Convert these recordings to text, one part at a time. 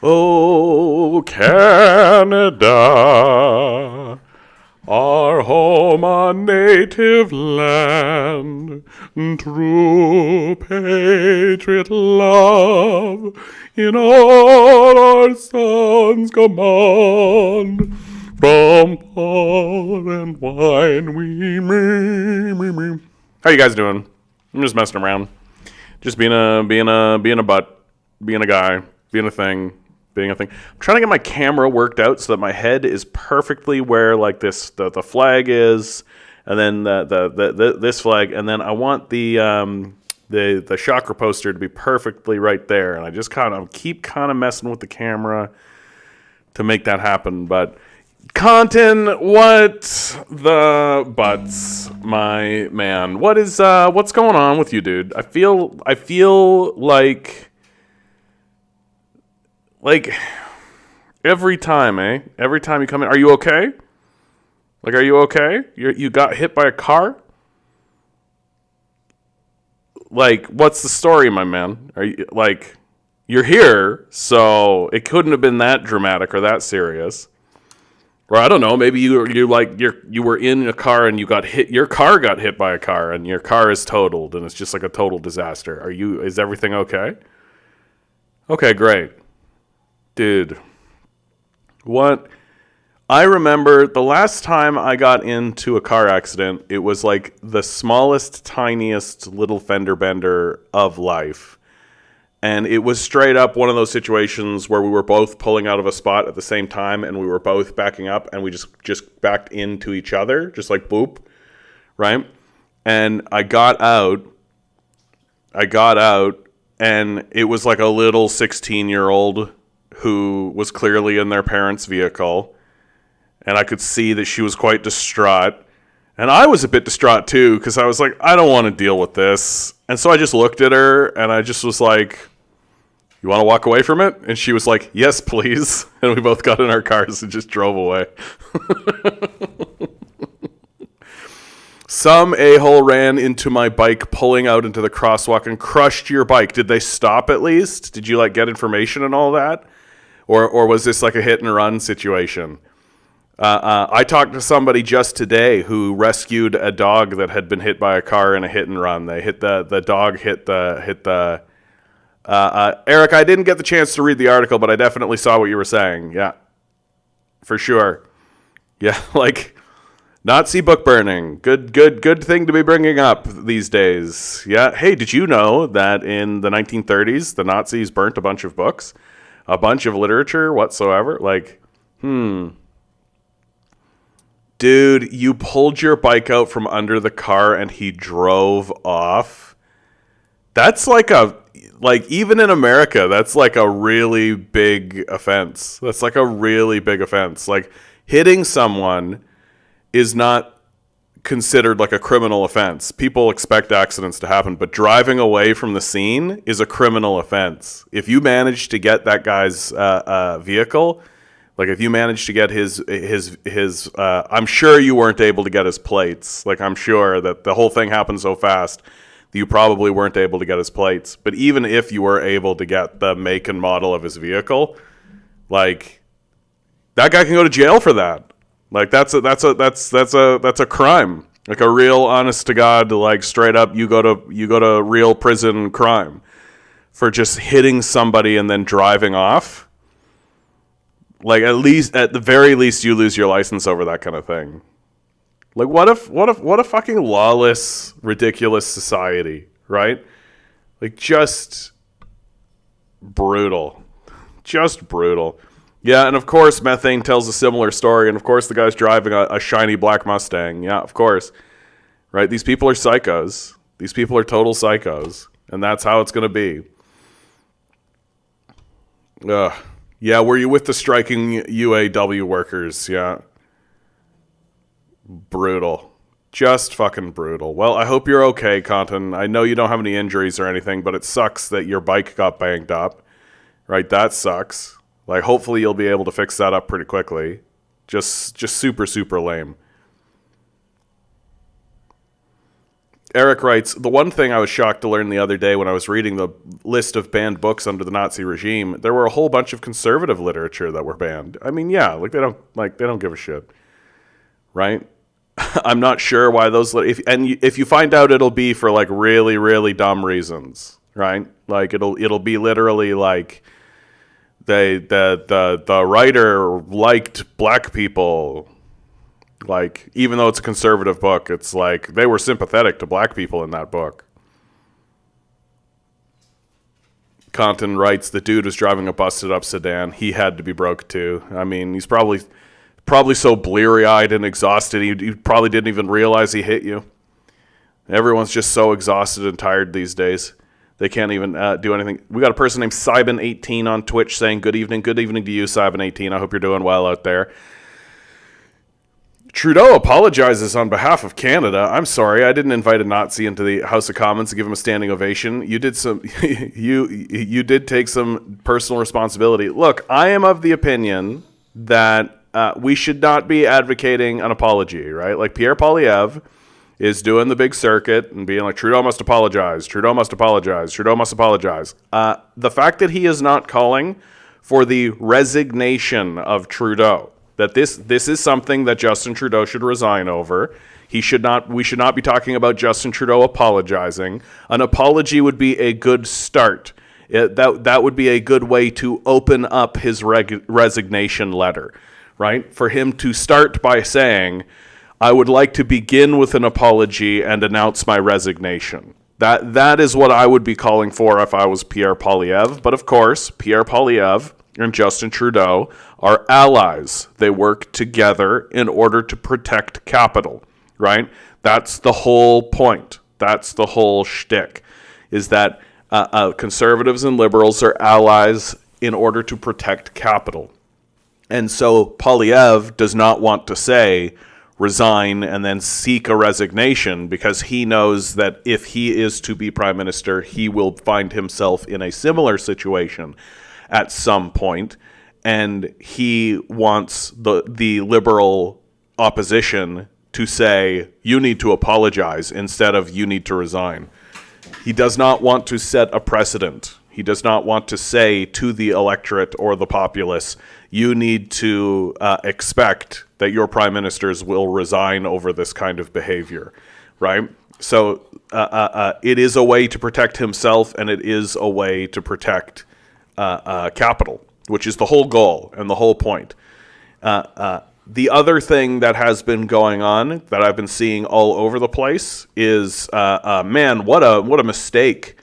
Oh, Canada, our home, our native land, true patriot love, in all our sons command. From pot and wine me. How you guys doing? I'm just messing around. Just being a butt, being a guy, being a thing, being a thing. I'm trying to get my camera worked out so that my head is perfectly where like the flag is, and then this flag, and then I want the chakra poster to be perfectly right there. And I just keep messing with the camera to make that happen. But Content, what the butts, my man? What's going on with you, dude? I feel like every time, Every time you come in, are you okay? Like, are you okay? You got hit by a car? Like, what's the story, my man? Are you you're here, so it couldn't have been that dramatic or that serious. Or I don't know, maybe you were in a car and you got hit. Your car got hit by a car and your car is totaled and it's just like a total disaster. Is everything okay? Okay, great. Dude. What? I remember the last time I got into a car accident, it was like the smallest, tiniest little fender bender of life. And it was straight up one of those situations where we were both pulling out of a spot at the same time and we were both backing up and we just backed into each other, just like boop, right? And I got out and it was like a little 16-year-old who was clearly in their parents' vehicle. And I could see that she was quite distraught. And I was a bit distraught too, because I was like, I don't want to deal with this. And so I just looked at her and I just was like, you want to walk away from it? And she was like, yes, please. And we both got in our cars and just drove away. Some a-hole ran into my bike pulling out into the crosswalk and crushed your bike. Did they stop at least? Did you get information and all that? Or was this like a hit and run situation? I talked to somebody just today who rescued a dog that had been hit by a car in a hit and run. They hit the dog hit the. Eric, I didn't get the chance to read the article, but I definitely saw what you were saying. Yeah, for sure. Yeah, Nazi book burning. Good thing to be bringing up these days. Yeah. Hey, did you know that in the 1930s the Nazis burnt a bunch of books, a bunch of literature whatsoever? Dude, you pulled your bike out from under the car and he drove off. That's even in America, that's like a really big offense. That's like a really big offense. Like, hitting someone is not considered like a criminal offense. People expect accidents to happen, but driving away from the scene is a criminal offense. If you manage to get that guy's vehicle, if you managed to get his I'm sure you weren't able to get his plates. I'm sure that the whole thing happened so fast that you probably weren't able to get his plates. But even if you were able to get the make and model of his vehicle, that guy can go to jail for that. That's a crime. Like a real honest to God, straight up you go to real prison crime for just hitting somebody and then driving off. At the very least, you lose your license over that kind of thing. What a fucking lawless, ridiculous society, right? Just brutal. Just brutal. Yeah, and of course, Methane tells a similar story, and of course, the guy's driving a shiny black Mustang. Yeah, of course. Right? These people are psychos. These people are total psychos, and that's how it's going to be. Ugh. Yeah, were you with the striking UAW workers? Yeah. Brutal. Just fucking brutal. Well, I hope you're okay, Conton. I know you don't have any injuries or anything, but it sucks that your bike got banged up. Right? That sucks. Hopefully you'll be able to fix that up pretty quickly. Just super, super lame. Eric writes, the one thing I was shocked to learn the other day when I was reading the list of banned books under the Nazi regime, there were a whole bunch of conservative literature that were banned. I mean, yeah, they don't give a shit, right? I'm not sure why those. If you find out, it'll be for like really, really dumb reasons, right? Like it'll be literally like the writer liked black people. Like, even though it's a conservative book, it's like they were sympathetic to black people in that book. Compton writes, the dude was driving a busted up sedan. He had to be broke too. I mean, he's probably so bleary-eyed and exhausted, he probably didn't even realize he hit you. Everyone's just so exhausted and tired these days. They can't even do anything. We got a person named Cybin18 on Twitch saying, good evening. Good evening to you, Cybin18. I hope you're doing well out there. Trudeau apologizes on behalf of Canada. I'm sorry, I didn't invite a Nazi into the House of Commons to give him a standing ovation. You did you did take some personal responsibility. Look, I am of the opinion that we should not be advocating an apology, right? Like Pierre Poilievre is doing the big circuit and being like, Trudeau must apologize, Trudeau must apologize, Trudeau must apologize. The fact that he is not calling for the resignation of Trudeau, that this is something that Justin Trudeau should resign over. We should not be talking about Justin Trudeau apologizing. An apology would be a good start. That would be a good way to open up his resignation letter, right? For him to start by saying, I would like to begin with an apology and announce my resignation. That is what I would be calling for if I was Pierre Poilievre. But of course, Pierre Poilievre and Justin Trudeau are allies. They work together in order to protect capital, right? That's the whole point. That's the whole shtick, is that conservatives and liberals are allies in order to protect capital. And so Poilievre does not want to say resign and then seek a resignation, because he knows that if he is to be prime minister, he will find himself in a similar situation at some point, and he wants the liberal opposition to say, you need to apologize instead of you need to resign. He does not want to set a precedent. He does not want to say to the electorate or the populace, you need to expect that your prime ministers will resign over this kind of behavior, right? So it is a way to protect himself, and it is a way to protect capital, which is the whole goal and the whole point. The other thing that has been going on that I've been seeing all over the place is, man, what a mistake,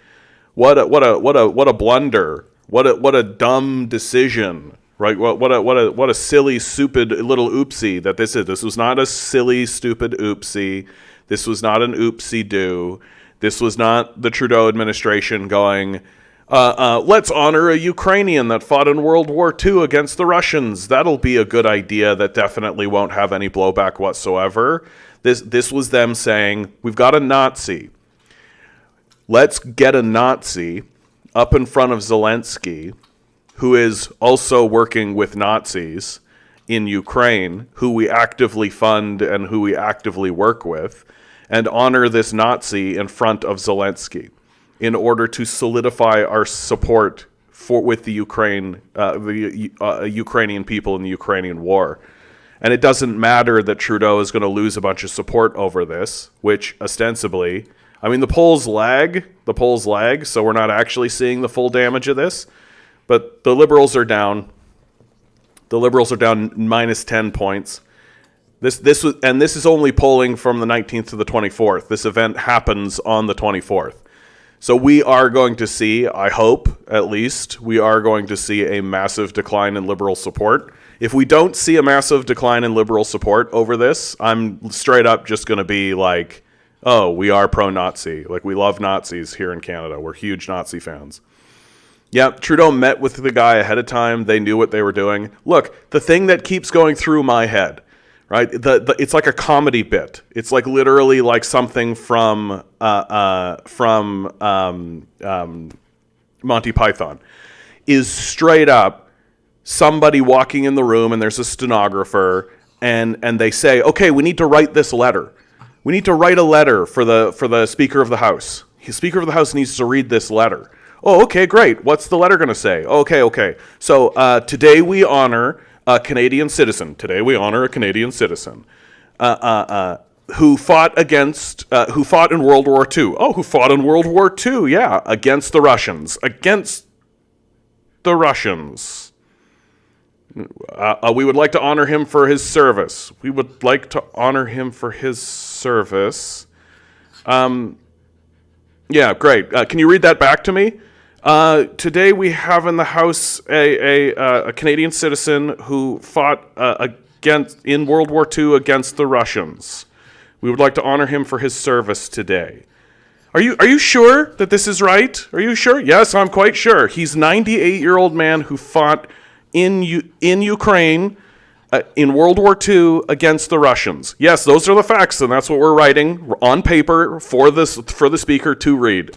what a blunder, what a dumb decision, right? What a silly, stupid little oopsie that this is. This was not a silly, stupid oopsie. This was not an oopsie-do. This was not the Trudeau administration going, let's honor a Ukrainian that fought in World War II against the Russians. That'll be a good idea that definitely won't have any blowback whatsoever. This was them saying, we've got a Nazi. Let's get a Nazi up in front of Zelensky, who is also working with Nazis in Ukraine, who we actively fund and who we actively work with, and honor this Nazi in front of Zelensky, in order to solidify our support with the Ukrainian people in the Ukrainian war. And it doesn't matter that Trudeau is going to lose a bunch of support over this, which ostensibly, I mean, the polls lag, so we're not actually seeing the full damage of this. But the Liberals are down. The Liberals are down minus 10 points. This is only polling from the 19th to the 24th. This event happens on the 24th. So we are going to see, I hope at least, we are going to see a massive decline in Liberal support. If we don't see a massive decline in Liberal support over this, I'm straight up just going to be like, oh, we are pro-Nazi. Like, we love Nazis here in Canada. We're huge Nazi fans. Yeah, Trudeau met with the guy ahead of time. They knew what they were doing. Look, the thing that keeps going through my head, right? It's like a comedy bit. It's like literally like something from Monty Python. Is straight up somebody walking in the room and there's a stenographer and they say, okay, we need to write this letter. We need to write a letter for the Speaker of the House. The Speaker of the House needs to read this letter. Oh, okay, great. What's the letter going to say? Okay. So today we honor a Canadian citizen. Today we honor a Canadian citizen who fought in World War II. Oh, who fought in World War II? Yeah, against the Russians. Against the Russians. We would like to honor him for his service. We would like to honor him for his service. Yeah, great. Can you read that back to me? Today we have in the House a Canadian citizen who fought in World War II against the Russians. We would like to honor him for his service today. Are you sure that this is right? Are you sure? Yes, I'm quite sure. He's a 98-year-old man who fought in Ukraine in World War II against the Russians. Yes, those are the facts, and that's what we're writing on paper for the speaker to read.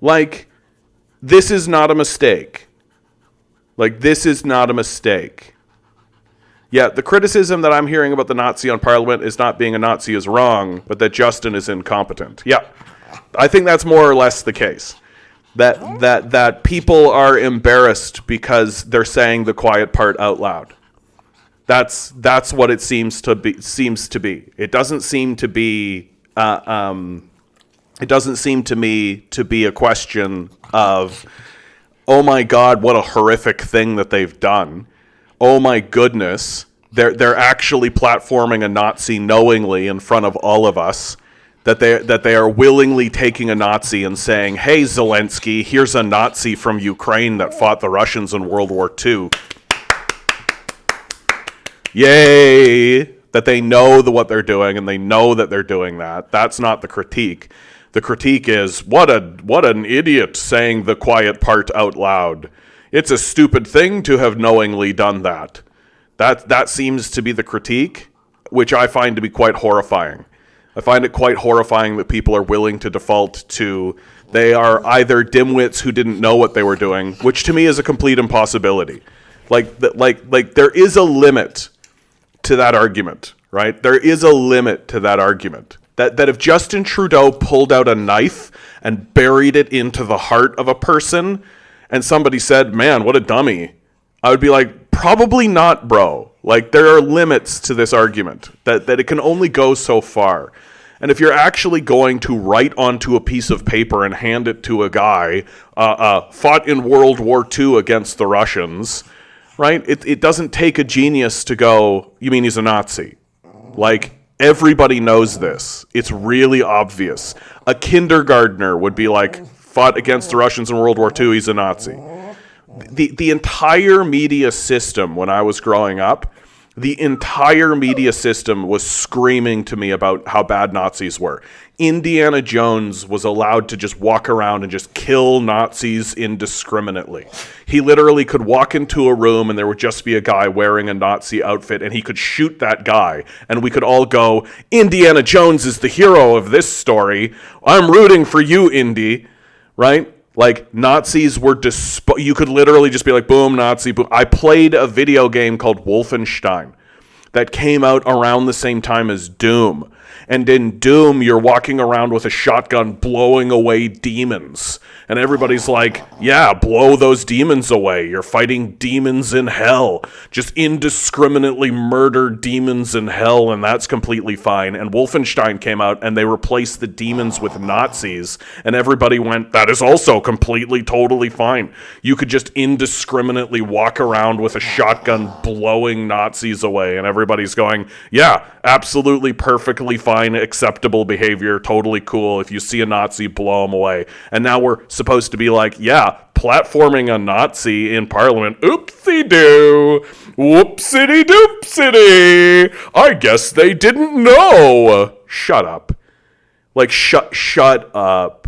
Like, this is not a mistake. This is not a mistake. Yeah, the criticism that I'm hearing about the Nazi on Parliament is not being a Nazi is wrong, but that Justin is incompetent. Yeah, I think that's more or less the case. That people are embarrassed because they're saying the quiet part out loud. That's what it seems to be. It doesn't seem to be. It doesn't seem to me to be a question of, oh my God, what a horrific thing that they've done. Oh my goodness, they're actually platforming a Nazi knowingly in front of all of us. That they are willingly taking a Nazi and saying, hey, Zelensky, here's a Nazi from Ukraine that fought the Russians in World War II. Yay! That they know what they're doing and they know that they're doing that. That's not the critique. The critique is, what an idiot saying the quiet part out loud. It's a stupid thing to have knowingly done that. That seems to be the critique, which I find to be quite horrifying. I find it quite horrifying that people are willing to default to they are either dimwits who didn't know what they were doing, which to me is a complete impossibility. Like there is a limit to that argument, right? There is a limit to that argument. That if Justin Trudeau pulled out a knife and buried it into the heart of a person and somebody said, man, what a dummy, I would be like, probably not, bro. There are limits to this argument, that it can only go so far. And if you're actually going to write onto a piece of paper and hand it to a guy, fought in World War II against the Russians, right? It doesn't take a genius to go, you mean he's a Nazi? Everybody knows this. It's really obvious. A kindergartner would be like, fought against the Russians in World War II, he's a Nazi. The entire media system when I was growing up, the entire media system was screaming to me about how bad Nazis were. Indiana Jones was allowed to just walk around and just kill Nazis indiscriminately. He literally could walk into a room and there would just be a guy wearing a Nazi outfit and he could shoot that guy and we could all go, Indiana Jones is the hero of this story. I'm rooting for you, Indy, right? Nazis were you could literally just be like, boom, Nazi, boom. I played a video game called Wolfenstein that came out around the same time as Doom. And in Doom, you're walking around with a shotgun blowing away demons. And everybody's like, yeah, blow those demons away. You're fighting demons in hell. Just indiscriminately murder demons in hell, and that's completely fine. And Wolfenstein came out, and they replaced the demons with Nazis. And everybody went, that is also completely, totally fine. You could just indiscriminately walk around with a shotgun blowing Nazis away. And everybody's going, yeah, absolutely perfectly fine, acceptable behavior, totally cool. If you see a Nazi, blow them away. And now we're supposed to be like, yeah, platforming a Nazi in Parliament, oopsie-doo, whoopsity-doopsity, I guess they didn't know. Shut up. Shut up.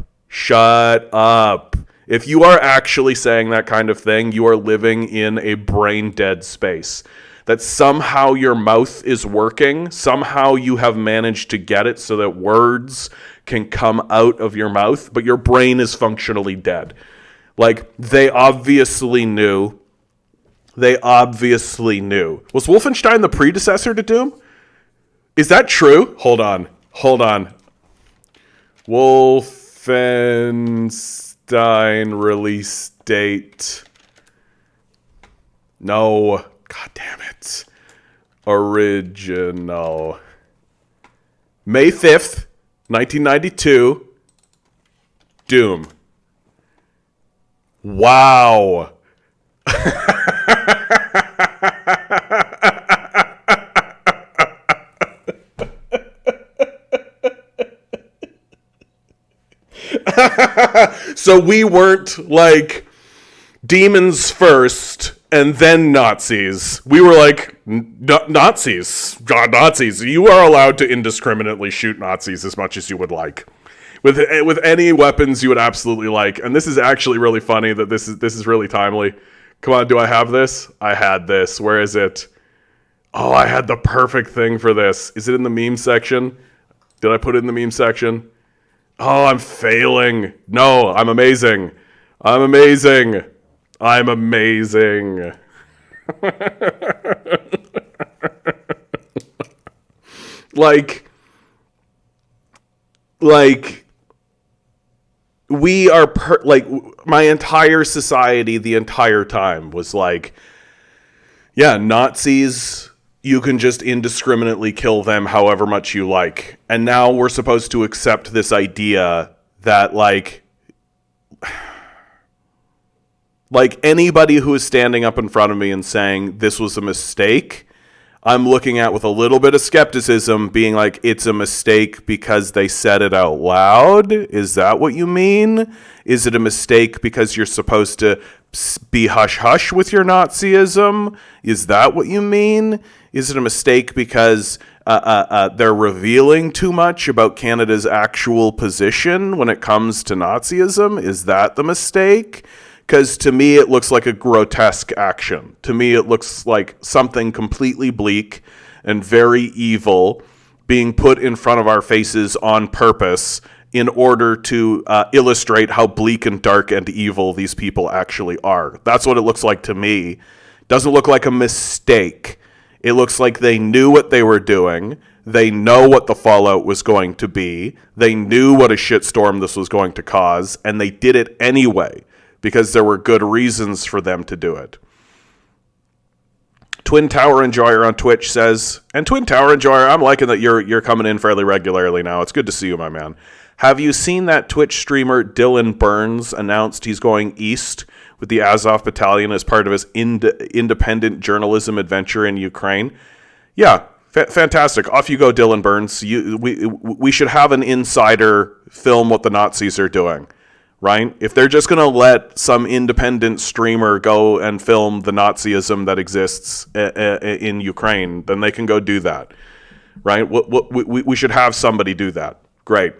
If you are actually saying that kind of thing, you are living in a brain-dead space. That somehow your mouth is working, somehow you have managed to get it so that words can come out of your mouth, but your brain is functionally dead. They obviously knew. Was Wolfenstein the predecessor to Doom? Is that true? Hold on. Wolfenstein release date. No. God damn it. Original. May 5th, 1992. Doom. Wow. So we weren't like demons first and then Nazis. We were like Nazis. God, Nazis. You are allowed to indiscriminately shoot Nazis as much as you would like. With any weapons you would absolutely like. And this is actually really funny that this is really timely. Come on, do I have this? I had this. Where is it? Oh, I had the perfect thing for this. Is it in the meme section? Did I put it in the meme section? Oh, I'm failing. No, I'm amazing. I'm amazing. I'm amazing. like we are my entire society the entire time was like, yeah, Nazis, you can just indiscriminately kill them however much you like. And now we're supposed to accept this idea that like anybody who is standing up in front of me and saying this was a mistake, I'm looking at with a little bit of skepticism, being like, it's a mistake because they said it out loud? Is that what you mean? Is it a mistake because you're supposed to be hush-hush with your Nazism? Is that what you mean? Is it a mistake because they're revealing too much about Canada's actual position when it comes to Nazism? Is that the mistake? Because to me, it looks like a grotesque action. To me, it looks like something completely bleak and very evil being put in front of our faces on purpose in order to illustrate how bleak and dark and evil these people actually are. That's what it looks like to me. Doesn't look like a mistake. It looks like they knew what they were doing. They know what the fallout was going to be. They knew what a shitstorm this was going to cause, and they did it anyway, because there were good reasons for them to do it. Twin Tower Enjoyer on Twitch says, and Twin Tower Enjoyer, I'm liking that you're coming in fairly regularly now. It's good to see you, my man. Have you seen that Twitch streamer Dylan Burns announced he's going east with the Azov Battalion as part of his independent journalism adventure in Ukraine? Yeah, fantastic. Off you go, Dylan Burns. We should have an insider film what the Nazis are doing. Right? If they're just going to let some independent streamer go and film the Nazism that exists in Ukraine, then they can go do that. Right? We should have somebody do that. Great.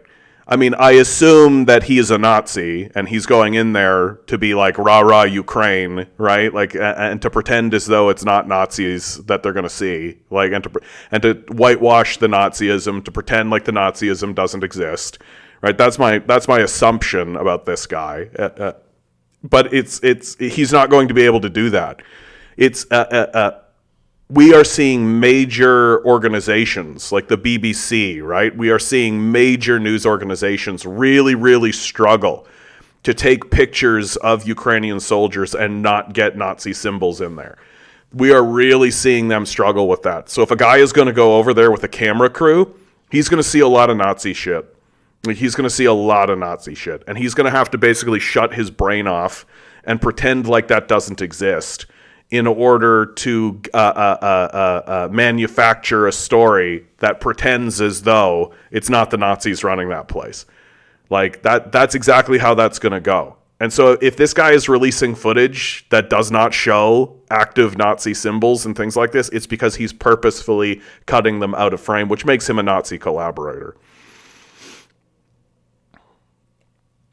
I mean, I assume that he is a Nazi and he's going in there to be like rah rah Ukraine, right? Like, and to pretend as though it's not Nazis that they're going to see, like, and to whitewash the Nazism, to pretend like the Nazism doesn't exist. Right, that's my assumption about this guy, but he's not going to be able to do that. We are seeing major organizations like the BBC, right? We are seeing major news organizations really, really struggle to take pictures of Ukrainian soldiers and not get Nazi symbols in there. We are really seeing them struggle with that. So if a guy is going to go over there with a camera crew, he's going to see a lot of Nazi shit. He's going to see a lot of Nazi shit, and he's going to have to basically shut his brain off and pretend like that doesn't exist in order to manufacture a story that pretends as though it's not the Nazis running that place. Like, that's exactly how that's going to go. And so if this guy is releasing footage that does not show active Nazi symbols and things like this, it's because he's purposefully cutting them out of frame, which makes him a Nazi collaborator.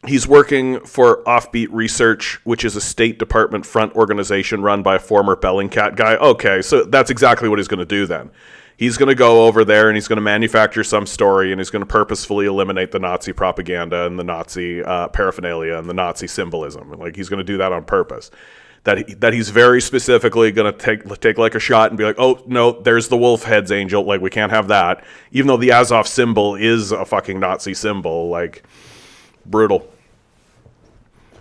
He's working for Offbeat Research, which is a State Department front organization run by a former Bellingcat guy. Okay, so that's exactly what he's going to do then. He's going to go over there and he's going to manufacture some story and he's going to purposefully eliminate the Nazi propaganda and the Nazi paraphernalia and the Nazi symbolism. Like, he's going to do that on purpose. that he's very specifically going to take like a shot and be like, oh, no, there's the wolf heads, Angel. Like, we can't have that. Even though the Azov symbol is a fucking Nazi symbol. Like, brutal.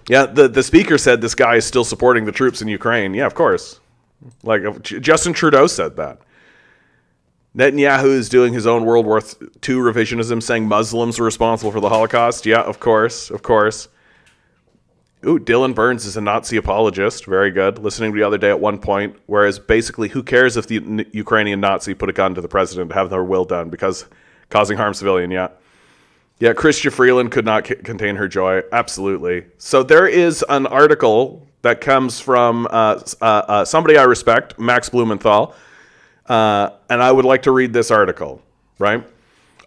Yeah, the speaker said this guy is still supporting the troops in Ukraine. Yeah, of course. Like, Justin Trudeau said that. Netanyahu is doing his own World War II revisionism, saying Muslims were responsible for the Holocaust. Yeah, of course, of course. Ooh, Dylan Burns is a Nazi apologist. Very good. Listening to the other day at one point, whereas basically, who cares if the Ukrainian Nazi put a gun to the president to have their will done because causing harm civilian, yeah. Yeah, Chrystia Freeland could not contain her joy. Absolutely. So there is an article that comes from somebody I respect, Max Blumenthal, and I would like to read this article, right?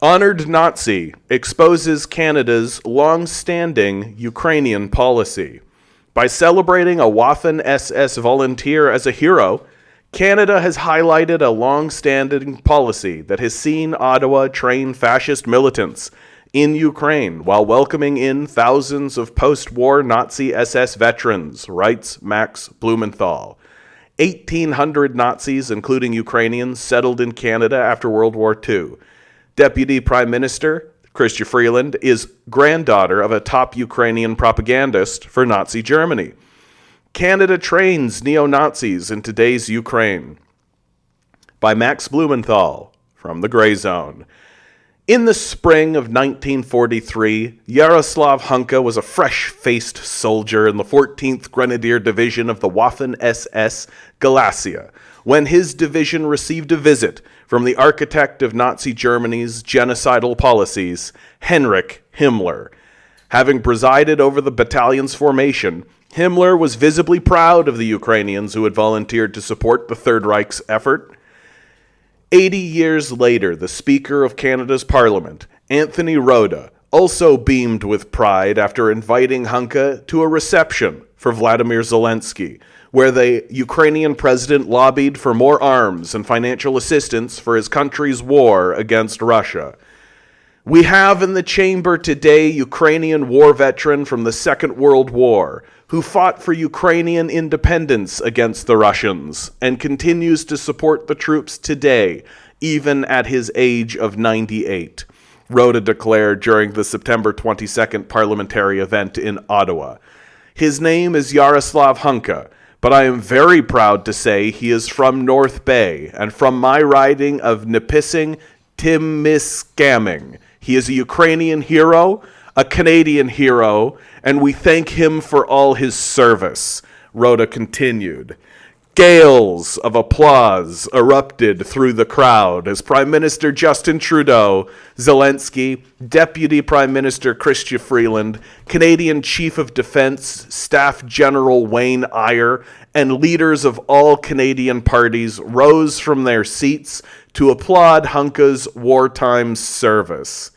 Honored Nazi exposes Canada's long-standing Ukrainian policy. By celebrating a Waffen-SS volunteer as a hero, Canada has highlighted a long-standing policy that has seen Ottawa train fascist militants in Ukraine while welcoming in thousands of post-war Nazi SS veterans, writes Max Blumenthal. 1,800 Nazis, including Ukrainians, settled in Canada after World War II. Deputy Prime Minister Chrystia Freeland is granddaughter of a top Ukrainian propagandist for Nazi Germany. Canada trains neo-Nazis in today's Ukraine. By Max Blumenthal from the Grey Zone. In the spring of 1943, Yaroslav Hunka was a fresh-faced soldier in the 14th Grenadier Division of the Waffen-SS Galicia, when his division received a visit from the architect of Nazi Germany's genocidal policies, Heinrich Himmler. Having presided over the battalion's formation, Himmler was visibly proud of the Ukrainians who had volunteered to support the Third Reich's effort. 80 years later, the Speaker of Canada's Parliament, Anthony Rota, also beamed with pride after inviting Hunka to a reception for Vladimir Zelensky, where the Ukrainian president lobbied for more arms and financial assistance for his country's war against Russia. We have in the chamber today Ukrainian war veteran from the Second World War who fought for Ukrainian independence against the Russians and continues to support the troops today, even at his age of 98, Rota declared during the September 22nd parliamentary event in Ottawa. His name is Yaroslav Hunka, but I am very proud to say he is from North Bay and from my riding of Nipissing Timiskaming. He is a Ukrainian hero, a Canadian hero, and we thank him for all his service, Rota continued. Gales of applause erupted through the crowd as Prime Minister Justin Trudeau, Zelensky, Deputy Prime Minister Chrystia Freeland, Canadian Chief of Defence Staff General Wayne Eyre, and leaders of all Canadian parties rose from their seats to applaud Hunka's wartime service.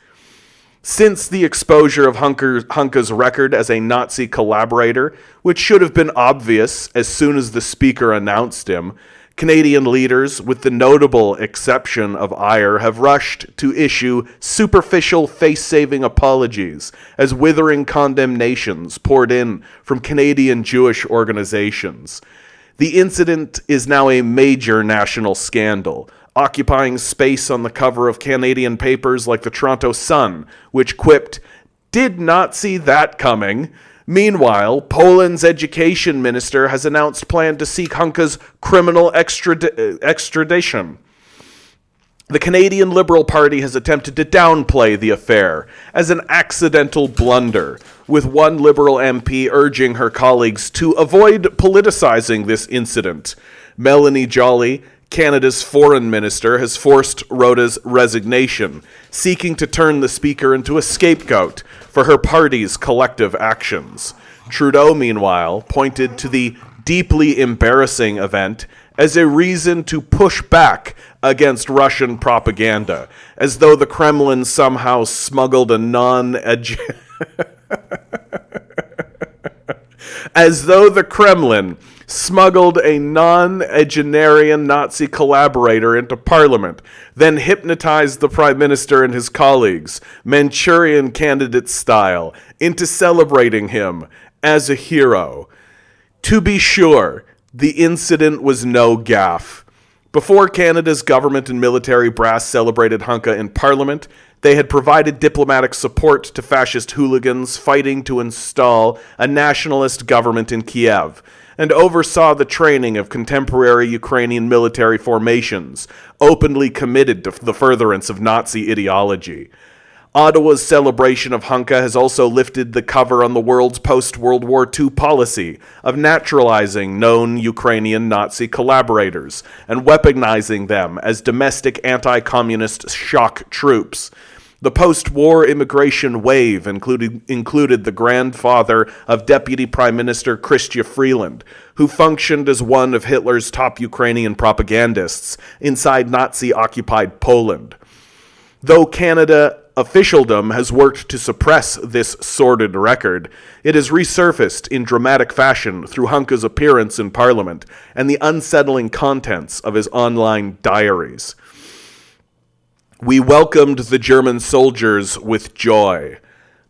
Since the exposure of Hunka's record as a Nazi collaborator, which should have been obvious as soon as the speaker announced him, Canadian leaders, with the notable exception of Eyre, have rushed to issue superficial face-saving apologies as withering condemnations poured in from Canadian Jewish organizations. The incident is now a major national scandal, occupying space on the cover of Canadian papers like the Toronto Sun, which quipped, "Did not see that coming." Meanwhile, Poland's education minister has announced plan to seek Hunka's criminal extradition. The Canadian Liberal Party has attempted to downplay the affair as an accidental blunder, with one Liberal MP urging her colleagues to avoid politicizing this incident. Melanie Joly, Canada's foreign minister, has forced Rota's resignation, seeking to turn the speaker into a scapegoat for her party's collective actions. Trudeau, meanwhile, pointed to the deeply embarrassing event as a reason to push back against Russian propaganda, as though the Kremlin somehow smuggled a non-agenarian Nazi collaborator into Parliament, then hypnotized the Prime Minister and his colleagues, Manchurian Candidate style, into celebrating him as a hero. To be sure, the incident was no gaffe. Before Canada's government and military brass celebrated Hunka in Parliament, they had provided diplomatic support to fascist hooligans fighting to install a nationalist government in Kiev, and oversaw the training of contemporary Ukrainian military formations, openly committed to the furtherance of Nazi ideology. Ottawa's celebration of Hunka has also lifted the cover on the world's post-World War II policy of naturalizing known Ukrainian Nazi collaborators and weaponizing them as domestic anti-communist shock troops. The post-war immigration wave included the grandfather of Deputy Prime Minister Chrystia Freeland, who functioned as one of Hitler's top Ukrainian propagandists inside Nazi-occupied Poland. Though Canada officialdom has worked to suppress this sordid record, it has resurfaced in dramatic fashion through Hunka's appearance in Parliament and the unsettling contents of his online diaries. We welcomed the German soldiers with joy.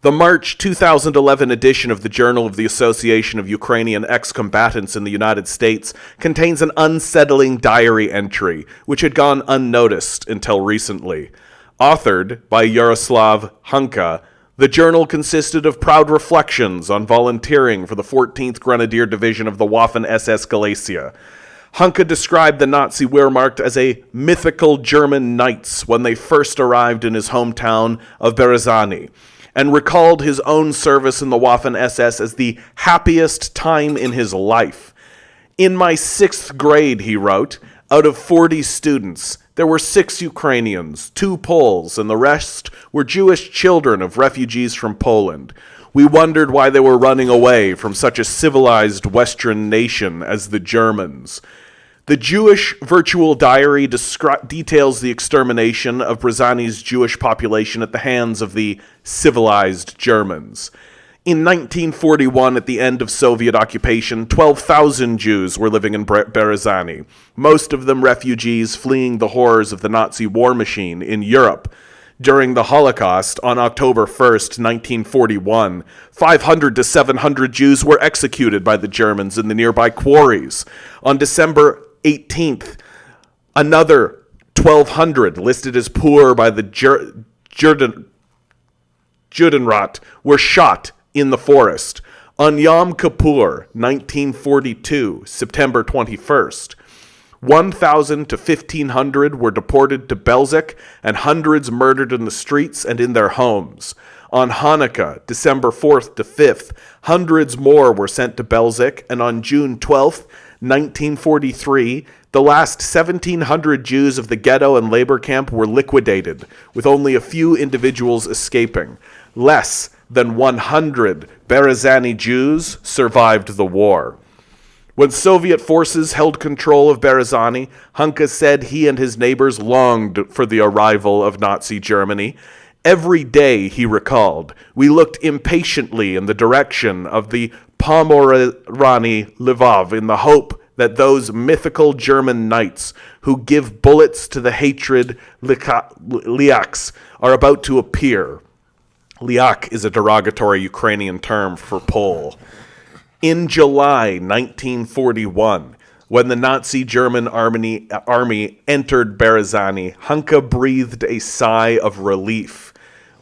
The March 2011 edition of the Journal of the Association of Ukrainian Ex-Combatants in the United States contains an unsettling diary entry, which had gone unnoticed until recently. Authored by Yaroslav Hunka, the journal consisted of proud reflections on volunteering for the 14th Grenadier Division of the Waffen-SS Galicia. Hunka described the Nazi Wehrmacht as a mythical German knights when they first arrived in his hometown of Berezany, and recalled his own service in the Waffen-SS as the happiest time in his life. In my 6th grade, he wrote, out of 40 students, there were 6 Ukrainians, 2 Poles, and the rest were Jewish children of refugees from Poland. We wondered why they were running away from such a civilized Western nation as the Germans. The Jewish virtual diary details the extermination of Brezhany's Jewish population at the hands of the civilized Germans. In 1941, at the end of Soviet occupation, 12,000 Jews were living in Berezany, most of them refugees fleeing the horrors of the Nazi war machine in Europe. During the Holocaust, on October 1st, 1941, 500 to 700 Jews were executed by the Germans in the nearby quarries. On December 18th, another 1,200, listed as poor by the Judenrat, were shot in the forest. On Yom Kippur, 1942, September 21st, 1,000 to 1,500 were deported to Belzec and hundreds murdered in the streets and in their homes. On Hanukkah, December 4th to 5th, hundreds more were sent to Belzec, and on June 12th, 1943, the last 1,700 Jews of the ghetto and labor camp were liquidated, with only a few individuals escaping. Less than 100 Berezany Jews survived the war. When Soviet forces held control of Berezany, Hunka said he and his neighbors longed for the arrival of Nazi Germany. Every day, he recalled, we looked impatiently in the direction of the Pomorany Lvov in the hope that those mythical German knights who give bullets to the hatred Liaks are about to appear. Liak is a derogatory Ukrainian term for Pole. In July 1941, when the Nazi German army entered Berezany, Hunka breathed a sigh of relief.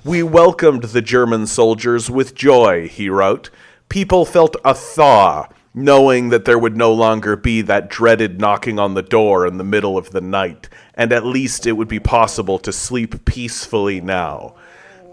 We welcomed the German soldiers with joy, he wrote. People felt a thaw, knowing that there would no longer be that dreaded knocking on the door in the middle of the night, and at least it would be possible to sleep peacefully now.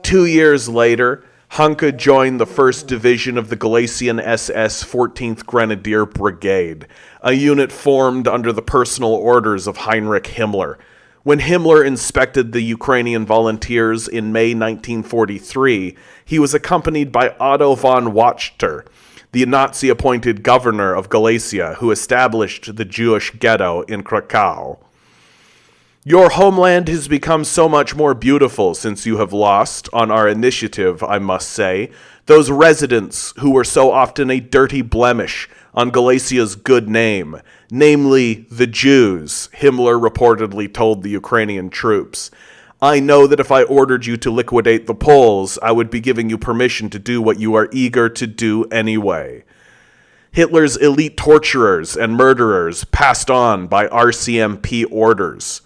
2 years later, Hunka joined the 1st Division of the Galician SS 14th Grenadier Brigade, a unit formed under the personal orders of Heinrich Himmler. When Himmler inspected the Ukrainian volunteers in May 1943, he was accompanied by Otto von Wachter, the Nazi-appointed governor of Galicia, who established the Jewish ghetto in Krakow. Your homeland has become so much more beautiful since you have lost, on our initiative, I must say, those residents who were so often a dirty blemish on Galicia's good name, namely the Jews, Himmler reportedly told the Ukrainian troops. I know that if I ordered you to liquidate the Poles, I would be giving you permission to do what you are eager to do anyway. Hitler's elite torturers and murderers passed on by RCMP orders.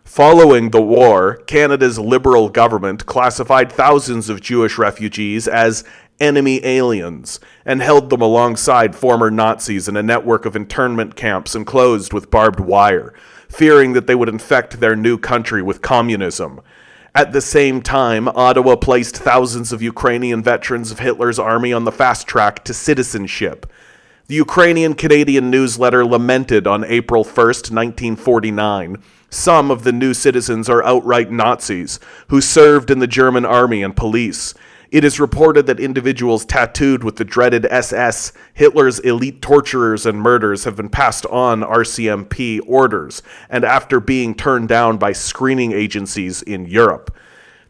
Following the war, Canada's Liberal government classified thousands of Jewish refugees as enemy aliens and held them alongside former Nazis in a network of internment camps enclosed with barbed wire, fearing that they would infect their new country with communism. At the same time, Ottawa placed thousands of Ukrainian veterans of Hitler's army on the fast track to citizenship. The Ukrainian-Canadian newsletter lamented on April 1st, 1949, some of the new citizens are outright Nazis who served in the German army and police. It is reported that individuals tattooed with the dreaded SS, Hitler's elite torturers and murderers, have been passed on RCMP orders, and after being turned down by screening agencies in Europe.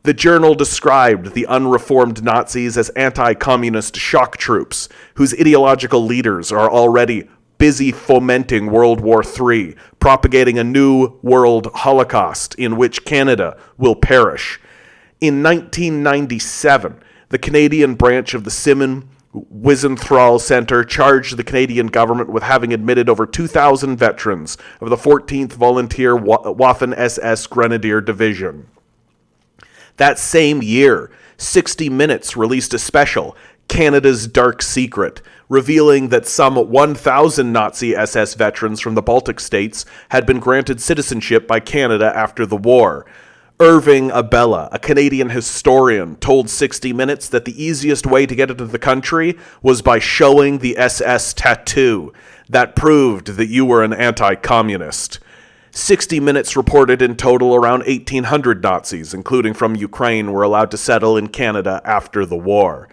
The journal described the unreformed Nazis as anti-communist shock troops, whose ideological leaders are already busy fomenting World War III, propagating a new world Holocaust in which Canada will perish. In 1997, the Canadian branch of the Simon Wiesenthal Centre charged the Canadian government with having admitted over 2,000 veterans of the 14th Volunteer Waffen-SS Grenadier Division. That same year, 60 Minutes released a special, Canada's Dark Secret, revealing that some 1,000 Nazi SS veterans from the Baltic states had been granted citizenship by Canada after the war. Irving Abella, a Canadian historian, told 60 Minutes that the easiest way to get into the country was by showing the SS tattoo. That proved that you were an anti-communist. 60 Minutes reported in total around 1,800 Nazis, including from Ukraine, were allowed to settle in Canada after the war.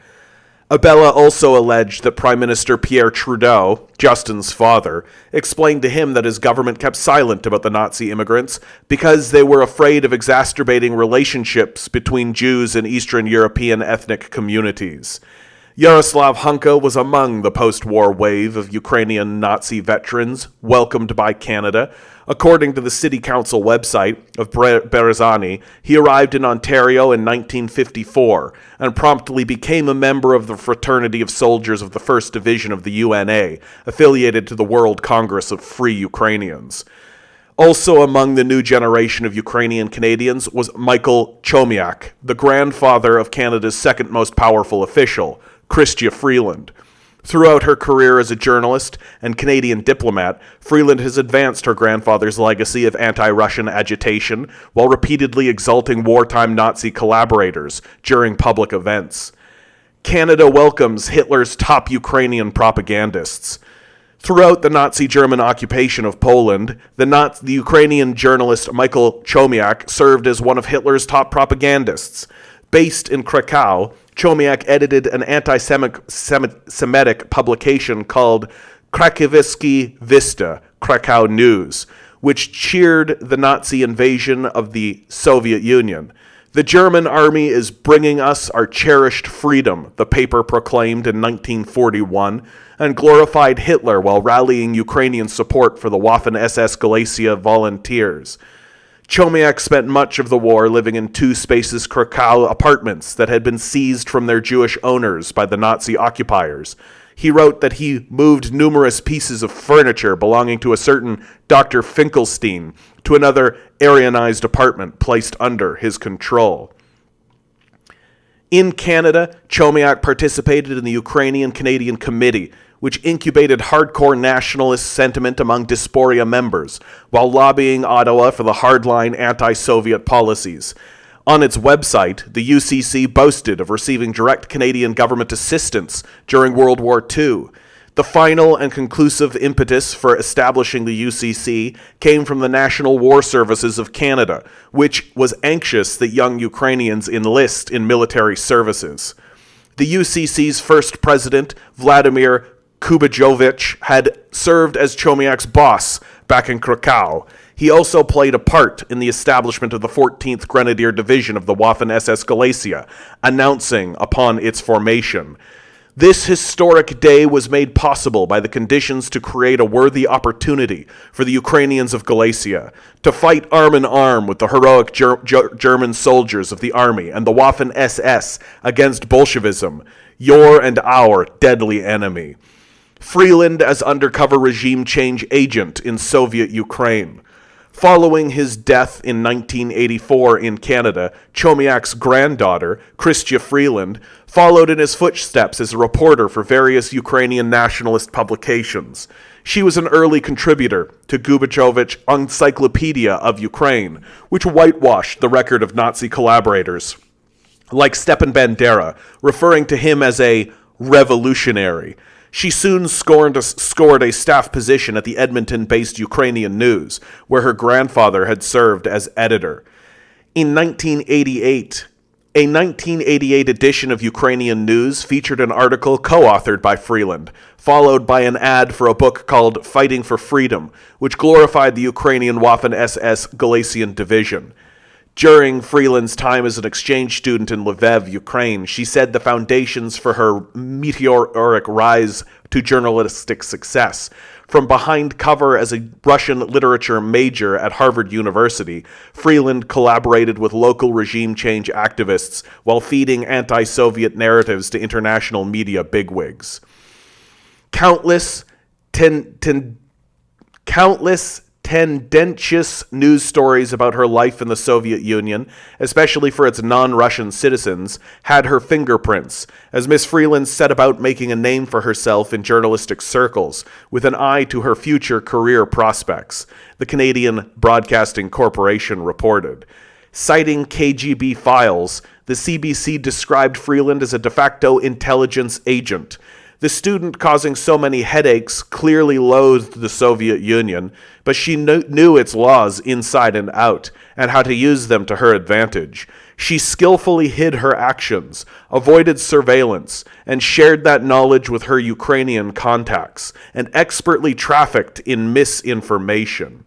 Abella also alleged that Prime Minister Pierre Trudeau, Justin's father, explained to him that his government kept silent about the Nazi immigrants because they were afraid of exacerbating relationships between Jews and Eastern European ethnic communities. Yaroslav Hunka was among the post-war wave of Ukrainian Nazi veterans welcomed by Canada. According to the City Council website of Berezany, he arrived in Ontario in 1954 and promptly became a member of the Fraternity of Soldiers of the 1st Division of the UNA, affiliated to the World Congress of Free Ukrainians. Also among the new generation of Ukrainian Canadians was Michael Chomiak, the grandfather of Canada's second most powerful official, Chrystia Freeland. Throughout her career as a journalist and Canadian diplomat, Freeland has advanced her grandfather's legacy of anti-Russian agitation while repeatedly exalting wartime Nazi collaborators during public events. Canada welcomes Hitler's top Ukrainian propagandists. Throughout the Nazi German occupation of Poland, the Ukrainian journalist Michael Chomiak served as one of Hitler's top propagandists. Based in Krakow, Chomiak edited an anti-Semitic publication called Krakowski Vista, Krakow News, which cheered the Nazi invasion of the Soviet Union. The German army is bringing us our cherished freedom, the paper proclaimed in 1941, and glorified Hitler while rallying Ukrainian support for the Waffen-SS Galicia volunteers. Chomiak spent much of the war living in two-spaces Krakow apartments that had been seized from their Jewish owners by the Nazi occupiers. He wrote that he moved numerous pieces of furniture belonging to a certain Dr. Finkelstein to another Aryanized apartment placed under his control. In Canada, Chomiak participated in the Ukrainian-Canadian Committee, which incubated hardcore nationalist sentiment among diaspora members, while lobbying Ottawa for the hardline anti-Soviet policies. On its website, the UCC boasted of receiving direct Canadian government assistance during World War II. The final and conclusive impetus for establishing the UCC came from the National War Services of Canada, which was anxious that young Ukrainians enlist in military services. The UCC's first president, Vladimir Kubajovich, had served as Chomiak's boss back in Krakow. He also played a part in the establishment of the 14th Grenadier Division of the Waffen-SS Galicia, announcing upon its formation. This historic day was made possible by the conditions to create a worthy opportunity for the Ukrainians of Galicia to fight arm in arm with the heroic German soldiers of the army and the Waffen-SS against Bolshevism, your and our deadly enemy. Freeland as undercover regime change agent in Soviet Ukraine. Following his death in 1984 in Canada, Chomiak's granddaughter, Chrystia Freeland, followed in his footsteps as a reporter for various Ukrainian nationalist publications. She was an early contributor to Gubachovich's Encyclopedia of Ukraine, which whitewashed the record of Nazi collaborators, like Stepan Bandera, referring to him as a revolutionary. She soon scored a staff position at the Edmonton-based Ukrainian News, where her grandfather had served as editor. In 1988, a 1988 edition of Ukrainian News featured an article co-authored by Freeland, followed by an ad for a book called Fighting for Freedom, which glorified the Ukrainian Waffen-SS Galician Division. During Freeland's time as an exchange student in Lviv, Ukraine, she said the foundations for her meteoric rise to journalistic success. From behind cover as a Russian literature major at Harvard University, Freeland collaborated with local regime change activists while feeding anti-Soviet narratives to international media bigwigs. Countless tendentious news stories about her life in the Soviet Union, especially for its non-Russian citizens, had her fingerprints, as Miss Freeland set about making a name for herself in journalistic circles, with an eye to her future career prospects, the Canadian Broadcasting Corporation reported. Citing KGB files, the CBC described Freeland as a de facto intelligence agent. The student causing so many headaches clearly loathed the Soviet Union, but she knew its laws inside and out, and how to use them to her advantage. She skillfully hid her actions, avoided surveillance, and shared that knowledge with her Ukrainian contacts, and expertly trafficked in misinformation.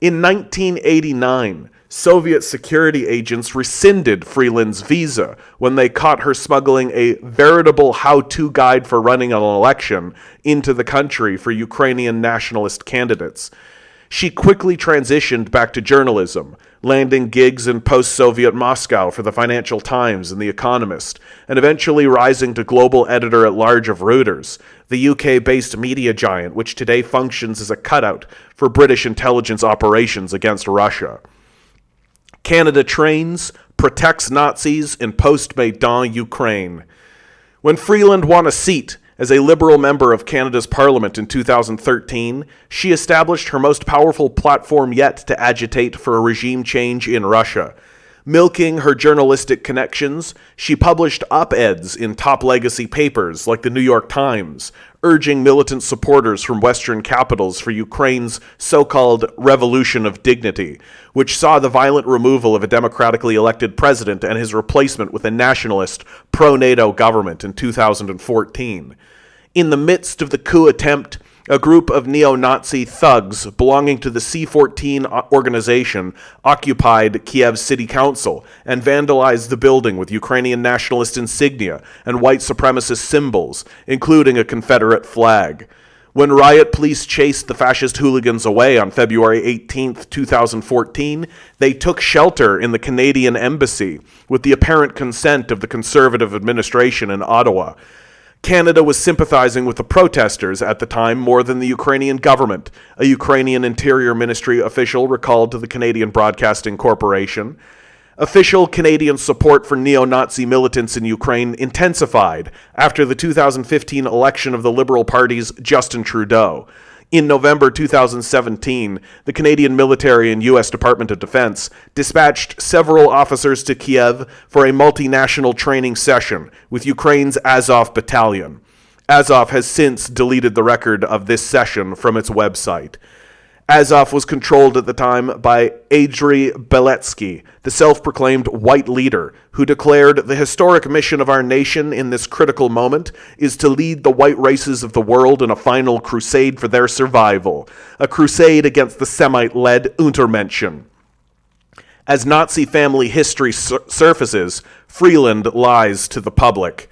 In 1989, Soviet security agents rescinded Freeland's visa when they caught her smuggling a veritable how-to guide for running an election into the country for Ukrainian nationalist candidates. She quickly transitioned back to journalism, landing gigs in post-Soviet Moscow for the Financial Times and The Economist, and eventually rising to global editor-at-large of Reuters, the UK-based media giant which today functions as a cutout for British intelligence operations against Russia. Canada trains, protects Nazis in post-Maidan Ukraine. When Freeland won a seat as a Liberal member of Canada's Parliament in 2013, she established her most powerful platform yet to agitate for a regime change in Russia. Milking her journalistic connections, she published op-eds in top legacy papers like the New York Times, urging militant supporters from Western capitals for Ukraine's so-called Revolution of Dignity, which saw the violent removal of a democratically elected president and his replacement with a nationalist, pro-NATO government in 2014. In the midst of the coup attempt, a group of neo-Nazi thugs belonging to the C-14 organization occupied Kiev's city council and vandalized the building with Ukrainian nationalist insignia and white supremacist symbols, including a Confederate flag. When riot police chased the fascist hooligans away on February 18, 2014, they took shelter in the Canadian embassy with the apparent consent of the Conservative administration in Ottawa. Canada was sympathizing with the protesters at the time more than the Ukrainian government, a Ukrainian Interior Ministry official recalled to the Canadian Broadcasting Corporation. Official Canadian support for neo-Nazi militants in Ukraine intensified after the 2015 election of the Liberal Party's Justin Trudeau. In November 2017, the Canadian military and U.S. Department of Defense dispatched several officers to Kiev for a multinational training session with Ukraine's Azov battalion. Azov has since deleted the record of this session from its website. Azov was controlled at the time by Andriy Beletsky, the self-proclaimed white leader, who declared the historic mission of our nation in this critical moment is to lead the white races of the world in a final crusade for their survival, a crusade against the Semite-led Untermenschen. As Nazi family history surfaces, Freeland lies to the public.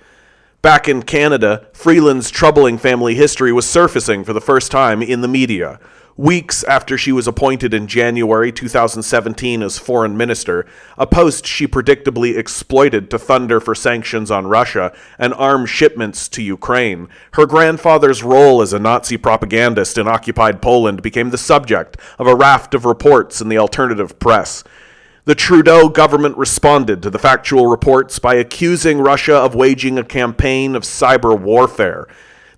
Back in Canada, Freeland's troubling family history was surfacing for the first time in the media. Weeks after she was appointed in January 2017 as foreign minister, a post she predictably exploited to thunder for sanctions on Russia and arms shipments to Ukraine, her grandfather's role as a Nazi propagandist in occupied Poland became the subject of a raft of reports in the alternative press. The Trudeau government responded to the factual reports by accusing Russia of waging a campaign of cyber warfare.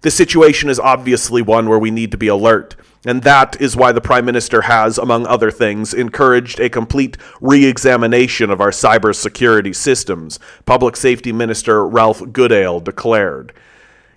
The situation is obviously one where we need to be alert, and that is why the Prime Minister has, among other things, encouraged a complete re-examination of our cybersecurity systems, Public Safety Minister Ralph Goodale declared.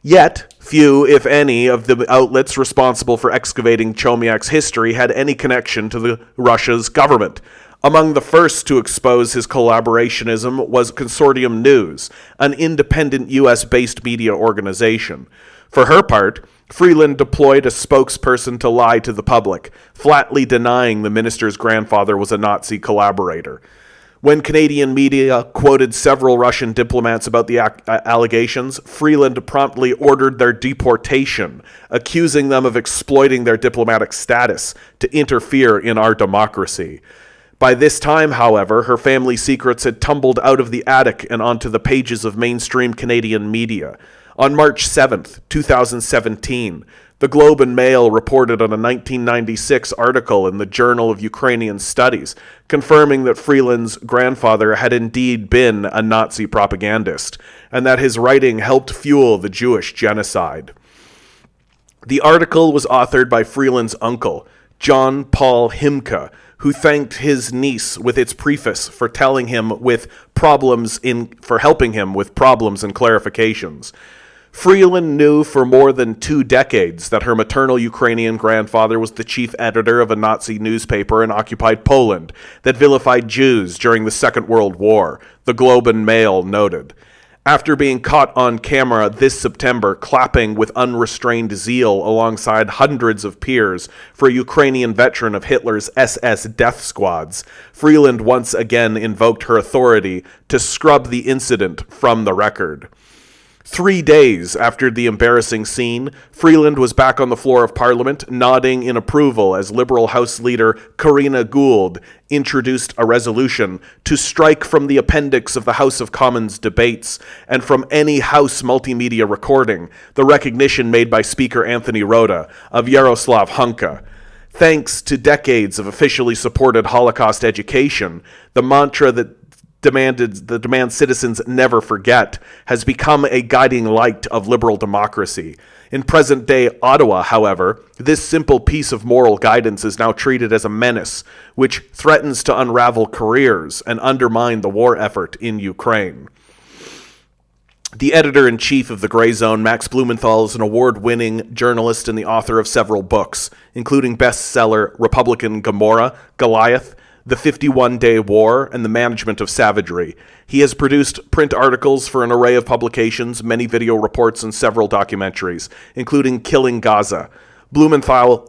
Yet, few, if any, of the outlets responsible for excavating Chomiak's history had any connection to Russia's government. Among the first to expose his collaborationism was Consortium News, an independent U.S.-based media organization. For her part, Freeland deployed a spokesperson to lie to the public, flatly denying the minister's grandfather was a Nazi collaborator. When Canadian media quoted several Russian diplomats about the allegations, Freeland promptly ordered their deportation, accusing them of exploiting their diplomatic status to interfere in our democracy. By this time, however, her family secrets had tumbled out of the attic and onto the pages of mainstream Canadian media. On March 7th, 2017, the Globe and Mail reported on a 1996 article in the Journal of Ukrainian Studies, confirming that Freeland's grandfather had indeed been a Nazi propagandist, and that his writing helped fuel the Jewish genocide. The article was authored by Freeland's uncle, John Paul Himka, who thanked his niece with its preface for helping him with problems and clarifications. Freeland knew for more than 2 decades that her maternal Ukrainian grandfather was the chief editor of a Nazi newspaper in occupied Poland that vilified Jews during the Second World War, the Globe and Mail noted. After being caught on camera this September clapping with unrestrained zeal alongside hundreds of peers for a Ukrainian veteran of Hitler's SS death squads, Freeland once again invoked her authority to scrub the incident from the record. 3 days after the embarrassing scene, Freeland was back on the floor of Parliament, nodding in approval as Liberal House Leader Karina Gould introduced a resolution to strike from the appendix of the House of Commons debates and from any House multimedia recording the recognition made by Speaker Anthony Rota of Yaroslav Hunka. Thanks to decades of officially supported Holocaust education, the mantra that demand citizens never forget has become a guiding light of liberal democracy. In present-day Ottawa, however, this simple piece of moral guidance is now treated as a menace, which threatens to unravel careers and undermine the war effort in Ukraine. The editor-in-chief of The Grey Zone, Max Blumenthal, is an award-winning journalist and the author of several books, including bestseller Republican Goliath, The 51-Day War, and The Management of Savagery. He has produced print articles for an array of publications, many video reports, and several documentaries, including Killing Gaza. Blumenthal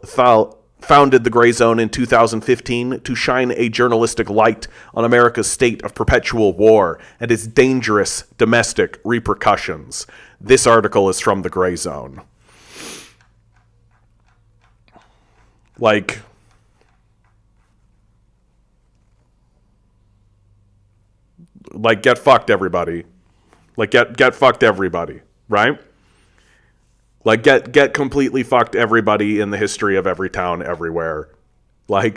founded The Grey Zone in 2015 to shine a journalistic light on America's state of perpetual war and its dangerous domestic repercussions. This article is from The Grey Zone. Get fucked, everybody. Get fucked, everybody, right? Get completely fucked, everybody in the history of every town, everywhere. I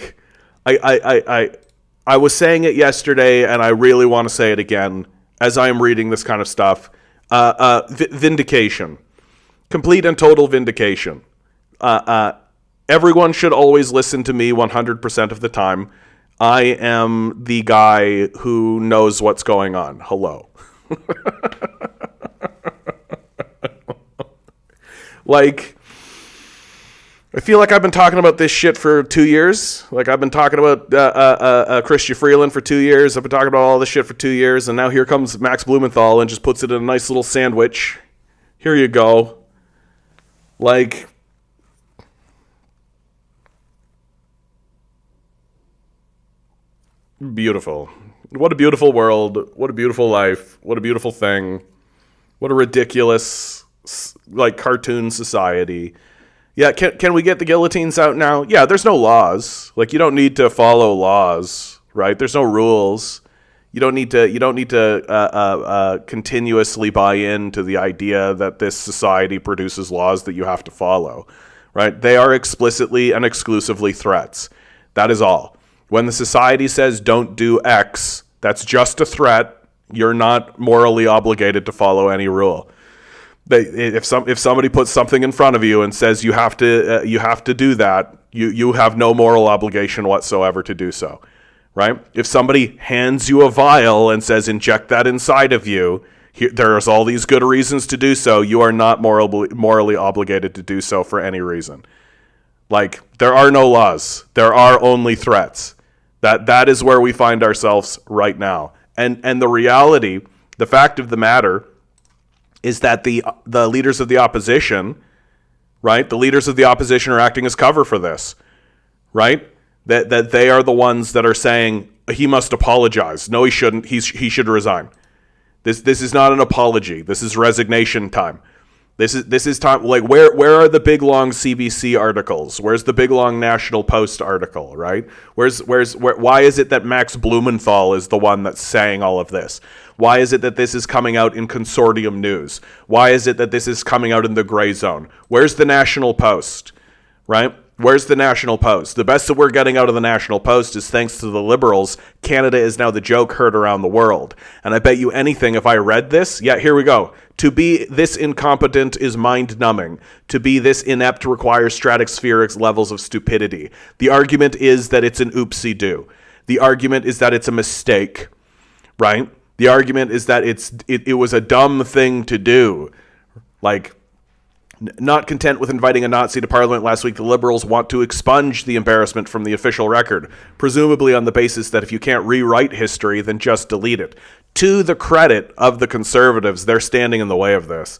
was saying it yesterday, and I really want to say it again as I am reading this kind of stuff. Vindication. Complete and total vindication. Everyone should always listen to me 100% of the time. I am the guy who knows what's going on. Hello. I feel like I've been talking about this shit for 2 years. I've been talking about Chrystia Freeland for 2 years. I've been talking about all this shit for 2 years. And now here comes Max Blumenthal and just puts it in a nice little sandwich. Here you go. Beautiful. What a beautiful world. What a beautiful life. What a beautiful thing. What a ridiculous, cartoon society. Yeah, can we get the guillotines out now? Yeah, there's no laws. Like, you don't need to follow laws, right? There's no rules. You don't need to continuously buy into the idea that this society produces laws that you have to follow, right? They are explicitly and exclusively threats. That is all. When the society says don't do X, that's just a threat. You're not morally obligated to follow any rule. If somebody puts something in front of you and says you have to do that, you have no moral obligation whatsoever to do so, right? If somebody hands you a vial and says inject that inside of you, there's all these good reasons to do so. You are not morally obligated to do so for any reason. Like, there are no laws. There are only threats. That is where we find ourselves right now. And the reality, the fact of the matter, is that the leaders of the opposition, right? The leaders of the opposition are acting as cover for this, right? That they are the ones that are saying he must apologize. No, he shouldn't. He should resign. This is not an apology. This is resignation time. This is time. Like, where are the big long CBC articles? Where's the big long National Post article? Right? Why is it that Max Blumenthal is the one that's saying all of this? Why is it that this is coming out in consortium news? Why is it that this is coming out in the gray zone? Where's the National Post? Right? Where's the National Post? The best that we're getting out of the National Post is thanks to the Liberals. Canada is now the joke heard around the world. And I bet you anything, if I read this, yeah, here we go. To be this incompetent is mind-numbing. To be this inept requires stratospheric levels of stupidity. The argument is that it's an oopsie-doo. The argument is that it's a mistake, right? The argument is that it was a dumb thing to do. Like, not content with inviting a Nazi to Parliament last week, the Liberals want to expunge the embarrassment from the official record, presumably on the basis that if you can't rewrite history, then just delete it. To the credit of the Conservatives, they're standing in the way of this.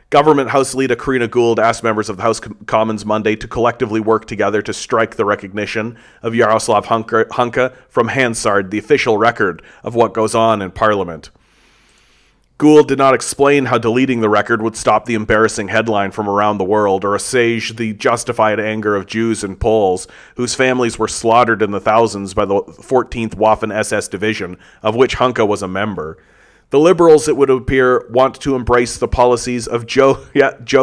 Government House Leader Karina Gould asked members of the House Commons Monday to collectively work together to strike the recognition of Yaroslav Hunka from Hansard, the official record of what goes on in Parliament. Gould did not explain how deleting the record would stop the embarrassing headline from around the world or assuage the justified anger of Jews and Poles whose families were slaughtered in the thousands by the 14th Waffen-SS Division, of which Hunka was a member. The Liberals, it would appear, want to embrace the policies of Joe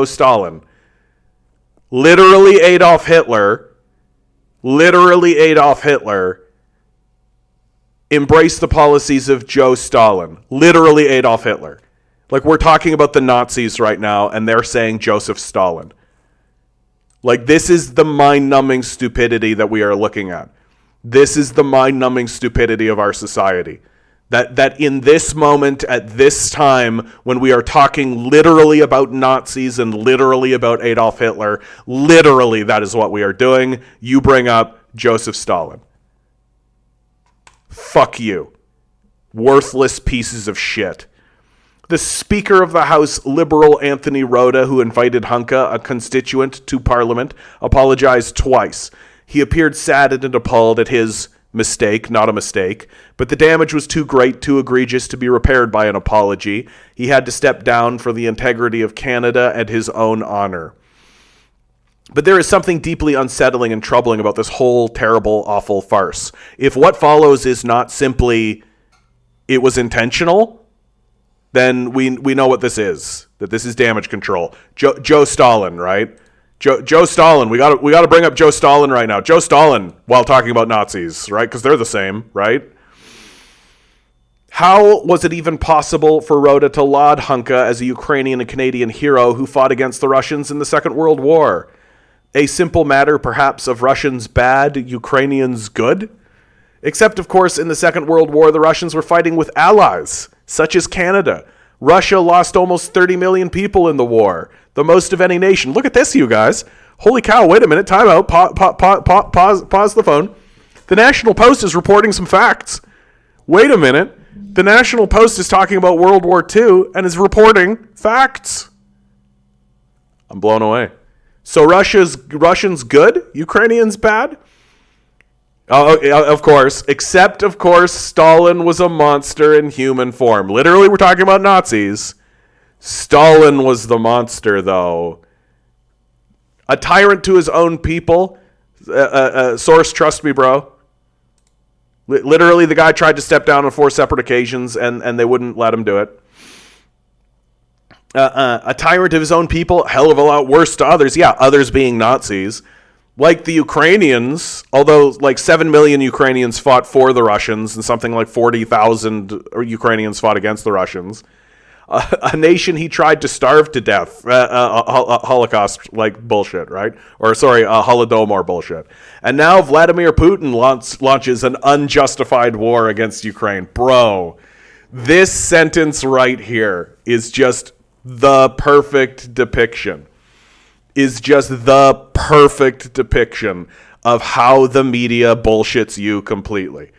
Stalin. Literally Adolf Hitler. Embrace the policies of Joe Stalin. Literally Adolf Hitler. Like, we're talking about the Nazis right now, and they're saying Joseph Stalin. Like, this is the mind-numbing stupidity that we are looking at. This is the mind-numbing stupidity of our society. That in this moment, at this time, when we are talking literally about Nazis and literally about Adolf Hitler, literally that is what we are doing. You bring up Joseph Stalin. Fuck you. Worthless pieces of shit. The Speaker of the House, Liberal Anthony Rota, who invited Hunka, a constituent, to Parliament, apologized twice. He appeared saddened and appalled at his mistake, not a mistake, but the damage was too great, too egregious to be repaired by an apology. He had to step down for the integrity of Canada and his own honor. But there is something deeply unsettling and troubling about this whole terrible, awful farce. If what follows is not simply, it was intentional, then we know what this is. That this is damage control. Joe Stalin, right? Joe Stalin. We got to bring up Joe Stalin right now. Joe Stalin, while talking about Nazis, right? Because they're the same, right? How was it even possible for Rota to laud Hunka as a Ukrainian and Canadian hero who fought against the Russians in the Second World War? A simple matter, perhaps, of Russians bad, Ukrainians good? Except, of course, in the Second World War, the Russians were fighting with allies, such as Canada. Russia lost almost 30 million people in the war, the most of any nation. Look at this, you guys. Holy cow, wait a minute, time out, pause the phone. The National Post is reporting some facts. Wait a minute. The National Post is talking about World War II and is reporting facts. I'm blown away. So Russians good, Ukrainians bad? Oh, of course. Except, of course, Stalin was a monster in human form. Literally, we're talking about Nazis. Stalin was the monster, though. A tyrant to his own people. Source, trust me, bro. Literally, the guy tried to step down on 4 separate occasions, and they wouldn't let him do it. A tyrant of his own people, hell of a lot worse to others. Yeah, others being Nazis. Like the Ukrainians, although like 7 million Ukrainians fought for the Russians and something like 40,000 Ukrainians fought against the Russians. A nation he tried to starve to death. Holocaust like bullshit, right? Or sorry, Holodomor bullshit. And now Vladimir Putin launches an unjustified war against Ukraine. Bro, this sentence right here is just the perfect depiction. Is just the perfect depiction of how the media bullshits you completely,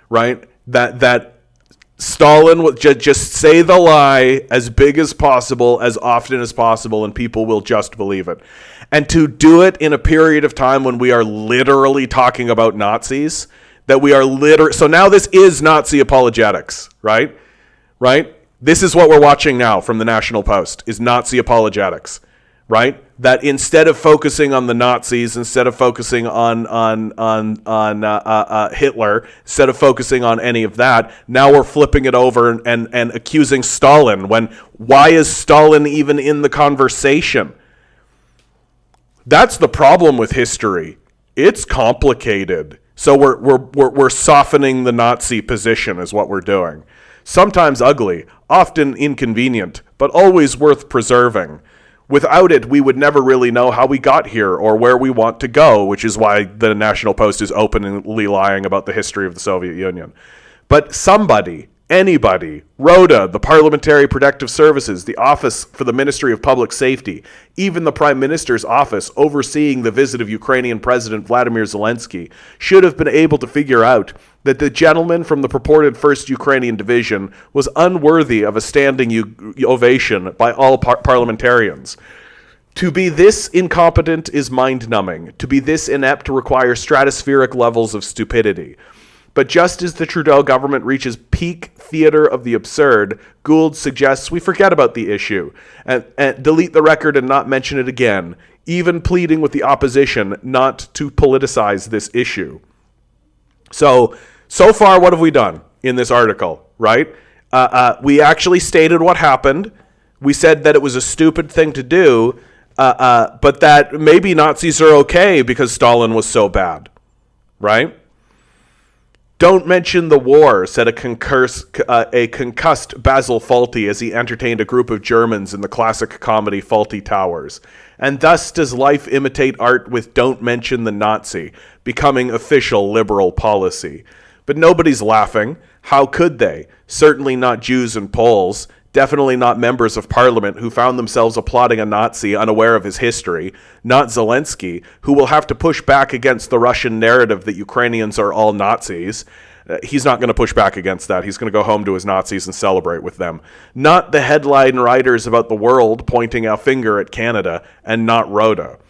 right? That Stalin would just say the lie as big as possible, as often as possible, and people will just believe it. And to do it in a period of time when we are literally talking about Nazis, that we are literally... So now this is Nazi apologetics, right? Right? This is what we're watching now from the National Post, is Nazi apologetics. Right? That instead of focusing on the Nazis, instead of focusing on Hitler, instead of focusing on any of that, now we're flipping it over and accusing Stalin. Why is Stalin even in the conversation? That's the problem with history. It's complicated. So we're softening the Nazi position is what we're doing. Sometimes ugly, often inconvenient, but always worth preserving. Without it, we would never really know how we got here or where we want to go, which is why the National Post is openly lying about the history of the Soviet Union. But somebody, anybody, Rhoda, the Parliamentary Protective Services, the Office for the Ministry of Public Safety, even the Prime Minister's office overseeing the visit of Ukrainian President Vladimir Zelensky, should have been able to figure out that the gentleman from the purported 1st Ukrainian Division was unworthy of a standing ovation by all parliamentarians. To be this incompetent is mind-numbing. To be this inept requires stratospheric levels of stupidity. But just as the Trudeau government reaches peak theater of the absurd, Gould suggests we forget about the issue and delete the record and not mention it again, even pleading with the opposition not to politicize this issue. So far, what have we done in this article, right? We actually stated what happened. We said that it was a stupid thing to do, but that maybe Nazis are okay because Stalin was so bad, right? Don't mention the war, said a concussed Basil Fawlty as he entertained a group of Germans in the classic comedy Fawlty Towers. And thus does life imitate art with don't mention the Nazi, becoming official liberal policy. But nobody's laughing. How could they? Certainly not Jews and Poles. Definitely not members of parliament who found themselves applauding a Nazi unaware of his history. Not Zelensky, who will have to push back against the Russian narrative that Ukrainians are all Nazis. He's not going to push back against that. He's going to go home to his Nazis and celebrate with them. Not the headline writers about the world pointing a finger at Canada, and not Rhoda.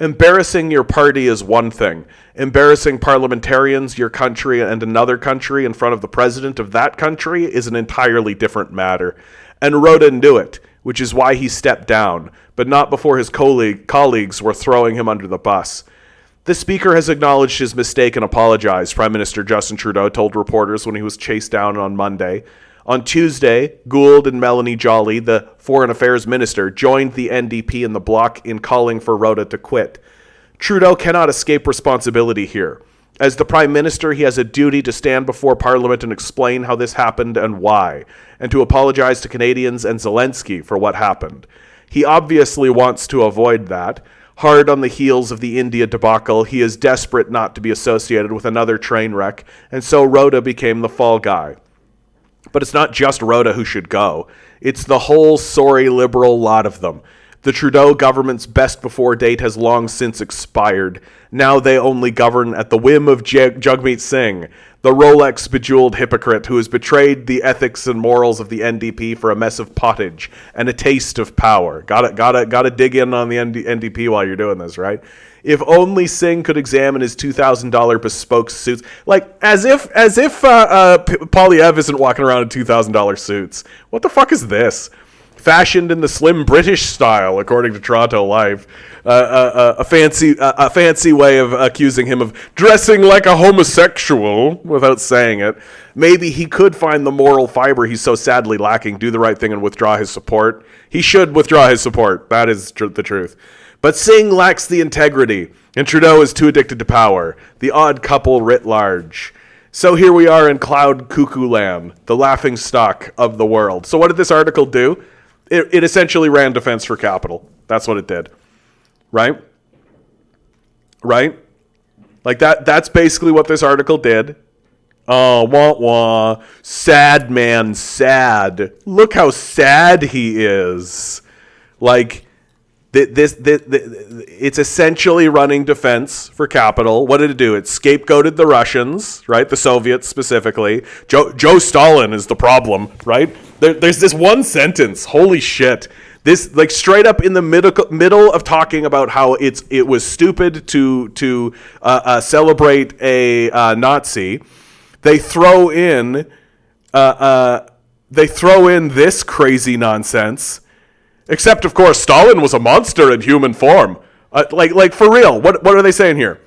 Embarrassing your party is one thing. Embarrassing parliamentarians, your country, and another country in front of the president of that country is an entirely different matter. And Rhoda knew it, which is why he stepped down, but not before his colleagues were throwing him under the bus. The Speaker has acknowledged his mistake and apologized, Prime Minister Justin Trudeau told reporters when he was chased down on Monday. On Tuesday, Gould and Melanie Joly, the Foreign Affairs Minister, joined the NDP and the Bloc in calling for Rhoda to quit. Trudeau cannot escape responsibility here. As the Prime Minister, he has a duty to stand before Parliament and explain how this happened and why, and to apologize to Canadians and Zelensky for what happened. He obviously wants to avoid that. Hard on the heels of the India debacle, he is desperate not to be associated with another train wreck, and so Rhoda became the fall guy. But it's not just Rhoda who should go. It's the whole sorry liberal lot of them. The Trudeau government's best before date has long since expired. Now they only govern at the whim of Jagmeet Singh, the Rolex-bejeweled hypocrite who has betrayed the ethics and morals of the NDP for a mess of pottage and a taste of power. Gotta dig in on the NDP while you're doing this, right? If only Singh could examine his $2,000 bespoke suits, like as if Polyev isn't walking around in $2,000 suits. What the fuck is this? fashioned in the slim British style, according to Toronto Life. A fancy way of accusing him of dressing like a homosexual without saying it. Maybe he could find the moral fiber he's so sadly lacking, do the right thing, and withdraw his support. He should withdraw his support. That is the truth. But Singh lacks the integrity, and Trudeau is too addicted to power. The odd couple writ large. So here we are in cloud cuckoo land, the laughing stock of the world. So what did this article do? It essentially ran Defense for Capital. That's what it did. Right? Right? Like that's basically what this article did. Oh, wah wah. Sad man, sad. Look how sad he is. Like, it's essentially running Defense for Capital. What did it do? It scapegoated the Russians, right? The Soviets specifically. Joe Stalin is the problem, right? There's this one sentence. Holy shit. This, like, straight up in the middle of talking about how it was stupid to celebrate a Nazi. They throw in this crazy nonsense. Except, of course, Stalin was a monster in human form. Like for real. What are they saying here?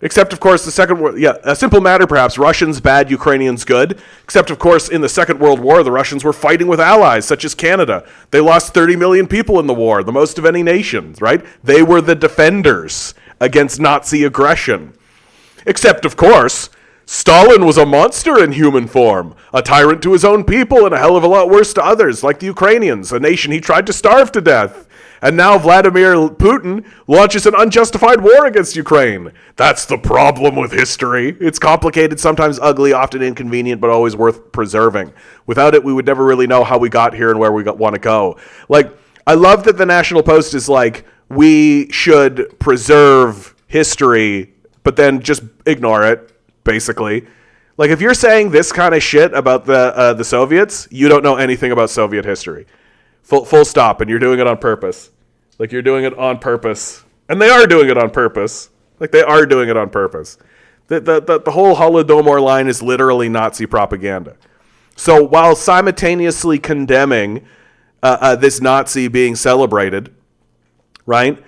Except, of course, the Second World... Yeah, a simple matter, perhaps. Russians bad, Ukrainians good. Except, of course, in the Second World War, the Russians were fighting with allies, such as Canada. They lost 30 million people in the war, the most of any nation, right? They were the defenders against Nazi aggression. Except, of course, Stalin was a monster in human form, a tyrant to his own people and a hell of a lot worse to others, like the Ukrainians, a nation he tried to starve to death. And now Vladimir Putin launches an unjustified war against Ukraine. That's the problem with history. It's complicated, sometimes ugly, often inconvenient, but always worth preserving. Without it, we would never really know how we got here and where we want to go. Like, I love that the National Post is like, we should preserve history, but then just ignore it, basically. Like, if you're saying this kind of shit about the Soviets, you don't know anything about Soviet history. Full stop, and you're doing it on purpose. Like, you're doing it on purpose. And they are doing it on purpose. Like, they are doing it on purpose. The whole Holodomor line is literally Nazi propaganda. So while simultaneously condemning this Nazi being celebrated, right,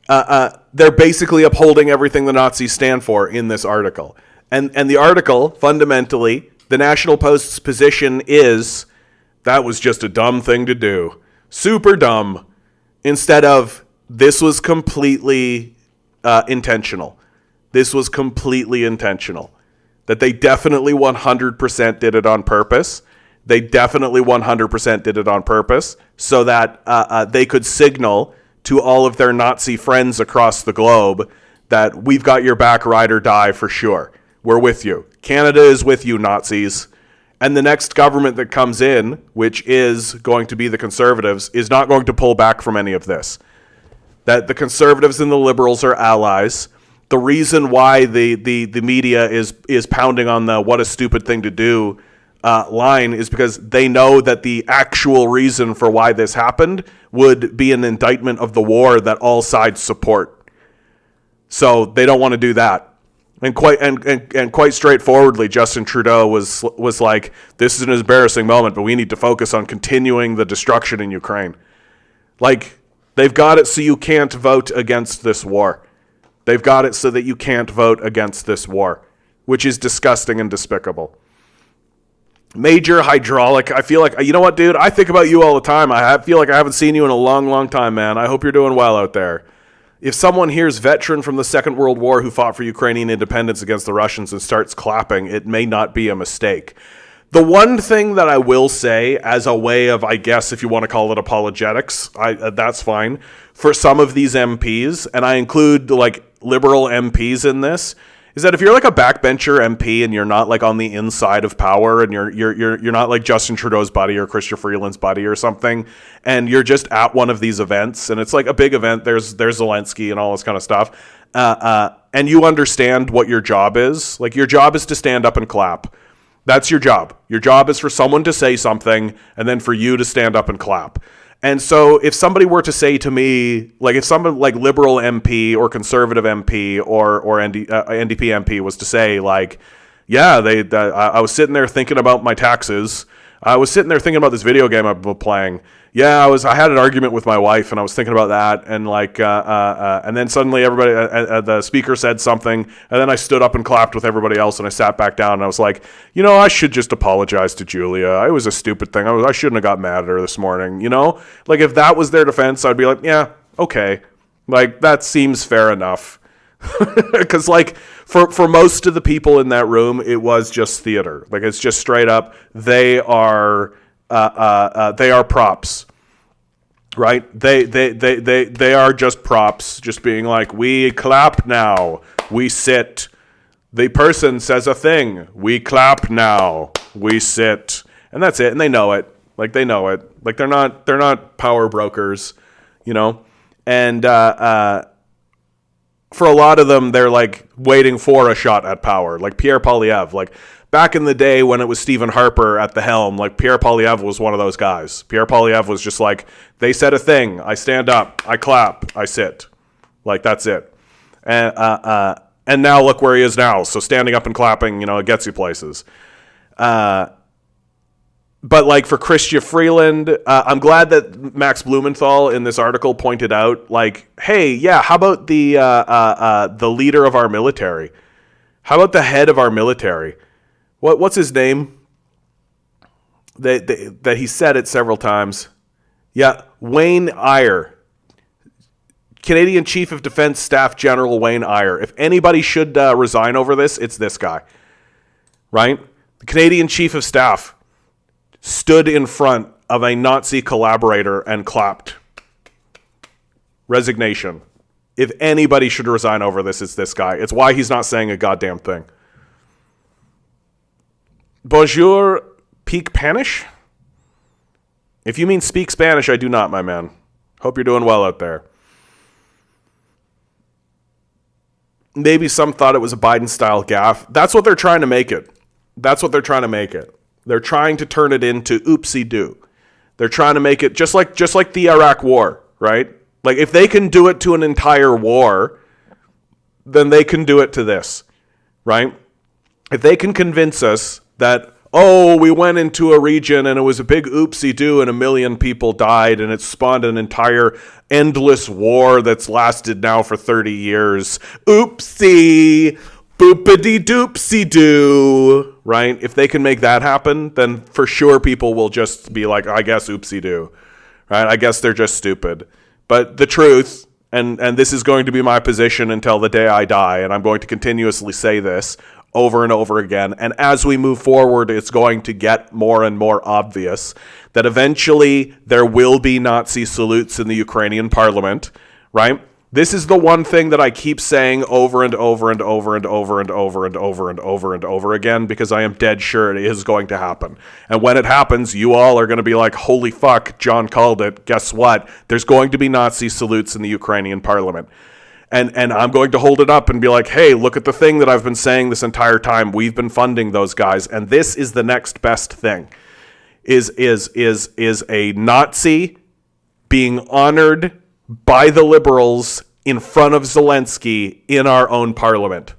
they're basically upholding everything the Nazis stand for in this article. And the article, fundamentally, the National Post's position is, that was just a dumb thing to do. Super dumb. Instead of, this was completely intentional. This was completely intentional. That they definitely 100% did it on purpose. They definitely 100% did it on purpose so that they could signal to all of their Nazi friends across the globe that we've got your back, ride or die for sure. We're with you. Canada is with you, Nazis. And the next government that comes in, which is going to be the Conservatives, is not going to pull back from any of this. That the Conservatives and the Liberals are allies. The reason why the media is pounding on the what a stupid thing to do line is because they know that the actual reason for why this happened would be an indictment of the war that all sides support. So they don't want to do that. And quite straightforwardly, Justin Trudeau was like, this is an embarrassing moment, but we need to focus on continuing the destruction in Ukraine. Like, they've got it so you can't vote against this war. They've got it so that you can't vote against this war, which is disgusting and despicable. Major hydraulic. I feel like, you know what, dude? I think about you all the time. I feel like I haven't seen you in a long, long time, man. I hope you're doing well out there. If someone hears veteran from the Second World War who fought for Ukrainian independence against the Russians and starts clapping, it may not be a mistake. The one thing that I will say as a way of, I guess, if you want to call it apologetics, that's fine, for some of these MPs, and I include like liberal MPs in this, is that if you're like a backbencher MP and you're not like on the inside of power and you're not like Justin Trudeau's buddy or Chrystia Freeland's buddy or something, and you're just at one of these events and it's like a big event, there's Zelensky and all this kind of stuff, and you understand what your job is, like your job is to stand up and clap. That's your job. Your job is for someone to say something and then for you to stand up and clap. And so if somebody were to say to me, like if someone like liberal MP or conservative MP or NDP MP was to say like, yeah, I was sitting there thinking about my taxes I was sitting there thinking about this video game I've been playing. Yeah, I had an argument with my wife, and I was thinking about that, and and then suddenly everybody, the speaker said something, and then I stood up and clapped with everybody else, and I sat back down, and I was like, I should just apologize to Julia. It was a stupid thing. I shouldn't have got mad at her this morning. Like if that was their defense, I'd be like, yeah, okay, like that seems fair enough. Because like for most of the people in that room, it was just theater. Like it's just straight up. They are props, right? They are just props. Just being like, we clap now, we sit. The person says a thing, we clap now, we sit, and that's it. And they know it. Like they know it. Like they're not power brokers, and for a lot of them, they're like waiting for a shot at power. Like Pierre Poilievre, like back in the day when it was Stephen Harper at the helm, like Pierre Poilievre was one of those guys. Pierre Poilievre was just like, they said a thing, I stand up, I clap, I sit. Like that's it. And now look where he is now. So standing up and clapping, it gets you places. But like for Chrystia Freeland, I'm glad that Max Blumenthal in this article pointed out, like, hey, yeah, how about the leader of our military? How about the head of our military? What's his name? That he said it several times. Yeah, Wayne Eyre. Canadian Chief of Defense Staff General Wayne Eyre. If anybody should resign over this, it's this guy. Right? The Canadian Chief of Staff stood in front of a Nazi collaborator and clapped. Resignation. If anybody should resign over this, it's this guy. It's why he's not saying a goddamn thing. Bonjour, peak Spanish? If you mean speak Spanish, I do not, my man. Hope you're doing well out there. Maybe some thought it was a Biden-style gaffe. That's what they're trying to make it. They're trying to turn it into oopsie-doo. They're trying to make it just like the Iraq War, right? Like if they can do it to an entire war, then they can do it to this, right? If they can convince us that, we went into a region and it was a big oopsie-doo and 1 million people died and it spawned an entire endless war that's lasted now for 30 years. Oopsie! Boopity-doopsie-doo, right? If they can make that happen, then for sure people will just be like, I guess oopsie-doo, right? I guess they're just stupid. But the truth, and this is going to be my position until the day I die, and I'm going to continuously say this over and over again, and as we move forward, it's going to get more and more obvious that eventually there will be Nazi salutes in the Ukrainian parliament, right? This is the one thing that I keep saying over and over and over and over and over and over and over and over again because I am dead sure it is going to happen. And when it happens, you all are going to be like, holy fuck, John called it. Guess what? There's going to be Nazi salutes in the Ukrainian parliament. And I'm going to hold it up and be like, hey, look at the thing that I've been saying this entire time. We've been funding those guys. And this is the next best thing, is a Nazi being honored by the liberals in front of Zelensky in our own parliament.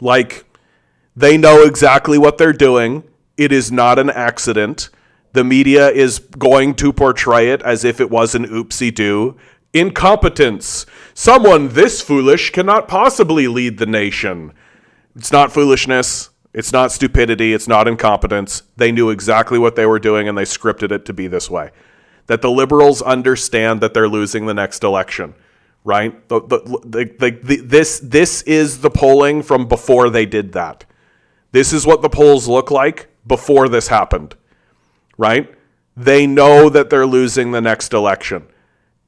Like, they know exactly what they're doing. It is not an accident. The media is going to portray it as if it was an oopsie-doo. Incompetence. Someone this foolish cannot possibly lead the nation. It's not foolishness. It's not stupidity. It's not incompetence. They knew exactly what they were doing and they scripted it to be this way. That the liberals understand that they're losing the next election, right? This is the polling from before they did that. This is what the polls look like before this happened, right? They know that they're losing the next election.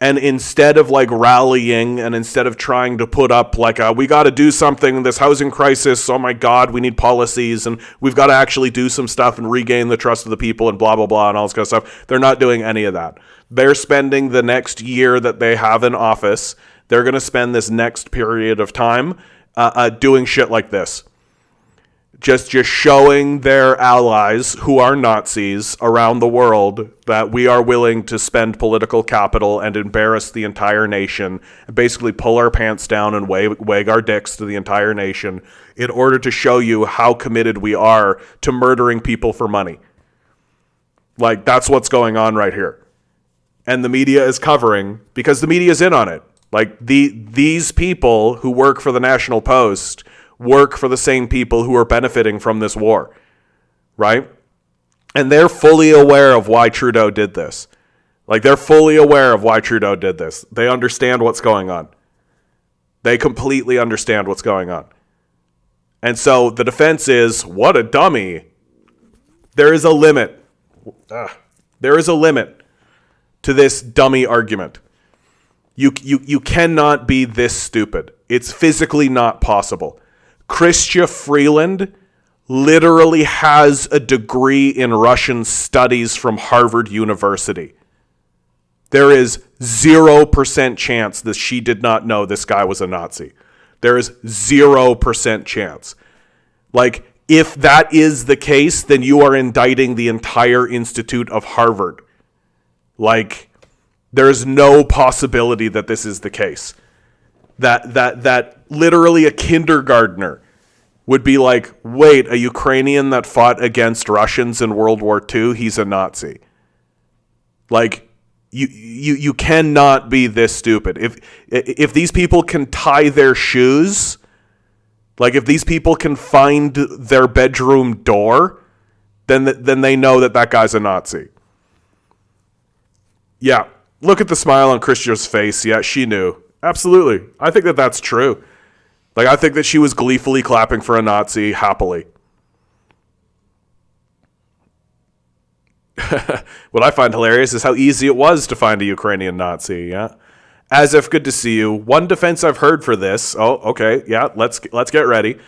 And instead of like rallying and instead of trying to put up like, we got to do something, this housing crisis, oh my God, we need policies and we've got to actually do some stuff and regain the trust of the people and blah, blah, blah, and all this kind of stuff. They're not doing any of that. They're spending the next year that they have in office, they're going to spend this next period of time doing shit like this. Just showing their allies who are Nazis around the world that we are willing to spend political capital and embarrass the entire nation, and basically pull our pants down and wag our dicks to the entire nation in order to show you how committed we are to murdering people for money. Like, that's what's going on right here. And the media is covering, because the media is in on it. Like, these people who work for the National Post work for the same people who are benefiting from this war, right? And they're fully aware of why Trudeau did this. Like, they're fully aware of why Trudeau did this. They understand what's going on. They completely understand what's going on. And so the defense is, what a dummy. There is a limit. There is a limit to this dummy argument. You cannot be this stupid. It's physically not possible. Chrystia Freeland literally has a degree in Russian studies from Harvard University. There is 0% chance that she did not know this guy was a Nazi. There is 0% chance. Like, if that is the case, then you are indicting the entire Institute of Harvard. Like, there's no possibility that this is the case. That literally a kindergartner would be like, wait, a Ukrainian that fought against Russians in World War II, he's a Nazi. Like, you cannot be this stupid. If these people can tie their shoes, like if these people can find their bedroom door, then they know that guy's a Nazi. Yeah, look at the smile on Christian's face. Yeah, she knew. Absolutely. I think that's true. Like, I think that she was gleefully clapping for a Nazi happily. What I find hilarious is how easy it was to find a Ukrainian Nazi. Yeah, as if good to see you. One defense I've heard for this. Oh, okay. Yeah, let's get ready.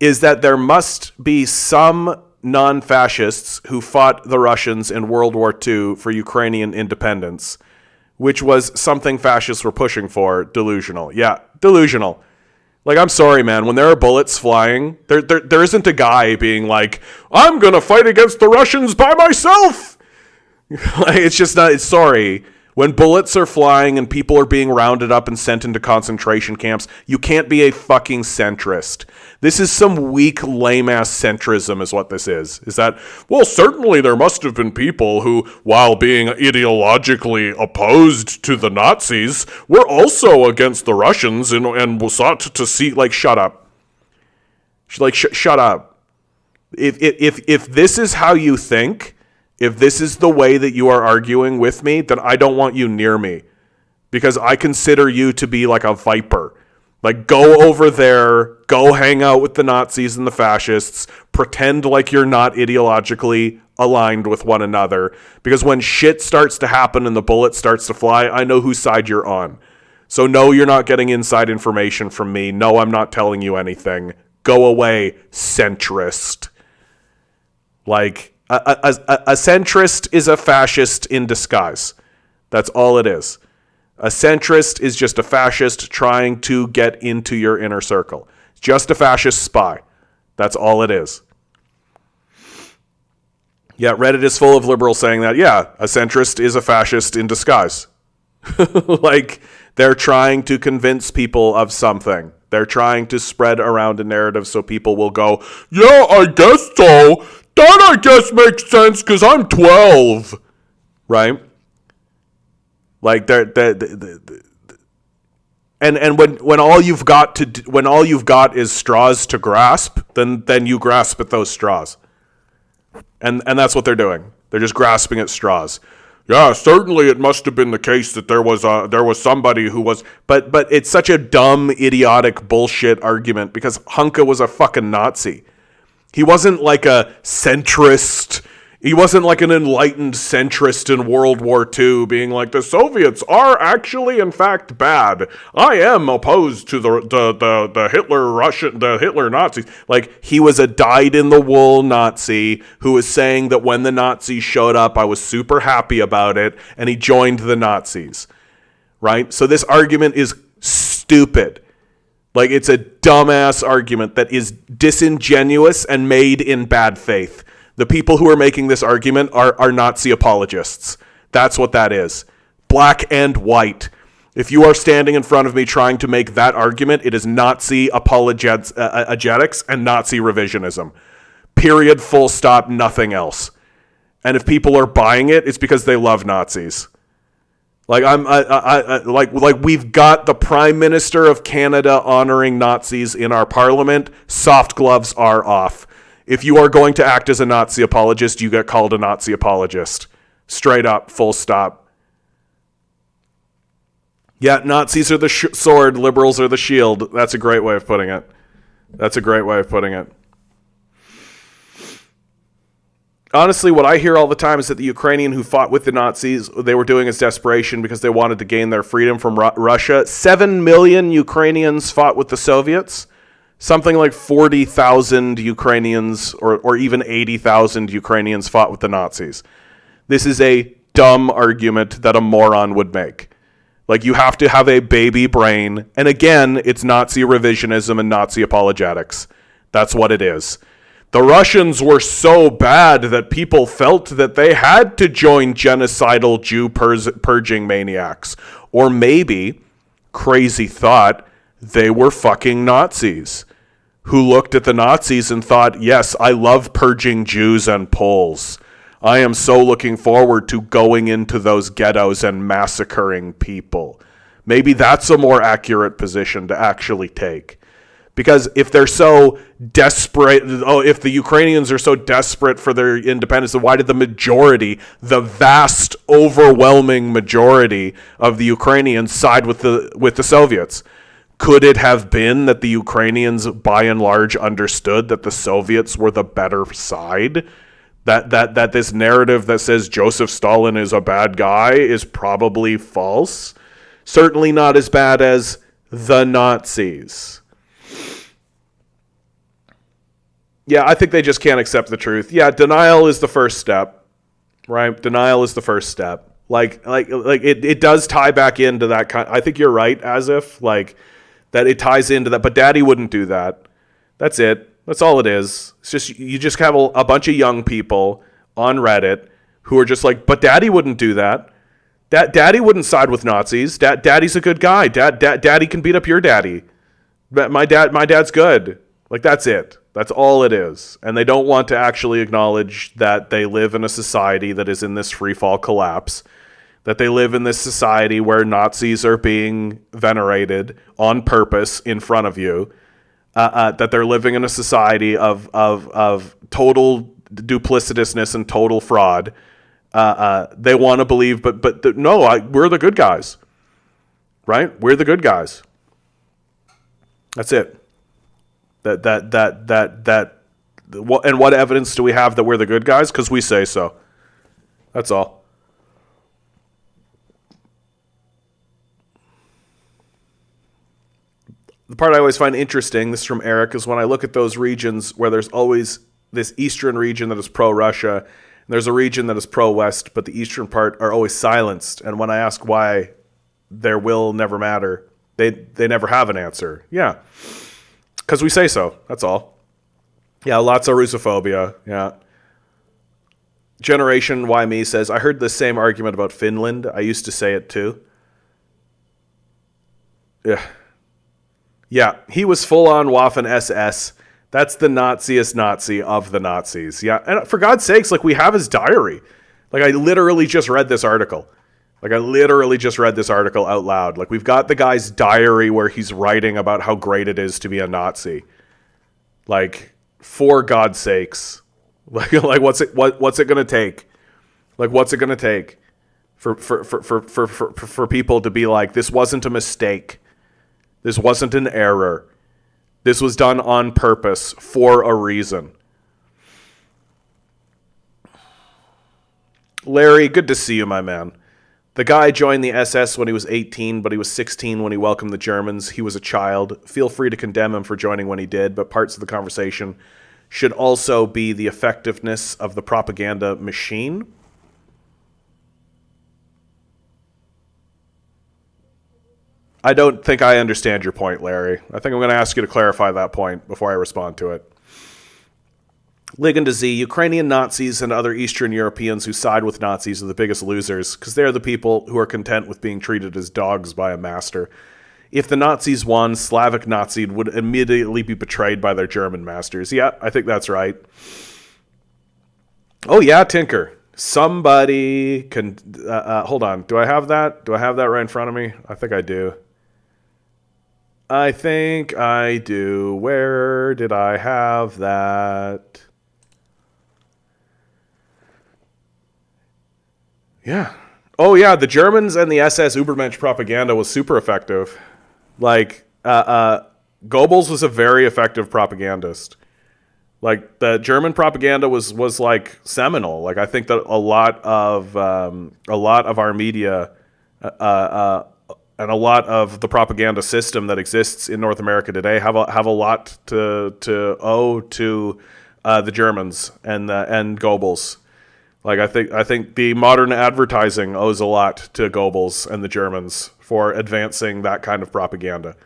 Is that there must be some non-fascists who fought the Russians in World War II for Ukrainian independence, which was something fascists were pushing for. Delusional. Yeah, delusional. Like, I'm sorry, man. When there are bullets flying, there isn't a guy being like, I'm going to fight against the Russians by myself. Like, it's just not, it's sorry. When bullets are flying and people are being rounded up and sent into concentration camps, you can't be a fucking centrist. This is some weak, lame-ass centrism is what this is. Is that, well, certainly there must have been people who, while being ideologically opposed to the Nazis, were also against the Russians and sought to see, like, shut up. Like, shut up. If this is how you think, if this is the way that you are arguing with me, then I don't want you near me, because I consider you to be like a viper. Like, go over there, go hang out with the Nazis and the fascists, pretend like you're not ideologically aligned with one another, because when shit starts to happen and the bullet starts to fly, I know whose side you're on. So no, you're not getting inside information from me. No, I'm not telling you anything. Go away, centrist. Like, a centrist is a fascist in disguise. That's all it is. A centrist is just a fascist trying to get into your inner circle. Just a fascist spy. That's all it is. Yeah, Reddit is full of liberals saying that, yeah, a centrist is a fascist in disguise. Like, they're trying to convince people of something. They're trying to spread around a narrative so people will go, yeah, I guess so. That I guess makes sense because I'm 12, right? Like, and when all you've got is straws to grasp, then you grasp at those straws, and that's what they're doing. They're just grasping at straws. Yeah, certainly it must have been the case that there was somebody who was, but it's such a dumb, idiotic bullshit argument because Hunka was a fucking Nazi. He wasn't like a centrist. He wasn't like an enlightened centrist in World War II being like, the Soviets are actually, in fact, bad. I am opposed to the Hitler Nazis. Like, he was a dyed-in-the-wool Nazi who was saying that when the Nazis showed up, I was super happy about it, and he joined the Nazis, right? So this argument is stupid. Like, it's a dumbass argument that is disingenuous and made in bad faith. The people who are making this argument are Nazi apologists. That's what that is. Black and white. If you are standing in front of me trying to make that argument, it is Nazi apologetics and Nazi revisionism. Period, full stop, nothing else. And if people are buying it, it's because they love Nazis. Like we've got the Prime Minister of Canada honoring Nazis in our parliament. Soft gloves are off. If you are going to act as a Nazi apologist, you get called a Nazi apologist. Straight up, full stop. Yeah, Nazis are the sword, liberals are the shield. That's a great way of putting it. Honestly, what I hear all the time is that the Ukrainian who fought with the Nazis, they were doing as desperation because they wanted to gain their freedom from Russia. 7 million Ukrainians fought with the Soviets. Something like 40,000 Ukrainians or even 80,000 Ukrainians fought with the Nazis. This is a dumb argument that a moron would make. Like, you have to have a baby brain. And again, it's Nazi revisionism and Nazi apologetics. That's what it is. The Russians were so bad that people felt that they had to join genocidal Jew purging maniacs. Or maybe, crazy thought, they were fucking Nazis who looked at the Nazis and thought, yes, I love purging Jews and Poles. I am so looking forward to going into those ghettos and massacring people. Maybe that's a more accurate position to actually take. Because if they're so desperate, if the Ukrainians are so desperate for their independence, then why did the majority, the vast, overwhelming majority of the Ukrainians side with the Soviets? Could it have been that the Ukrainians, by and large, understood that the Soviets were the better side? That this narrative that says Joseph Stalin is a bad guy is probably false? Certainly not as bad as the Nazis. Yeah, I think they just can't accept the truth. Yeah, denial is the first step, right? Denial is the first step. Like it does tie back into that kind. I think you're right, as if like that it ties into that. But Daddy wouldn't do that. That's it. That's all it is. It's just you just have a bunch of young people on Reddit who are just like, but Daddy wouldn't do that. Daddy wouldn't side with Nazis. Daddy's a good guy. Daddy can beat up your daddy. My dad's good. Like, that's it. That's all it is. And they don't want to actually acknowledge that they live in a society that is in this freefall collapse, that they live in this society where Nazis are being venerated on purpose in front of you, that they're living in a society of total duplicitousness and total fraud. They want to believe, but no, we're the good guys, right? We're the good guys. That's it. And what evidence do we have that we're the good guys? Because we say so. That's all. The part I always find interesting, this is from Eric, is when I look at those regions where there's always this eastern region that is pro-Russia, and there's a region that is pro-West, but the eastern part are always silenced. And when I ask why, their will never matter. They never have an answer. Yeah. Because we say so. That's all. Yeah, lots of Russophobia. Yeah. Generation Why Me says, I heard the same argument about Finland. I used to say it too. Yeah. Yeah, he was full-on Waffen SS. That's the Naziest Nazi of the Nazis. Yeah, and for God's sakes, like, we have his diary. Like, I literally just read this article. Out loud. Like, we've got the guy's diary where he's writing about how great it is to be a Nazi. Like, for God's sakes. Like what's it gonna take? Like, what's it gonna take for people to be like, this wasn't a mistake. This wasn't an error. This was done on purpose for a reason. Larry, good to see you, my man. The guy joined the SS when he was 18, but he was 16 when he welcomed the Germans. He was a child. Feel free to condemn him for joining when he did, but parts of the conversation should also be the effectiveness of the propaganda machine. I don't think I understand your point, Larry. I think I'm going to ask you to clarify that point before I respond to it. Ligon to Z, Ukrainian Nazis and other Eastern Europeans who side with Nazis are the biggest losers because they're the people who are content with being treated as dogs by a master. If the Nazis won, Slavic Nazis would immediately be betrayed by their German masters. Yeah, I think that's right. Oh yeah, Tinker. Somebody can hold on. Do I have that? Do I have that right in front of me? I think I do. I think I do. Where did I have that? Yeah. Oh yeah, the Germans and the SS Übermensch propaganda was super effective. Like Goebbels was a very effective propagandist. Like the German propaganda was like seminal. Like I think that a lot of our media and a lot of the propaganda system that exists in North America today have a lot to owe to the Germans and Goebbels. Like I think the modern advertising owes a lot to Goebbels and the Germans for advancing that kind of propaganda.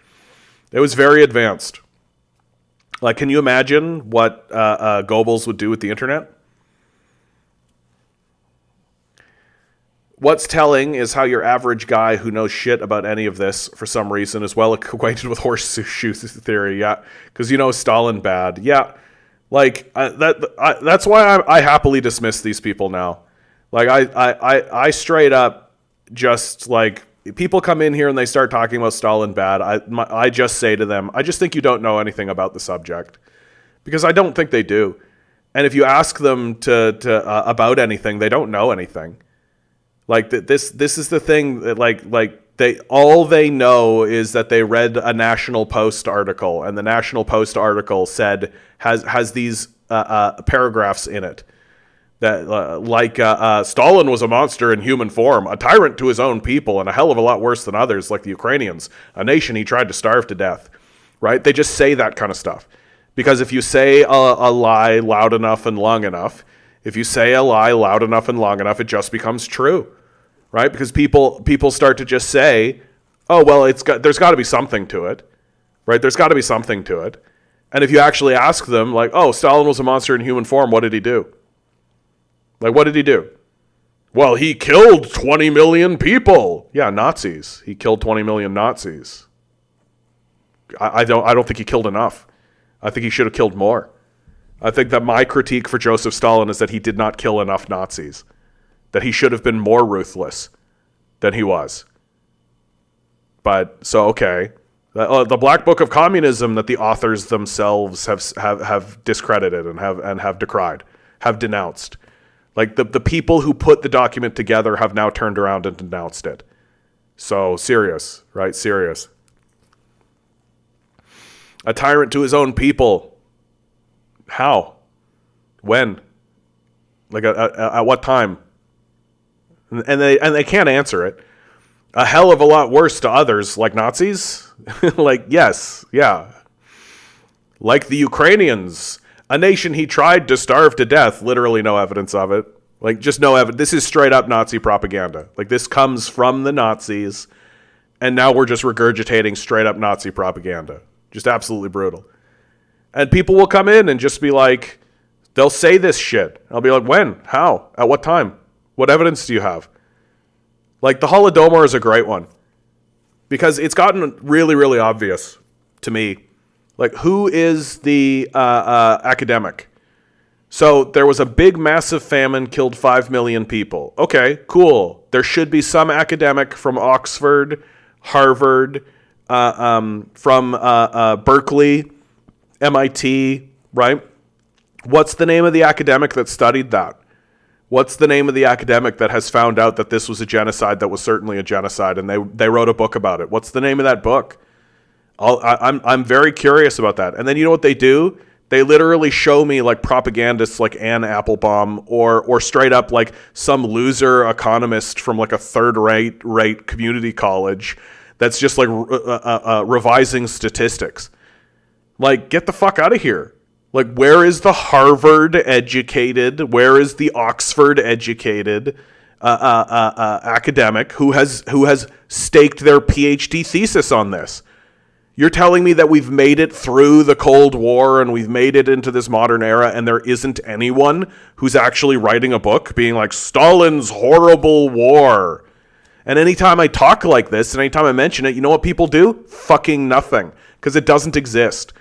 It was very advanced. Like, can you imagine what Goebbels would do with the internet? What's telling is how your average guy who knows shit about any of this for some reason is well acquainted with horseshoe theory. Yeah, because you know Stalin bad. Yeah, like that's why I happily dismiss these people now. Like I straight up just like people come in here and they start talking about Stalin bad. I just say to them, I just think you don't know anything about the subject, because I don't think they do. And if you ask them to about anything, they don't know anything. Like this is the thing that like they know is that they read a National Post article, and the National Post article said has these paragraphs in it that Stalin was a monster in human form, a tyrant to his own people, and a hell of a lot worse than others, like the Ukrainians, a nation he tried to starve to death. Right? They just say that kind of stuff because if you say a lie loud enough and long enough, it just becomes true. Right? Because people start to just say, "Oh, well, there's got to be something to it." Right? There's got to be something to it. And if you actually ask them like, "Oh, Stalin was a monster in human form. What did he do?" Like, what did he do? Well, he killed 20 million people. Yeah, Nazis. He killed 20 million Nazis. I don't think he killed enough. I think he should have killed more. I think that my critique for Joseph Stalin is that he did not kill enough Nazis. That he should have been more ruthless than he was. But, so, okay. The Black Book of Communism that the authors themselves have discredited and have decried, have denounced. Like, the people who put the document together have now turned around and denounced it. So, serious, right? Serious. A tyrant to his own people. How? When? Like, at what time? And they can't answer it. A hell of a lot worse to others, like Nazis? Like, yes, yeah. Like the Ukrainians, a nation he tried to starve to death, literally no evidence of it. Like, just no evidence. This is straight up Nazi propaganda. Like, this comes from the Nazis, and now we're just regurgitating straight up Nazi propaganda. Just absolutely brutal. And people will come in and just be like, they'll say this shit. I'll be like, when? How? At what time? What evidence do you have? Like, the Holodomor is a great one. Because it's gotten really, really obvious to me. Like, who is the academic? So, there was a big, massive famine, killed 5 million people. Okay, cool. There should be some academic from Oxford, Harvard, from Berkeley, MIT, right? What's the name of the academic that studied that? What's the name of the academic that has found out that this was a genocide that was certainly a genocide, and they wrote a book about it? What's the name of that book? I'm very curious about that. And then you know what they do? They literally show me like propagandists like Anne Applebaum or straight up like some loser economist from like a third-rate community college that's just like revising statistics. Like, get the fuck out of here. Like, where is the Harvard-educated, where is the Oxford-educated academic who has staked their PhD thesis on this? You're telling me that we've made it through the Cold War and we've made it into this modern era and there isn't anyone who's actually writing a book being like, Stalin's horrible war. And anytime I talk like this and anytime I mention it, you know what people do? Fucking nothing. Because it doesn't exist.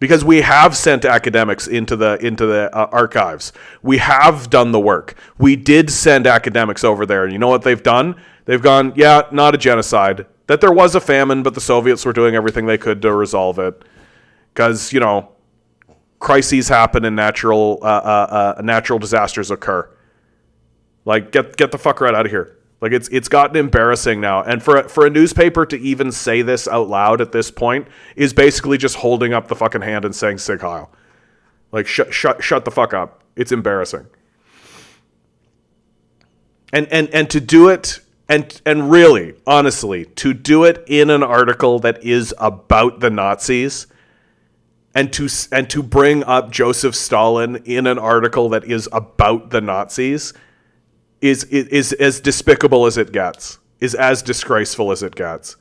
Because we have sent academics into the archives. We have done the work. We did send academics over there. And you know what they've done? They've gone, yeah, not a genocide. That there was a famine, but the Soviets were doing everything they could to resolve it. Because, crises happen and natural disasters occur. Like, get the fuck right out of here. Like, it's gotten embarrassing now. And for a newspaper to even say this out loud at this point is basically just holding up the fucking hand and saying Sig Heil. Like, shut the fuck up. It's embarrassing. And to do it, and really, honestly, to do it in an article that is about the Nazis, and to bring up Joseph Stalin in an article that is about the Nazis is as despicable as it gets, is as disgraceful as it gets.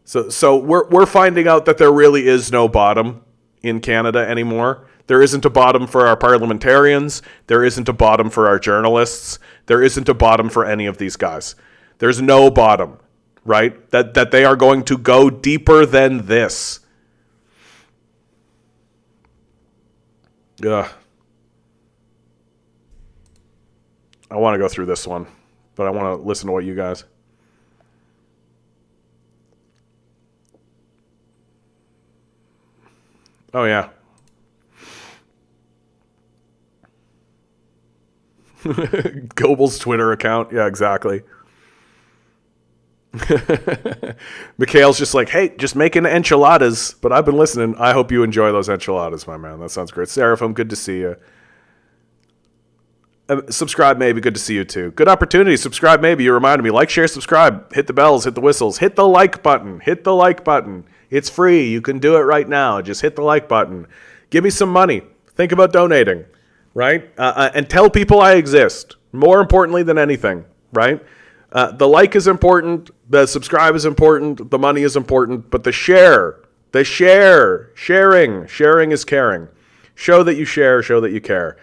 So we're finding out that there really is no bottom in Canada anymore. There isn't a bottom for our parliamentarians. There isn't a bottom for our journalists. There isn't a bottom for any of these guys. There's no bottom, right? That they are going to go deeper than this. Ugh. I want to go through this one, but I want to listen to what you guys. Oh, yeah. Goebbels' Twitter account. Yeah, exactly. Mikhail's just like, hey, just making enchiladas, but I've been listening. I hope you enjoy those enchiladas, my man. That sounds great. Seraphim, good to see you. Subscribe, maybe. Good to see you, too. Good opportunity. Subscribe, maybe. You reminded me. Like, share, subscribe. Hit the bells. Hit the whistles. Hit the like button. Hit the like button. It's free. You can do it right now. Just hit the like button. Give me some money. Think about donating, right? And tell people I exist. More importantly than anything, right? The like is important. The subscribe is important. The money is important. But sharing is caring. Show that you share. Show that you care.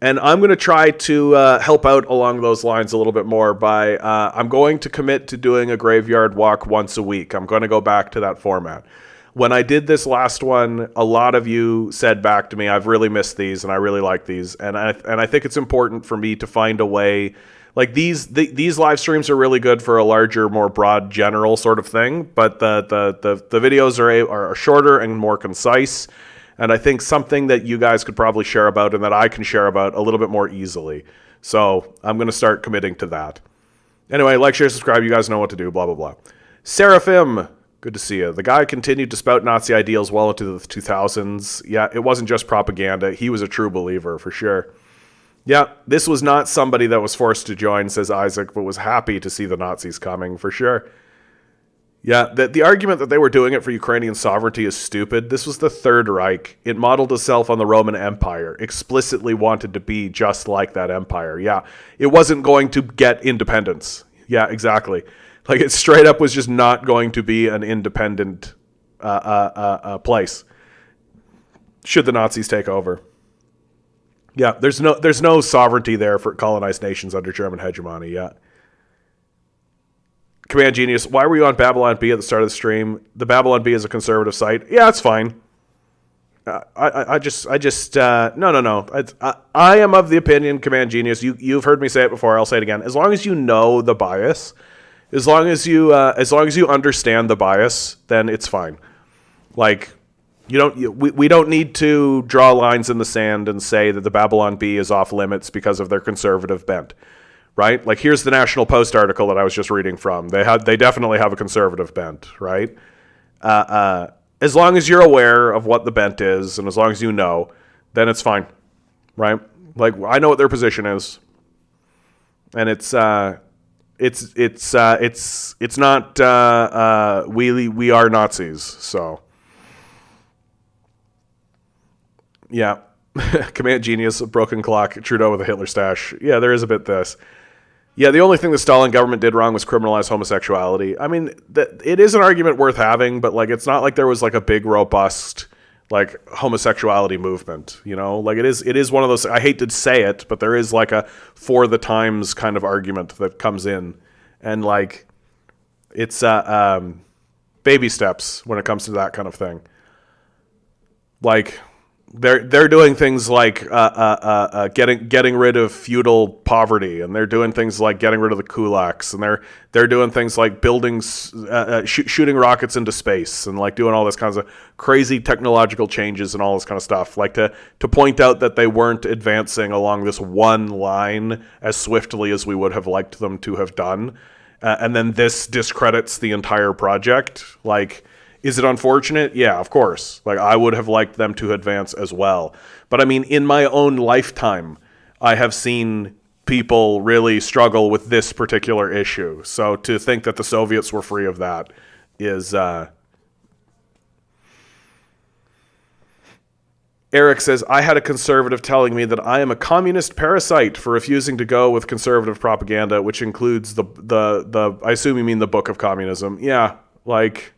And I'm going to try to help out along those lines a little bit more by I'm going to commit to doing a graveyard walk once a week. I'm going to go back to that format. When I did this last one, a lot of you said back to me, I've really missed these and I really like these. And I think it's important for me to find a way. Like these live streams are really good for a larger, more broad, general sort of thing. But the videos are shorter and more concise. And I think something that you guys could probably share about and that I can share about a little bit more easily. So I'm going to start committing to that. Anyway, like, share, subscribe. You guys know what to do, blah, blah, blah. Seraphim, good to see you. The guy continued to spout Nazi ideals well into the 2000s. Yeah, it wasn't just propaganda. He was a true believer, for sure. Yeah, this was not somebody that was forced to join, says Isaac, but was happy to see the Nazis coming, for sure. Yeah, the argument that they were doing it for Ukrainian sovereignty is stupid. This was the Third Reich. It modeled itself on the Roman Empire, explicitly wanted to be just like that empire. Yeah, it wasn't going to get independence. Yeah, exactly. Like, it straight up was just not going to be an independent place should the Nazis take over. Yeah, there's no sovereignty there for colonized nations under German hegemony. Yeah. Command Genius, why were you on Babylon Bee at the start of the stream? The Babylon Bee is a conservative site. Yeah, it's fine. No. I am of the opinion, Command Genius. You've heard me say it before. I'll say it again. As long as you know the bias, as long as you understand the bias, then it's fine. Like, we don't need to draw lines in the sand and say that the Babylon Bee is off limits because of their conservative bent. Right? Like, here's the National Post article that I was just reading from. They definitely have a conservative bent, right? As long as you're aware of what the bent is, and as long as you know, then it's fine, right? Like, I know what their position is, and it's not we are Nazis. So, yeah. Command Genius, a broken clock, Trudeau with a Hitler stash. Yeah, there is a bit this. Yeah, the only thing the Stalin government did wrong was criminalize homosexuality. I mean, it is an argument worth having, but like, it's not like there was like a big, robust, like, homosexuality movement. Like, it is one of those. I hate to say it, but there is like a for the times kind of argument that comes in, and like, it's baby steps when it comes to that kind of thing. Like they're doing things like getting rid of feudal poverty, and they're doing things like getting rid of the kulaks, and they're doing things like buildings, shooting rockets into space, and like doing all this kinds of crazy technological changes and all this kind of stuff. Like to point out that they weren't advancing along this one line as swiftly as we would have liked them to have done, and then this discredits the entire project. Like, is it unfortunate? Yeah, of course. Like, I would have liked them to advance as well. But I mean, in my own lifetime, I have seen people really struggle with this particular issue. So to think that the Soviets were free of that is... Eric says, I had a conservative telling me that I am a communist parasite for refusing to go with conservative propaganda, which includes the I assume you mean the Book of Communism. Yeah, like...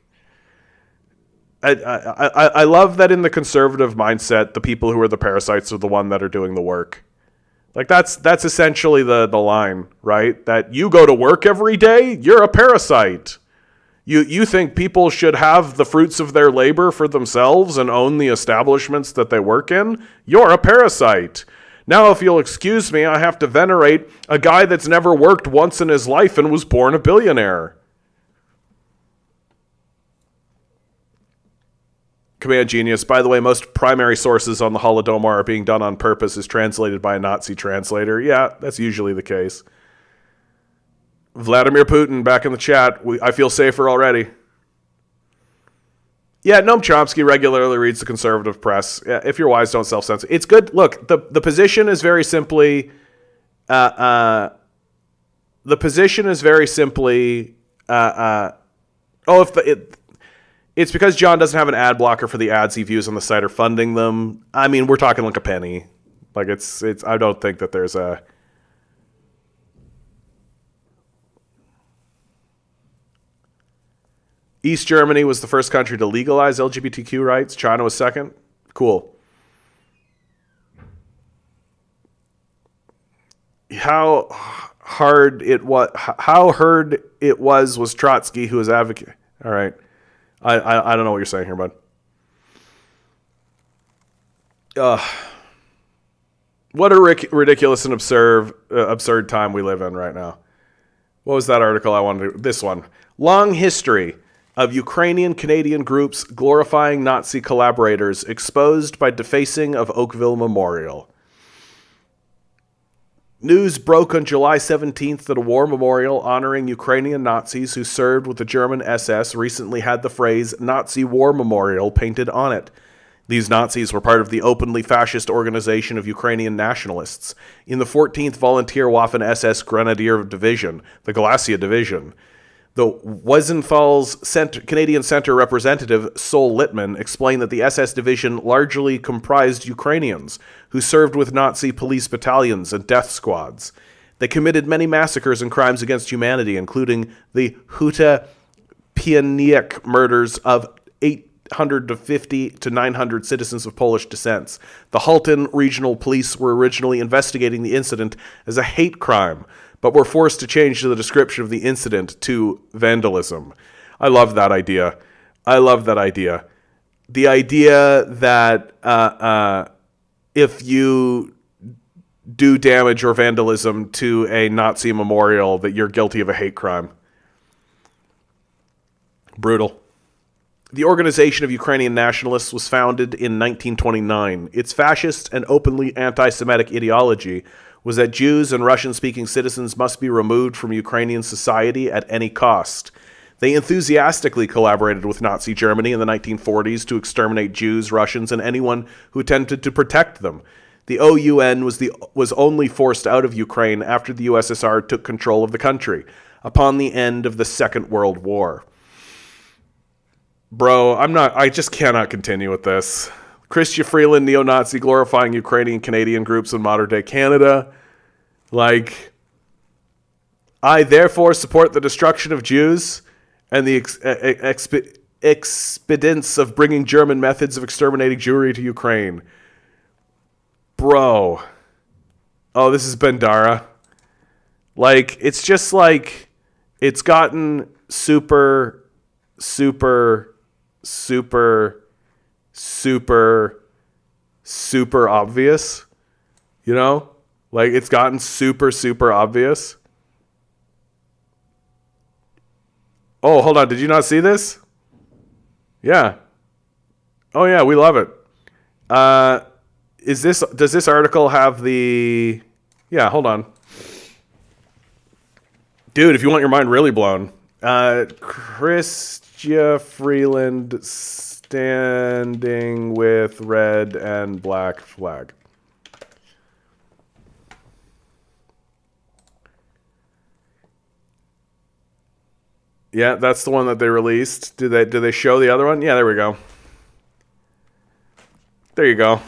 I love that in the conservative mindset, the people who are the parasites are the one that are doing the work. Like that's essentially the line, right? That you go to work every day, you're a parasite. You think people should have the fruits of their labor for themselves and own the establishments that they work in? You're a parasite. Now, if you'll excuse me, I have to venerate a guy that's never worked once in his life and was born a billionaire. Command Genius. By the way, most primary sources on the Holodomor are being done on purpose as translated by a Nazi translator. Yeah, that's usually the case. Vladimir Putin back in the chat. I feel safer already. Yeah, Noam Chomsky regularly reads the conservative press. Yeah, if you're wise, don't self-censor. It's good. Look, the position is very simply... the position is very simply... It's because John doesn't have an ad blocker for the ads he views on the site or funding them. I mean, we're talking like a penny. Like it's. I don't think that there's a. East Germany was the first country to legalize LGBTQ rights. China was second. Cool. How hard it was Trotsky who was advocate. All right. I don't know what you're saying here, bud. What a ridiculous and absurd time we live in right now. What was that article I wanted to... This one. Long history of Ukrainian-Canadian groups glorifying Nazi collaborators exposed by defacing of Oakville Memorial. News broke on July 17th that a war memorial honoring Ukrainian Nazis who served with the German SS recently had the phrase Nazi War Memorial painted on it. These Nazis were part of the openly fascist organization of Ukrainian nationalists in the 14th Volunteer Waffen-SS Grenadier Division, the Galicia Division. The Weisenthal's Canadian Centre representative, Sol Littman, explained that the SS division largely comprised Ukrainians who served with Nazi police battalions and death squads. They committed many massacres and crimes against humanity, including the Huta Pieniek murders of 850 to 900 citizens of Polish descent. The Halton Regional Police were originally investigating the incident as a hate crime, but were forced to change the description of the incident to vandalism. I love that idea. The idea that if you do damage or vandalism to a Nazi memorial, that you're guilty of a hate crime. Brutal. The Organization of Ukrainian Nationalists was founded in 1929. Its fascist and openly anti-Semitic ideology was that Jews and Russian-speaking citizens must be removed from Ukrainian society at any cost. They enthusiastically collaborated with Nazi Germany in the 1940s to exterminate Jews, Russians, and anyone who attempted to protect them. The OUN was only forced out of Ukraine after the USSR took control of the country, upon the end of the Second World War. Bro, I just cannot continue with this. Chrystia Freeland, neo-Nazi glorifying Ukrainian-Canadian groups in modern-day Canada. Like, I therefore support the destruction of Jews and the expedience of bringing German methods of exterminating Jewry to Ukraine. Bro. Oh, this is Bandara. Like, it's just like, it's gotten super super, super obvious. You know? Like, it's gotten super, super obvious. Oh, hold on. Did you not see this? Yeah. Oh, yeah, we love it. Does this article have the... Yeah, hold on. Dude, if you want your mind really blown. Chrystia Freeland standing with red and black flag. Yeah, that's the one that they released. Did they show the other one? Yeah, there we go. There you go.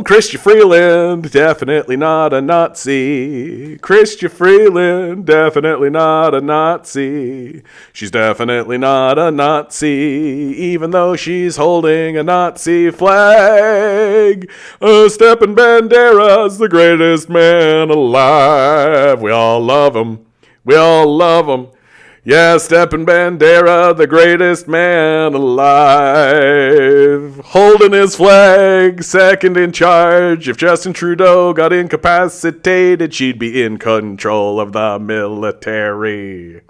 Chrystia Freeland, definitely not a Nazi. Chrystia Freeland, definitely not a Nazi. She's definitely not a Nazi, even though she's holding a Nazi flag. Stepan Bandera's the greatest man alive. We all love him. We all love him. Yeah, Stepan Bandera, the greatest man alive. Holding his flag, second in charge. If Justin Trudeau got incapacitated, she'd be in control of the military.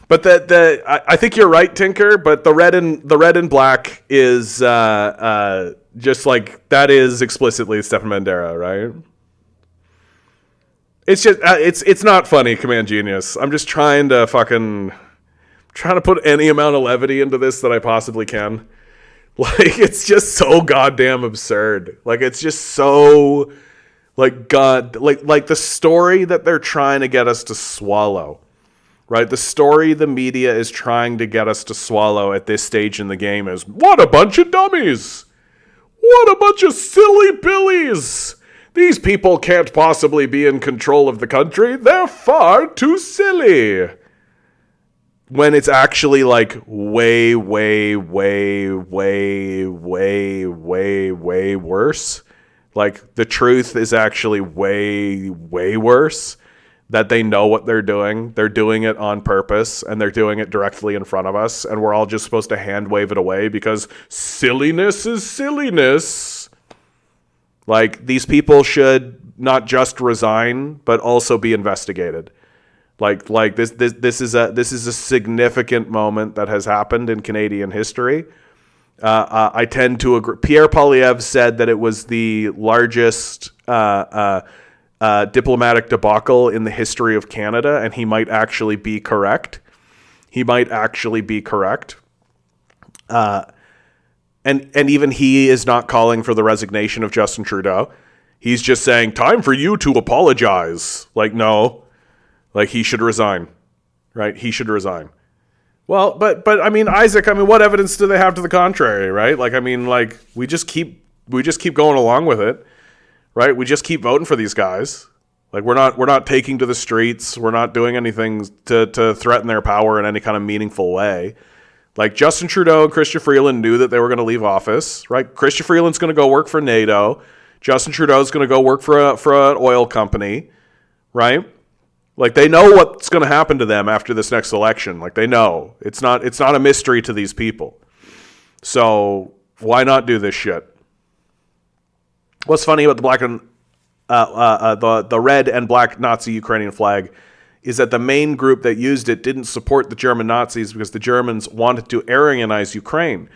But I think you're right, Tinker. But the red and black is just like that is explicitly Stepan Bandera, right? It's just it's not funny, Command Genius. I'm just trying to put any amount of levity into this that I possibly can. Like, it's just so goddamn absurd. Like, it's just so like the story that they're trying to get us to swallow. Right? The story the media is trying to get us to swallow at this stage in the game is, what a bunch of dummies. What a bunch of silly billies. These people can't possibly be in control of the country. They're far too silly. When it's actually like way, way, way, way, way, way, way worse. Like, the truth is actually way, way worse. That they know what they're doing. They're doing it on purpose, and they're doing it directly in front of us, and we're all just supposed to hand wave it away because silliness is silliness. Like, these people should not just resign, but also be investigated. Like this is a significant moment that has happened in Canadian history. I tend to agree. Pierre Poilievre said that it was the largest diplomatic debacle in the history of Canada, and he might actually be correct. And even he is not calling for the resignation of Justin Trudeau. He's just saying, time for you to apologize. Like, no. Like, he should resign. Right? He should resign. Well, but I mean, Isaac, I mean, what evidence do they have to the contrary, right? Like, I mean, like, we just keep going along with it. Right? We just keep voting for these guys. Like, we're not taking to the streets. We're not doing anything to threaten their power in any kind of meaningful way. Like, Justin Trudeau and Chrystia Freeland knew that they were going to leave office, right? Chrystia Freeland's going to go work for NATO. Justin Trudeau's going to go work for an oil company, right? Like, they know what's going to happen to them after this next election. Like, they know. It's not a mystery to these people. So why not do this shit? What's funny about the black and the red and black Nazi Ukrainian flag is that the main group that used it didn't support the German Nazis because the Germans wanted to Aryanize Ukraine.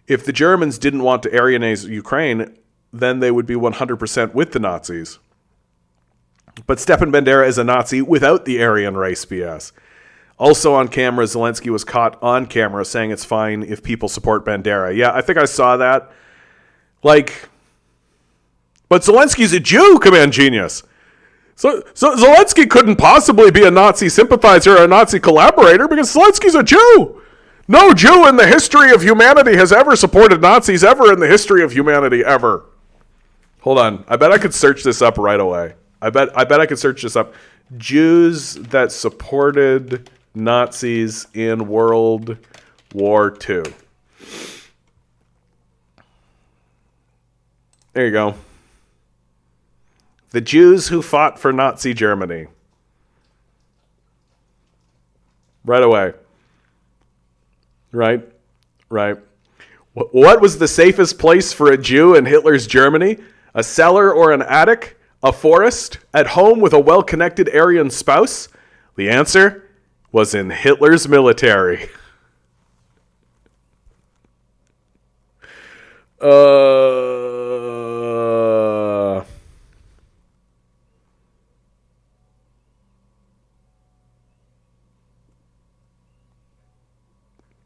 If the Germans didn't want to Aryanize Ukraine, then they would be 100% with the Nazis. But Stepan Bandera is a Nazi without the Aryan race BS. Also on camera, Zelensky was caught on camera saying it's fine if people support Bandera. Yeah, I think I saw that. Like, but Zelensky's a Jew, Command Genius. So Zelensky couldn't possibly be a Nazi sympathizer or a Nazi collaborator because Zelensky's a Jew. No Jew in the history of humanity has ever supported Nazis ever in the history of humanity ever. Hold on. I bet I could search this up right away. I bet I could search this up. Jews that supported Nazis in World War II. There you go. The Jews who fought for Nazi Germany. Right away. Right? Right. What was the safest place for a Jew in Hitler's Germany? A cellar or an attic? A forest? At home with a well-connected Aryan spouse? The answer was in Hitler's military.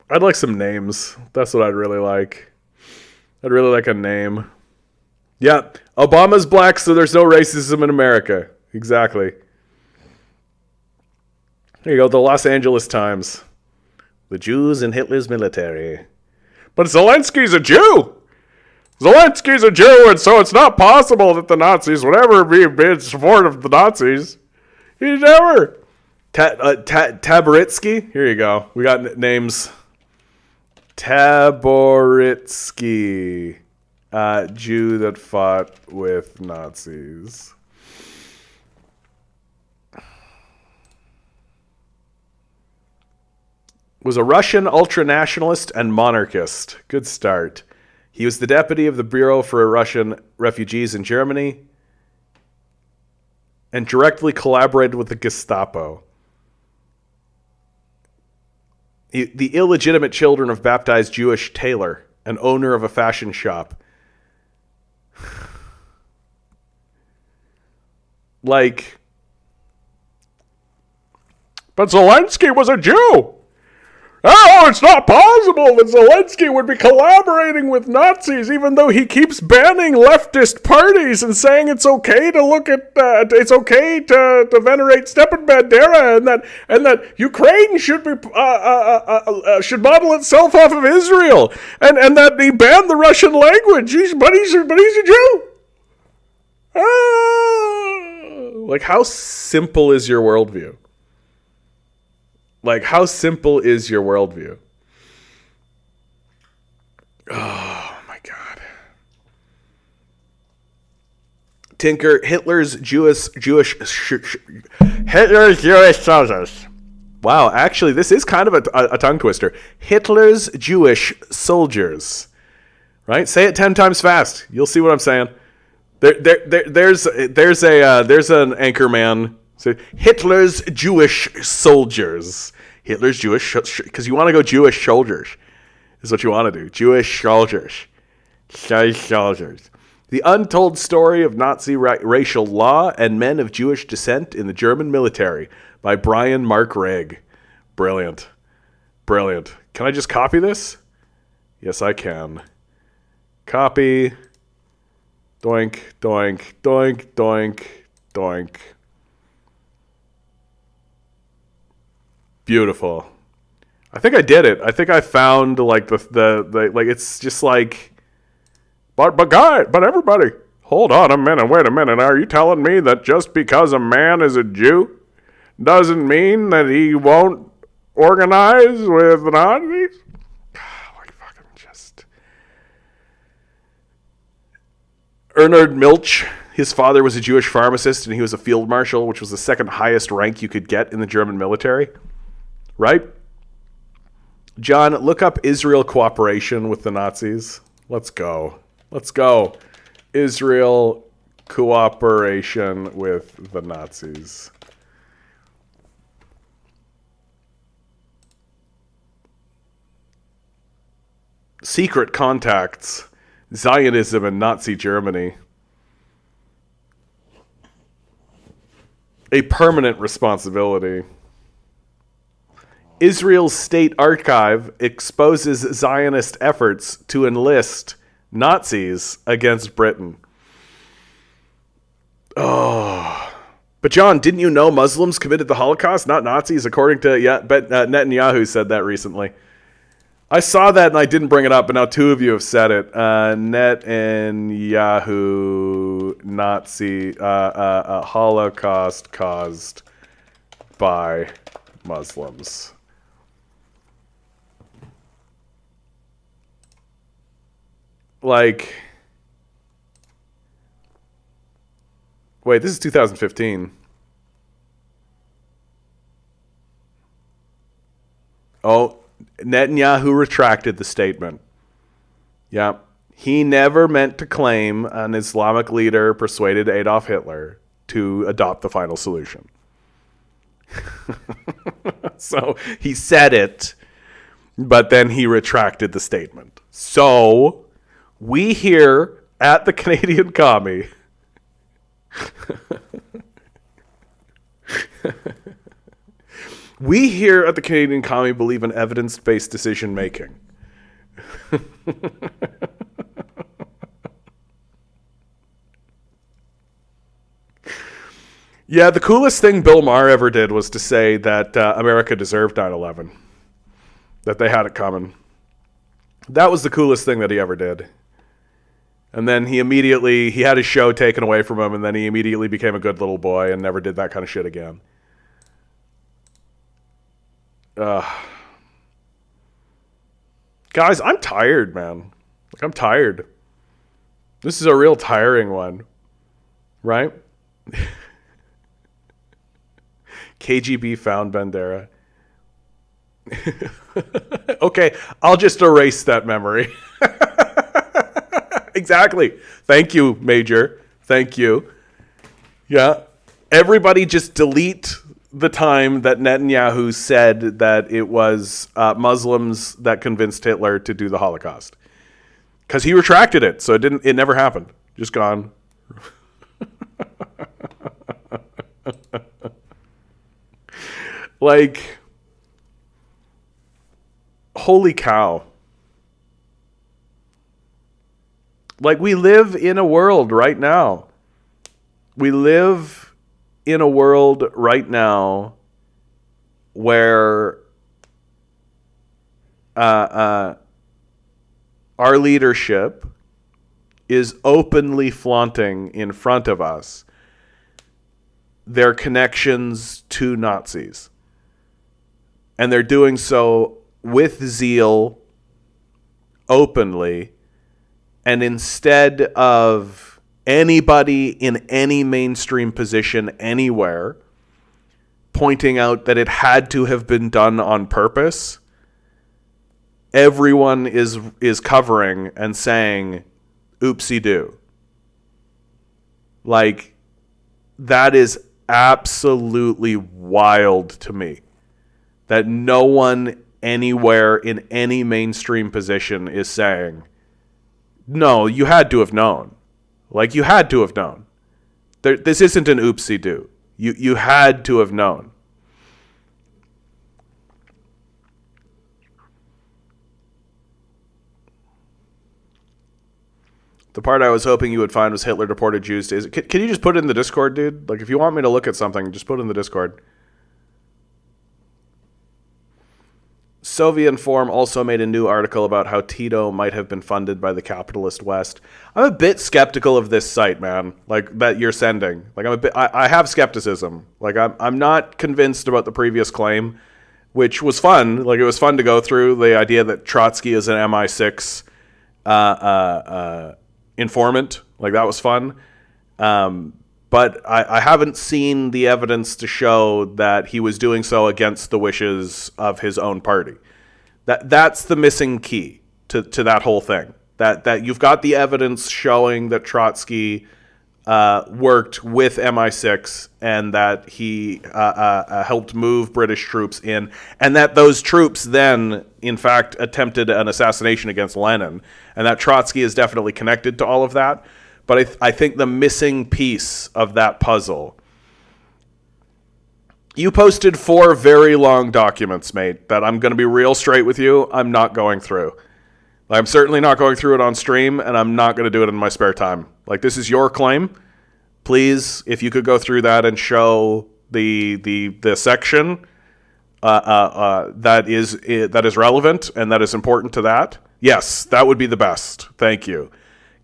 I'd like some names. That's what I'd really like. I'd really like a name. Yeah, Obama's black, so there's no racism in America. Exactly. There you go, the Los Angeles Times. The Jews in Hitler's military. But Zelensky's a Jew! Zelensky's a Jew, and so it's not possible that the Nazis would ever be in support of the Nazis. He's never. Taboritsky? Here you go. We got names. Taboritsky. Jew that fought with Nazis. Was a Russian ultranationalist and monarchist. Good start. He was the deputy of the Bureau for Russian Refugees in Germany and directly collaborated with the Gestapo. The illegitimate children of baptized Jewish tailor, an owner of a fashion shop. Like, but Zelensky was a Jew. Oh, it's not possible that Zelensky would be collaborating with Nazis, even though he keeps banning leftist parties and saying it's okay to look at, it's okay to venerate Stepan Bandera, and that Ukraine should be should model itself off of Israel, and that he banned the Russian language. But he's a Jew. Like, how simple is your worldview? Like, how simple is your worldview? Oh, my God. Tinker, Hitler's Jewish soldiers. Wow, actually, this is kind of a tongue twister. Hitler's Jewish soldiers. Right? Say it 10 times fast. You'll see what I'm saying. There's an anchor man. So Hitler's Jewish soldiers. Hitler's Jewish, because you want to go Jewish soldiers, is what you want to do. Jewish soldiers. Soldiers. The Untold Story of Nazi Racial Law and Men of Jewish Descent in the German Military by Brian Mark Rigg. Brilliant. Brilliant. Can I just copy this? Yes, I can. Copy. Doink, doink, doink, doink, doink. Beautiful. I think I did it. I think I found like the like it's just like but everybody, hold on a minute, wait a minute. Are you telling me that just because a man is a Jew doesn't mean that he won't organize with the Nazis? Like fucking just Ernard Milch. His father was a Jewish pharmacist and he was a field marshal, which was the second highest rank you could get in the German military. Right? John, look up Israel cooperation with the Nazis. Let's go. Let's go. Israel cooperation with the Nazis. Secret contacts. Zionism and Nazi Germany. A permanent responsibility. Israel's state archive exposes Zionist efforts to enlist Nazis against Britain. Oh. But John, didn't you know Muslims committed the Holocaust, not Nazis, according to Netanyahu said that recently. I saw that and I didn't bring it up, but now two of you have said it. Netanyahu, Nazi, Holocaust caused by Muslims. Like, wait, this is 2015. Oh, Netanyahu retracted the statement. Yeah. He never meant to claim an Islamic leader persuaded Adolf Hitler to adopt the final solution. So he said it, but then he retracted the statement. So we here at the Canadian Commie we here at the Canadian Commie believe in evidence-based decision making. Yeah, the coolest thing Bill Maher ever did was to say that America deserved 9/11, that they had it coming. That was the coolest thing that he ever did. And then he had his show taken away from him, and then he immediately became a good little boy and never did that kind of shit again. Guys, I'm tired, man. Like, I'm tired. This is a real tiring one, right? KGB found Bandera. Okay, I'll just erase that memory. Exactly. Thank you, Major. Thank you. Yeah. Everybody just delete the time that Netanyahu said that it was Muslims that convinced Hitler to do the Holocaust. Because he retracted it, so it never happened. Just gone. Like, holy cow. Like, we live in a world right now. We live in a world right now where our leadership is openly flaunting in front of us their connections to Nazis. And they're doing so with zeal, openly, and instead of anybody in any mainstream position anywhere pointing out that it had to have been done on purpose, everyone is covering and saying, oopsie-doo. Like, that is absolutely wild to me. That no one anywhere in any mainstream position is saying, no, you had to have known. Like, you had to have known. This isn't an oopsie-doo. You had to have known. The part I was hoping you would find was Hitler deported Jews. Can you just put it in the Discord, dude? Like, if you want me to look at something, just put it in the Discord. Soviet Inform also made a new article about how Tito might have been funded by the capitalist West. I'm a bit skeptical of this site, man. Like, that you're sending. Like, I have skepticism. Like, I'm not convinced about the previous claim, which was fun. Like, it was fun to go through the idea that Trotsky is an MI6 informant. Like, that was fun. But I haven't seen the evidence to show that he was doing so against the wishes of his own party. That's the missing key to that whole thing. That you've got the evidence showing that Trotsky worked with MI6 and that he helped move British troops in, and that those troops then, in fact, attempted an assassination against Lenin, and that Trotsky is definitely connected to all of that. But I think the missing piece of that puzzle... You posted 4 very long documents, mate, that I'm going to be real straight with you. I'm not going through. I'm certainly not going through it on stream, and I'm not going to do it in my spare time. Like, this is your claim. Please, if you could go through that and show the section that is relevant and that is important to that. Yes, that would be the best. Thank you.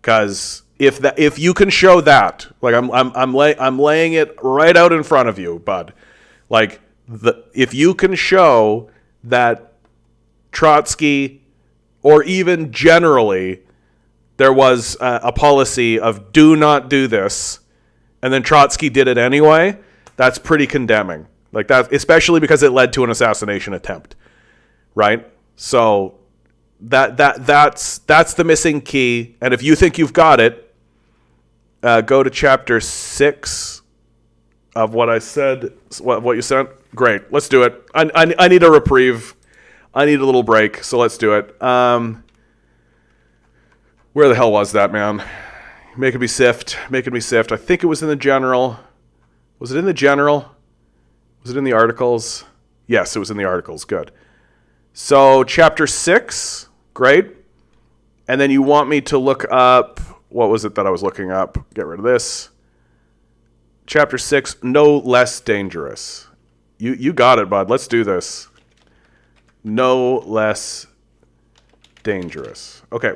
Because... If you can show that, like I'm laying it right out in front of you, bud. Like if you can show that Trotsky, or even generally, there was a policy of do not do this, and then Trotsky did it anyway, that's pretty condemning. Like that, especially because it led to an assassination attempt, right? So that's the missing key. And if you think you've got it, go to chapter 6 of what I said, what you sent. Great, let's do it. I need a reprieve. I need a little break, so let's do it. Where the hell was that, man? Making me sift. I think it was in the general. Was it in the general? Was it in the articles? Yes, it was in the articles. Good. So, chapter 6. Great. And then you want me to look up... What was it that I was looking up? Get rid of this. Chapter 6, no less dangerous. You got it, bud. Let's do this. No less dangerous. Okay.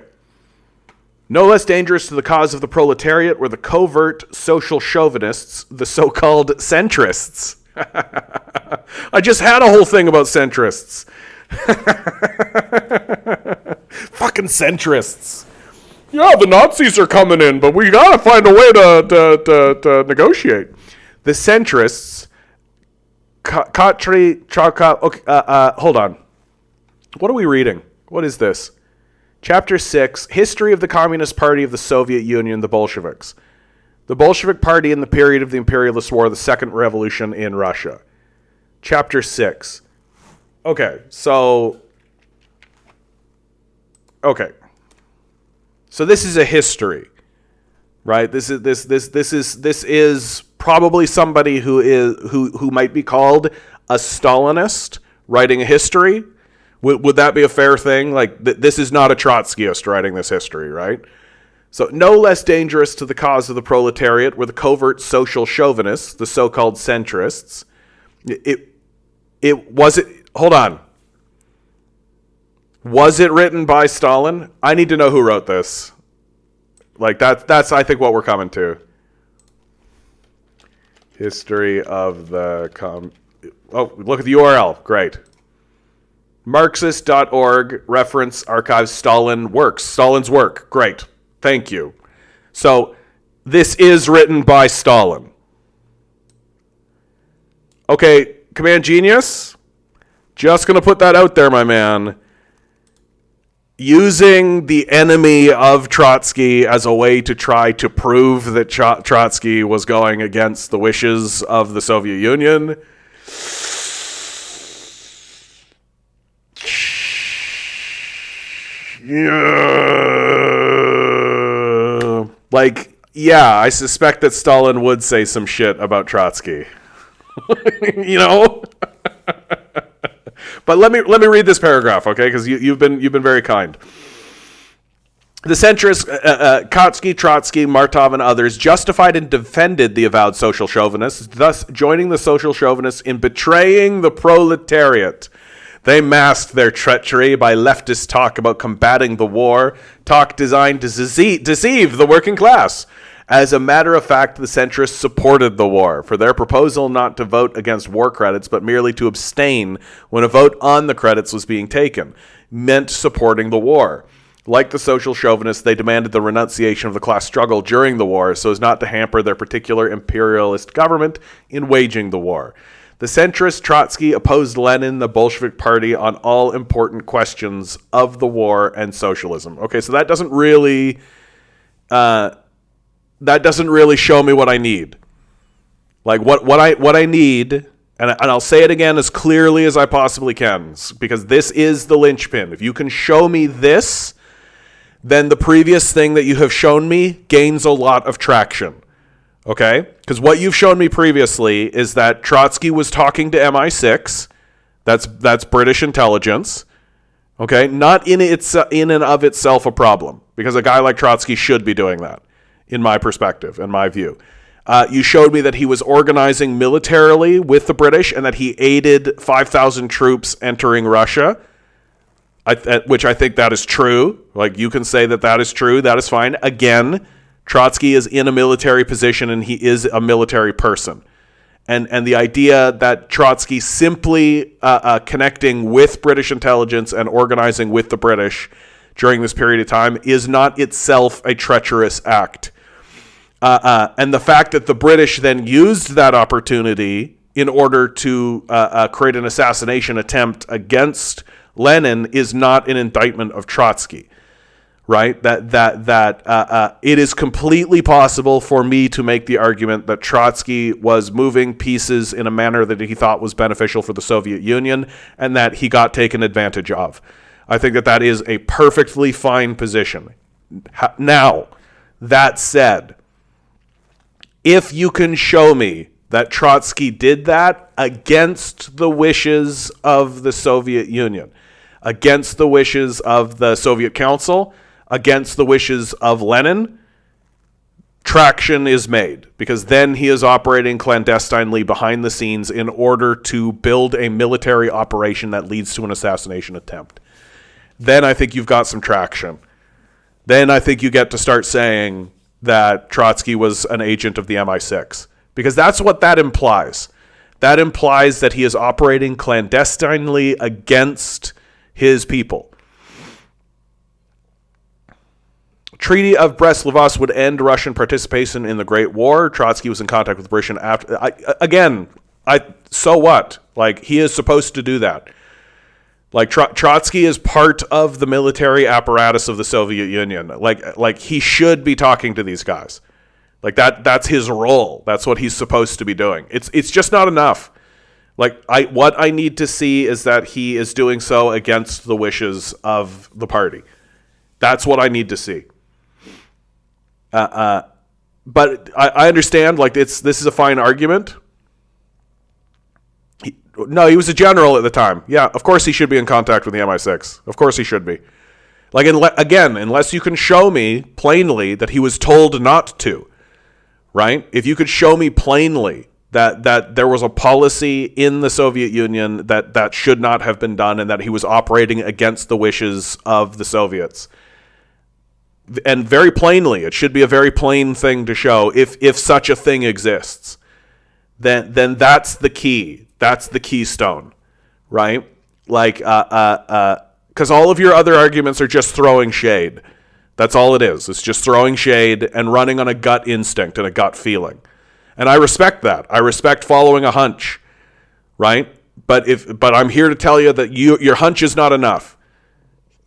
No less dangerous to the cause of the proletariat were the covert social chauvinists, the so-called centrists. I just had a whole thing about centrists. Fucking centrists. Yeah, the Nazis are coming in, but we gotta find a way to negotiate. The centrists, hold on. What are we reading? What is this? Chapter 6, History of the Communist Party of the Soviet Union, the Bolsheviks. The Bolshevik Party in the period of the Imperialist War, the Second Revolution in Russia. Chapter 6. Okay, so this is a history, right? This is probably somebody who might be called a Stalinist writing a history. Would that be a fair thing? Like, this is not a Trotskyist writing this history, right? So, no less dangerous to the cause of the proletariat were the covert social chauvinists, the so-called centrists. Hold on. Was it written by Stalin? I need to know who wrote this. Like, that's I think, what we're coming to. History of the... look at the URL. Great. Marxist.org, reference, archives, Stalin's work. Great. Thank you. So, this is written by Stalin. Okay, Command Genius. Just going to put that out there, my man. Using the enemy of Trotsky as a way to try to prove that Trotsky was going against the wishes of the Soviet Union. I suspect that Stalin would say some shit about Trotsky. You know? But let me read this paragraph, okay? Because you've been very kind. The centrists, Kautsky, Trotsky, Martov, and others justified and defended the avowed social chauvinists, thus joining the social chauvinists in betraying the proletariat. They masked their treachery by leftist talk about combating the war, talk designed to deceive the working class. As a matter of fact, the centrists supported the war, for their proposal not to vote against war credits, but merely to abstain when a vote on the credits was being taken, meant supporting the war. Like the social chauvinists, they demanded the renunciation of the class struggle during the war so as not to hamper their particular imperialist government in waging the war. The centrist Trotsky opposed Lenin, the Bolshevik Party, on all important questions of the war and socialism. Okay, so that doesn't really show me what I need. Like what I need, and I'll say it again as clearly as I possibly can, because this is the linchpin. If you can show me this, then the previous thing that you have shown me gains a lot of traction. Okay? Because what you've shown me previously is that Trotsky was talking to MI6. That's British intelligence. Okay? Not in and of itself a problem, because a guy like Trotsky should be doing that, in my perspective, in my view. You showed me that he was organizing militarily with the British and that he aided 5,000 troops entering Russia, which I think that is true. Like, you can say that is true. That is fine. Again, Trotsky is in a military position and he is a military person. And the idea that Trotsky simply connecting with British intelligence and organizing with the British during this period of time is not itself a treacherous act. And the fact that the British then used that opportunity in order to create an assassination attempt against Lenin is not an indictment of Trotsky, right? That it is completely possible for me to make the argument that Trotsky was moving pieces in a manner that he thought was beneficial for the Soviet Union and that he got taken advantage of. I think that is a perfectly fine position. Now, that said, if you can show me that Trotsky did that against the wishes of the Soviet Union, against the wishes of the Soviet Council, against the wishes of Lenin, traction is made, because then he is operating clandestinely behind the scenes in order to build a military operation that leads to an assassination attempt. Then I think you've got some traction. Then I think you get to start saying that Trotsky was an agent of the MI6, because that's what that implies. That implies that he is operating clandestinely against his people. Treaty of Brest-Litovsk would end Russian participation in the Great War. Trotsky was in contact with Britain after. So what? Like, he is supposed to do that. Like, Trotsky is part of the military apparatus of the Soviet Union. Like he should be talking to these guys. Like, that's his role. That's what he's supposed to be doing. It's just not enough. Like, what I need to see is that he is doing so against the wishes of the party. That's what I need to see. But I understand, like, this is a fine argument. He was a general at the time. Yeah, of course he should be in contact with the MI6. Of course he should be. Like, again, unless you can show me plainly that he was told not to, right? If you could show me plainly that there was a policy in the Soviet Union that should not have been done and that he was operating against the wishes of the Soviets. And very plainly, it should be a very plain thing to show if such a thing exists. Then that's the key. That's the keystone, right? Like, because all of your other arguments are just throwing shade. That's all it is. It's just throwing shade and running on a gut instinct and a gut feeling. And I respect that. I respect following a hunch, right? But I'm here to tell you that your hunch is not enough.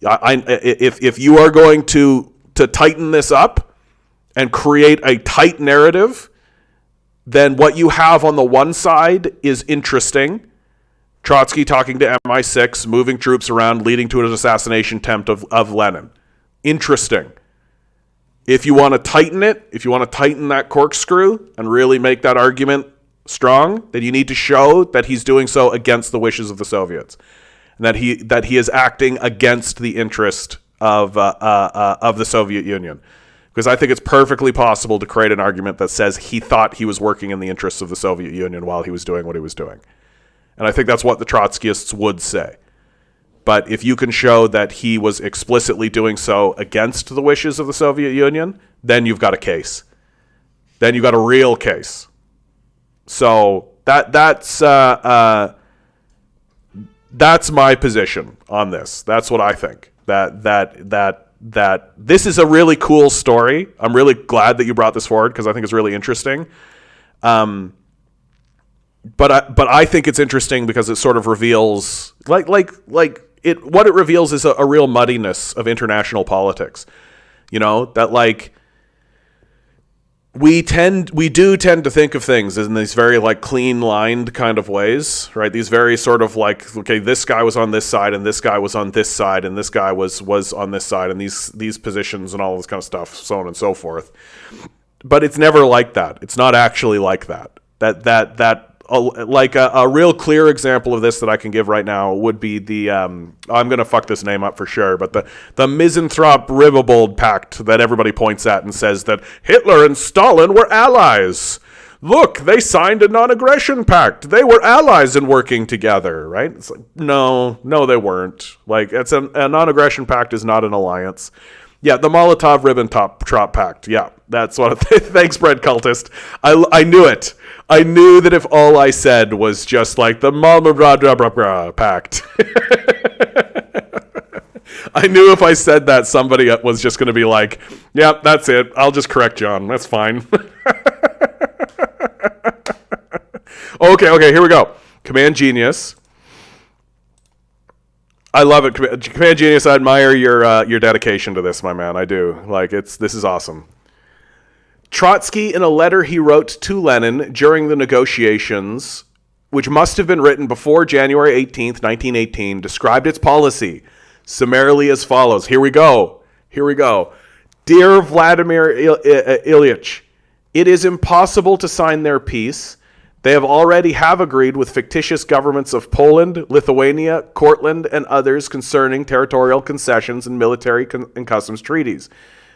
If you are going to tighten this up and create a tight narrative, then what you have on the one side is interesting. Trotsky talking to MI6, moving troops around, leading to an assassination attempt of Lenin. Interesting. If you want to tighten it, if you want to tighten that corkscrew and really make that argument strong, then you need to show that he's doing so against the wishes of the Soviets, and that he is acting against the interest of the Soviet Union. Because I think it's perfectly possible to create an argument that says he thought he was working in the interests of the Soviet Union while he was doing what he was doing. And I think that's what the Trotskyists would say. But if you can show that he was explicitly doing so against the wishes of the Soviet Union, then you've got a case. Then you've got a real case. So that's my position on this. That's what I think. That this is a really cool story. I'm really glad that you brought this forward because I think it's really interesting. But I think it's interesting because it sort of reveals what it reveals is a real muddiness of international politics. You know, that like we do tend to think of things in these very like clean lined kind of ways, right? These very sort of like, okay, this guy was on this side and this guy was on this side and this guy was on this side and these positions and all this kind of stuff, so on and so forth. But it's never like that. It's not actually like that. A real clear example of this that I can give right now would be the I'm going to fuck this name up for sure, but the Misanthrope-Ribbentrop Pact that everybody points at and says that Hitler and Stalin were allies. Look, they signed a non-aggression pact. They were allies in working together, right? It's like, no, they weren't. Like, it's a non-aggression pact is not an alliance. Yeah, the Molotov-Ribbentrop Pact. Yeah, that's what. Thanks, Bread Cultist. I knew it. I knew that if all I said was just like the Molotov Pact, I knew if I said that, somebody was just going to be like, "Yeah, that's it. I'll just correct John. That's fine." Okay, here we go. Command Genius. I love it, Command Genius. I admire your dedication to this, my man. I do. This is awesome. Trotsky, in a letter he wrote to Lenin during the negotiations, which must have been written before January 18th, 1918, described its policy summarily as follows. Here we go. Dear Vladimir Ilyich, it is impossible to sign their peace. They already have agreed with fictitious governments of Poland, Lithuania, Courland, and others concerning territorial concessions and military and customs treaties.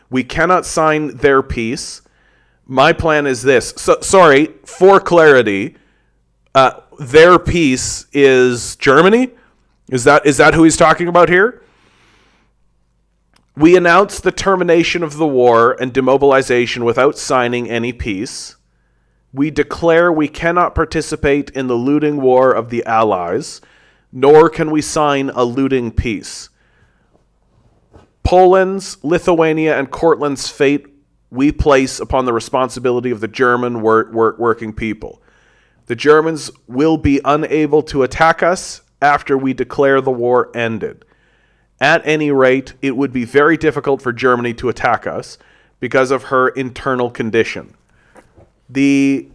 We cannot sign their peace. My plan is this. Sorry, for clarity, their peace is Germany? Is that who he's talking about here? We announce the termination of the war and demobilization without signing any peace. We declare we cannot participate in the looting war of the Allies, nor can we sign a looting peace. Poland's, Lithuania, and Courland's fate we place upon the responsibility of the German working people. The Germans will be unable to attack us after we declare the war ended. At any rate, it would be very difficult for Germany to attack us because of her internal condition. The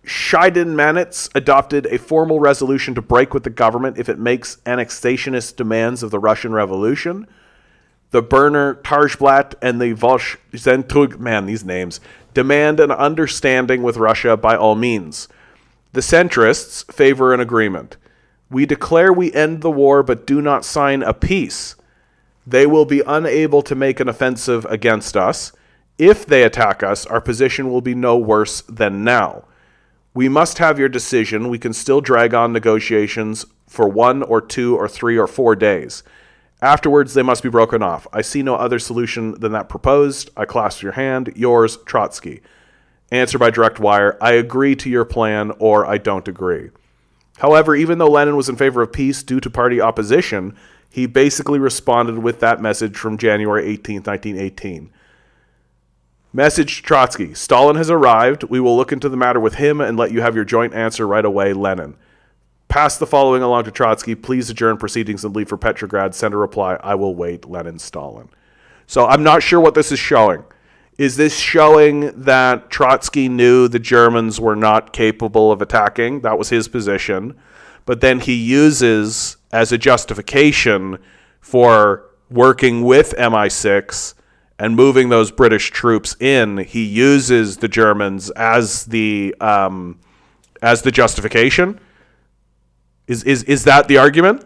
Scheidenmanitz adopted a formal resolution to break with the government if it makes annexationist demands of the Russian Revolution. The Berner Tageblatt and the Volkszentrum, man, these names, demand an understanding with Russia by all means. The centrists favor an agreement. We declare we end the war but do not sign a peace. They will be unable to make an offensive against us. If they attack us, our position will be no worse than now. We must have your decision. We can still drag on negotiations for 1 or 2 or 3 or 4 days. Afterwards, they must be broken off. I see no other solution than that proposed. I clasp your hand. Yours, Trotsky. Answer by direct wire. I agree to your plan, or I don't agree. However, even though Lenin was in favor of peace due to party opposition, he basically responded with that message from January 18, 1918. Message to Trotsky. Stalin has arrived. We will look into the matter with him and let you have your joint answer right away, Lenin. Pass the following along to Trotsky. Please adjourn proceedings and leave for Petrograd. Send a reply. I will wait, Lenin, Stalin. So I'm not sure what this is showing. Is this showing that Trotsky knew the Germans were not capable of attacking? That was his position. But then he uses, as a justification for working with MI6 and moving those British troops in, he uses the Germans as the justification. Is that the argument?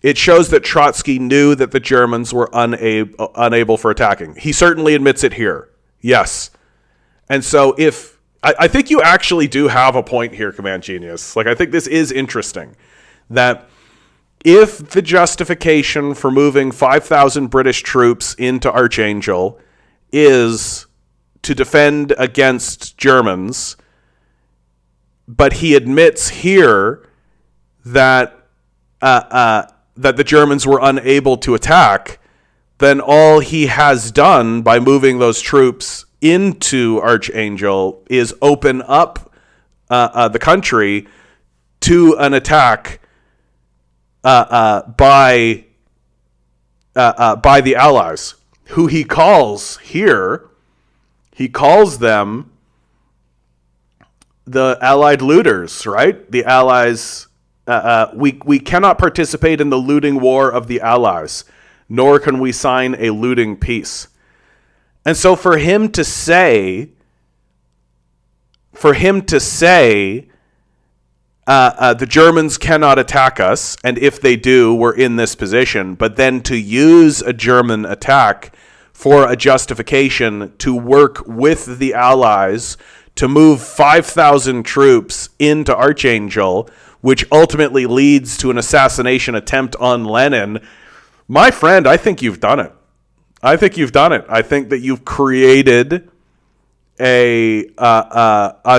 It shows that Trotsky knew that the Germans were unable for attacking. He certainly admits it here. Yes. And so I think you actually do have a point here, Command Genius. I think this is interesting. That if the justification for moving 5,000 British troops into Archangel is to defend against Germans, but he admits here that that the Germans were unable to attack, then all he has done by moving those troops into Archangel is open up the country to an attack by the Allies, who he calls here. He calls them the Allied looters, right? The Allies. We cannot participate in the looting war of the Allies, nor can we sign a looting peace. And so for him to say the Germans cannot attack us, and if they do, we're in this position, but then to use a German attack for a justification to work with the Allies to move 5,000 troops into Archangel, which ultimately leads to an assassination attempt on Lenin, my friend, I think you've done it. I think that you've created a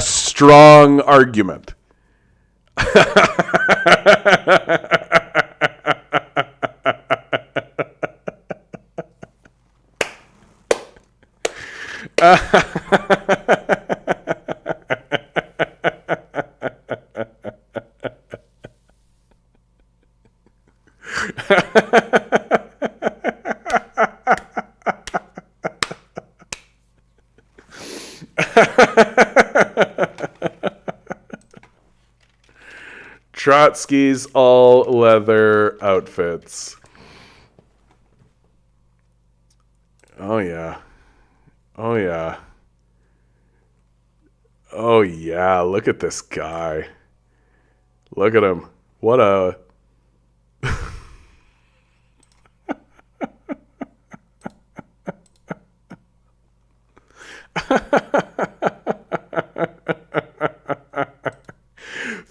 strong argument. Trotsky's all leather outfits. Oh yeah. Oh yeah. Oh yeah, look at this guy. Look at him. What a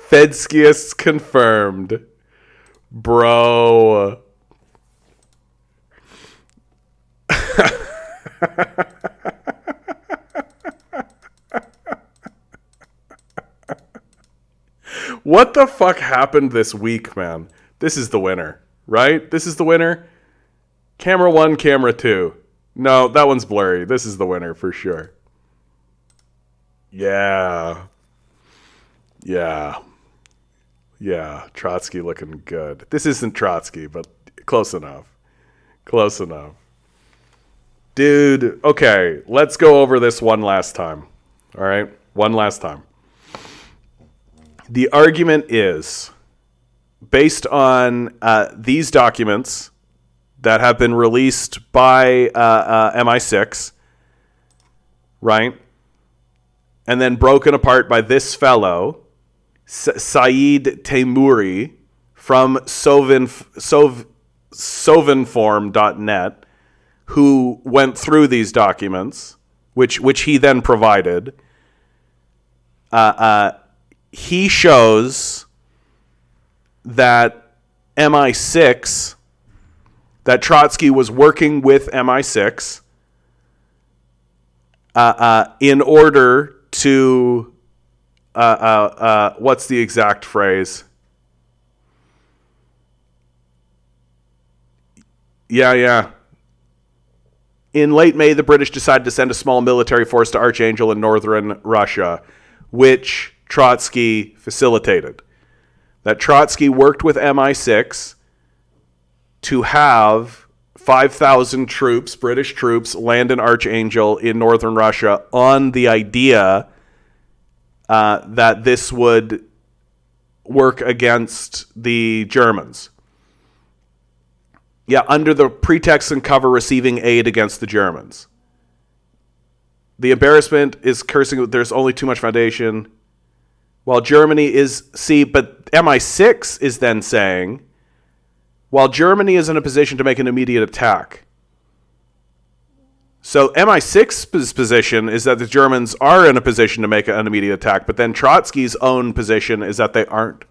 Fedskius confirmed. Bro. What the fuck happened this week, man? This is the winner, right? This is the winner. Camera 1, camera 2. No, that one's blurry. This is the winner for sure. Yeah. Yeah. Yeah. Trotsky looking good. This isn't Trotsky, but close enough. Close enough. Dude, okay. Let's go over this one last time. All right? One last time. The argument is based on these documents that have been released by MI6, right? And then broken apart by this fellow, Saeed Taimouri, from Sovinform.net, who went through these documents, which he then provided. He shows that MI6, that Trotsky was working with MI6 in order to, what's the exact phrase? Yeah. In late May, the British decided to send a small military force to Archangel in northern Russia, which Trotsky facilitated. That Trotsky worked with MI6 to have 5,000 troops, British troops, land in Archangel in northern Russia on the idea that this would work against the Germans. Yeah, under the pretext and cover receiving aid against the Germans. The embarrassment is cursing, there's only too much foundation. While Germany is, but MI6 is then saying, while Germany is in a position to make an immediate attack. So MI6's position is that the Germans are in a position to make an immediate attack, but then Trotsky's own position is that they aren't.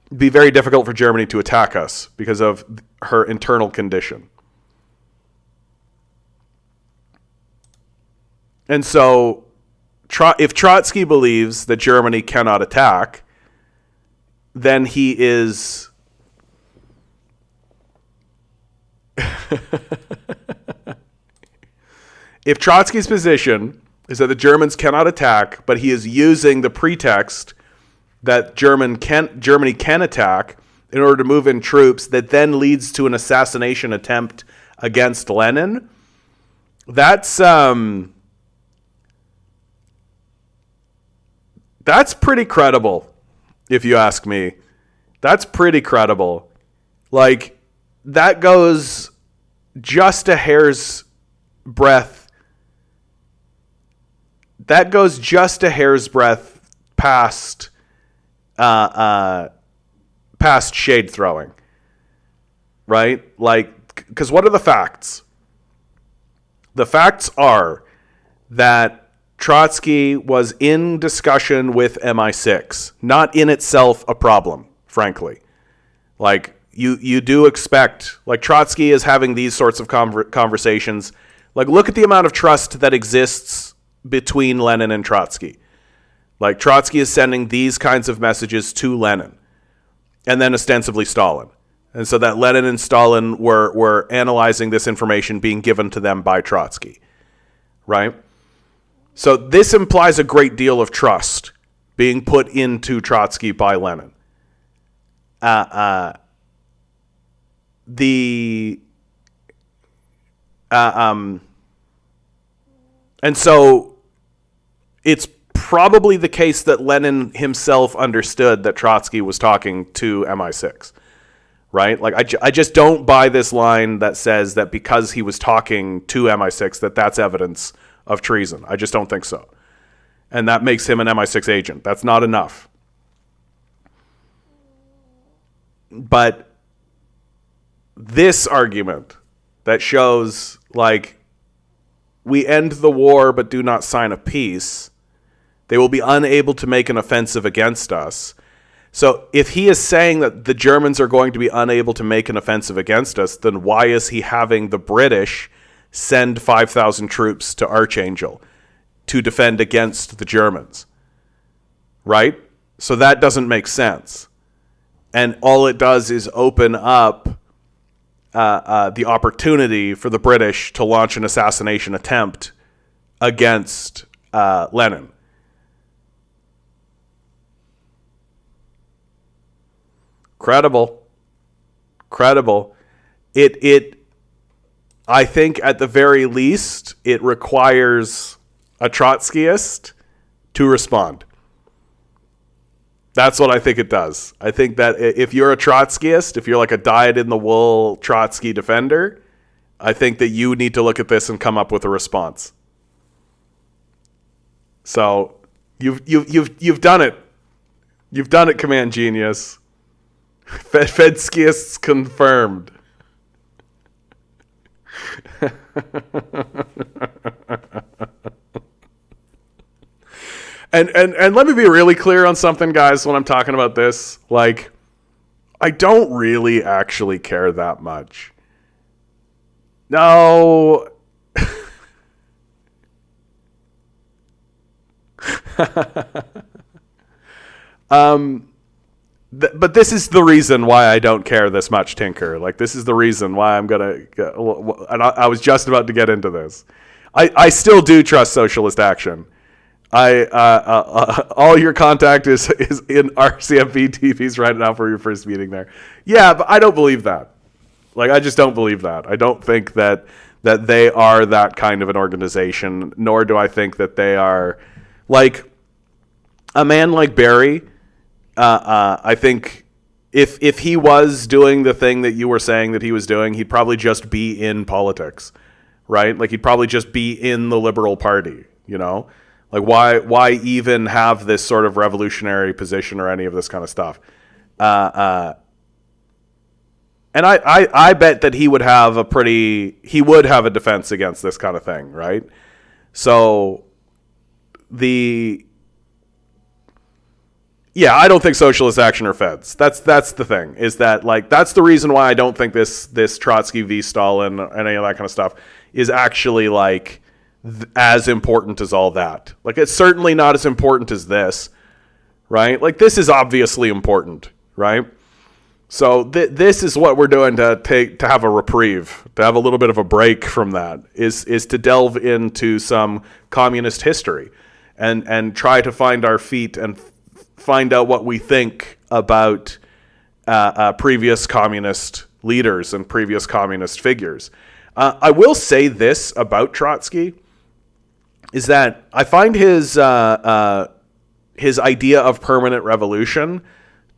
It'd be very difficult for Germany to attack us because of her internal condition. And so, if Trotsky believes that Germany cannot attack, then he is... If Trotsky's position is that the Germans cannot attack, but he is using the pretext that Germany can attack in order to move in troops that then leads to an assassination attempt against Lenin, that's pretty credible, if you ask me. That's pretty credible. Like, that goes just a hair's breadth. That goes just a hair's breadth past shade throwing, right? Like, because what are the facts? The facts are that Trotsky was in discussion with MI6, not in itself a problem, frankly. Like, you do expect, like, Trotsky is having these sorts of conversations. Like, look at the amount of trust that exists between Lenin and Trotsky. Like, Trotsky is sending these kinds of messages to Lenin and then ostensibly Stalin. And so that Lenin and Stalin were analyzing this information being given to them by Trotsky, right? So this implies a great deal of trust being put into Trotsky by Lenin. And so it's probably the case that Lenin himself understood that Trotsky was talking to MI6, right? Like, I just don't buy this line that says that because he was talking to MI6 that's evidence of treason. I just don't think so. And that makes him an MI6 agent. That's not enough. But this argument that shows, like, we end the war but do not sign a peace, they will be unable to make an offensive against us. So if he is saying that the Germans are going to be unable to make an offensive against us, then why is he having the British send 5,000 troops to Archangel to defend against the Germans? Right? So that doesn't make sense. And all it does is open up the opportunity for the British to launch an assassination attempt against Lenin. Credible. I think at the very least, it requires a Trotskyist to respond. That's what I think it does. I think that if you're a Trotskyist, if you're like a dyed-in-the-wool Trotsky defender, I think that you need to look at this and come up with a response. So you've done it. You've done it, Command Genius. Fedskyists confirmed. And let me be really clear on something, guys, when I'm talking about this. Like, I don't really actually care that much. No. But this is the reason why I don't care this much, Tinker. Like, this is the reason why I'm going to... And I was just about to get into this. I still do trust socialist action. All your contact is in RCMP TVs right now for your first meeting there. Yeah, but I don't believe that. Like, I just don't believe that. I don't think that they are that kind of an organization, nor do I think that they are, like, a man like Barry. I think if he was doing the thing that you were saying that he was doing, he'd probably just be in politics, right? Like, he'd probably just be in the Liberal Party, you know? Like, why even have this sort of revolutionary position or any of this kind of stuff? And I bet that he would have a defense against this kind of thing, right? So I don't think socialist action are feds. That's the thing, is that, like, that's the reason why I don't think this Trotsky v. Stalin and any of that kind of stuff is actually, like, as important as all that. Like, it's certainly not as important as this, right? Like, this is obviously important, right? So this is what we're doing to have a reprieve, to have a little bit of a break from that, is to delve into some communist history and try to find our feet and find out what we think about previous communist leaders and previous communist figures. I will say this about Trotsky, is that I find his idea of permanent revolution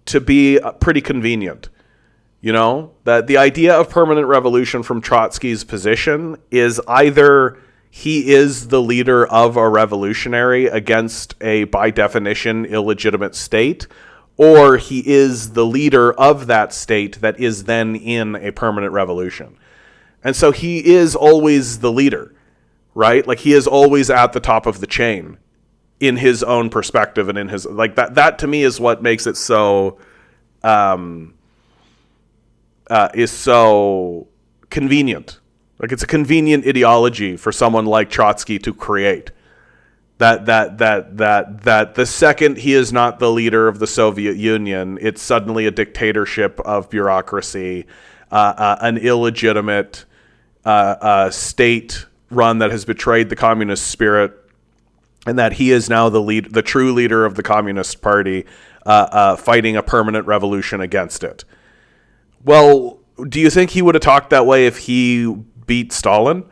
to be pretty convenient. You know, that the idea of permanent revolution from Trotsky's position is either he is the leader of a revolutionary against a, by definition, illegitimate state, or he is the leader of that state that is then in a permanent revolution. And so he is always the leader, right? Like, he is always at the top of the chain in his own perspective and in his, like, that to me is what makes it so, is so convenient. Like, it's a convenient ideology for someone like Trotsky to create. That the second he is not the leader of the Soviet Union, it's suddenly a dictatorship of bureaucracy, an illegitimate state run that has betrayed the communist spirit, and that he is now the true leader of the Communist Party, fighting a permanent revolution against it. Well, do you think he would have talked that way if he beat Stalin?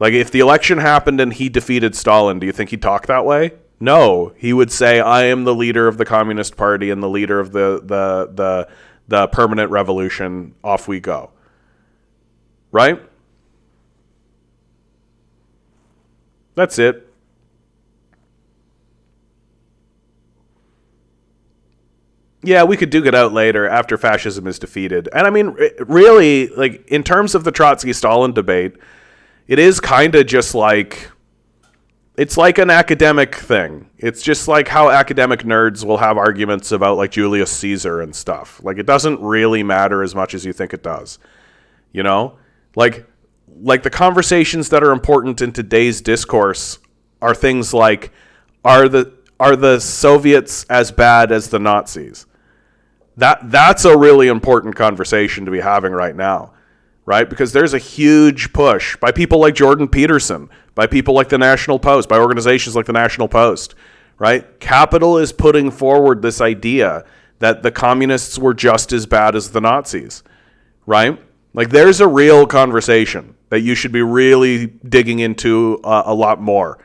Like, if the election happened and he defeated Stalin, do you think he'd talk that way? No, he would say, I am the leader of the Communist Party and the leader of the permanent revolution. Off we go. Right? That's it. Yeah, we could duke it out later after fascism is defeated. And I mean, really, like, in terms of the Trotsky-Stalin debate, it is kind of just like, it's like an academic thing. It's just like how academic nerds will have arguments about, like, Julius Caesar and stuff. Like, it doesn't really matter as much as you think it does. You know? Like the conversations that are important in today's discourse are things like, are the Soviets as bad as the Nazis? That's a really important conversation to be having right now, right? Because there's a huge push by people like Jordan Peterson, by people like the National Post, by organizations like the National Post, right? Capital is putting forward this idea that the communists were just as bad as the Nazis, right? Like, there's a real conversation that you should be really digging into a lot more.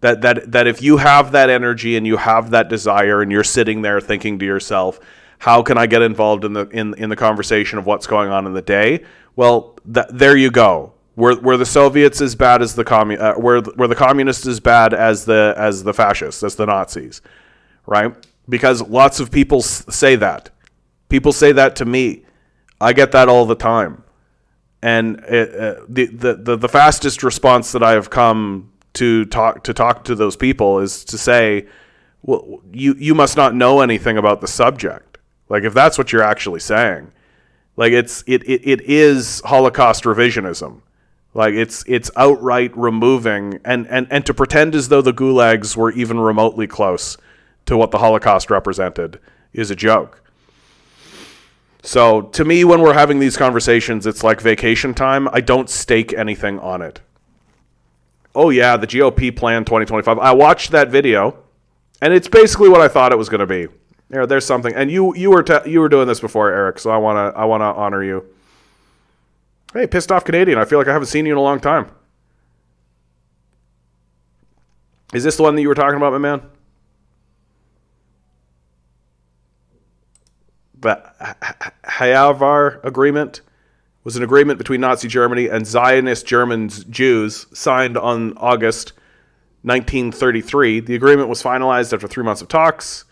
That if you have that energy and you have that desire and you're sitting there thinking to yourself, how can I get involved in the conversation of what's going on in the day? Well, there you go. Were the Soviets as bad as the were the communists as bad as the fascists, as the Nazis, right? Because lots of people say that. People say that to me. I get that all the time, and the fastest response that I have come to talk to those people is to say, well, you must not know anything about the subject. Like, if that's what you're actually saying, like, it is Holocaust revisionism. Like, it's outright removing and to pretend as though the gulags were even remotely close to what the Holocaust represented is a joke. So to me, when we're having these conversations, it's like vacation time. I don't stake anything on it. Oh yeah, the GOP plan 2025. I watched that video, and it's basically what I thought it was going to be. There's something, and you were doing this before, Eric. So I wanna honor you. Hey, pissed off Canadian. I feel like I haven't seen you in a long time. Is this the one that you were talking about, my man? The Hayavar Agreement was an agreement between Nazi Germany and Zionist German Jews signed on August 1933. The agreement was finalized after 3 months of talks.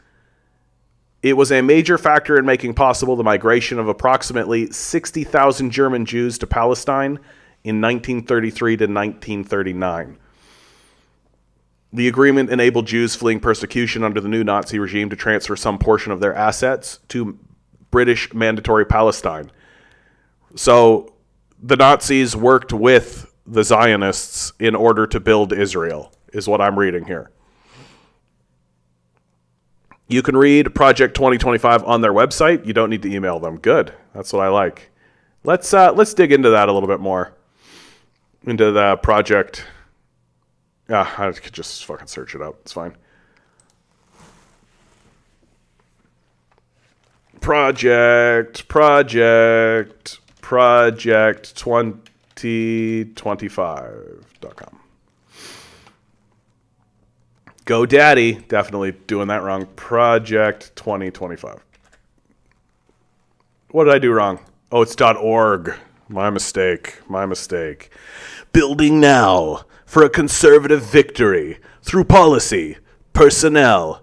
It was a major factor in making possible the migration of approximately 60,000 German Jews to Palestine in 1933 to 1939. The agreement enabled Jews fleeing persecution under the new Nazi regime to transfer some portion of their assets to British Mandatory Palestine. So the Nazis worked with the Zionists in order to build Israel, is what I'm reading here. You can read Project 2025 on their website. You don't need to email them. Good. That's what I like. Let's dig into that a little bit more. Into the project. I could just fucking search it up. It's fine. Project 2025.com. GoDaddy, definitely doing that wrong. Project 2025. What did I do wrong? Oh, it's .org. My mistake. Building now for a conservative victory through policy, personnel,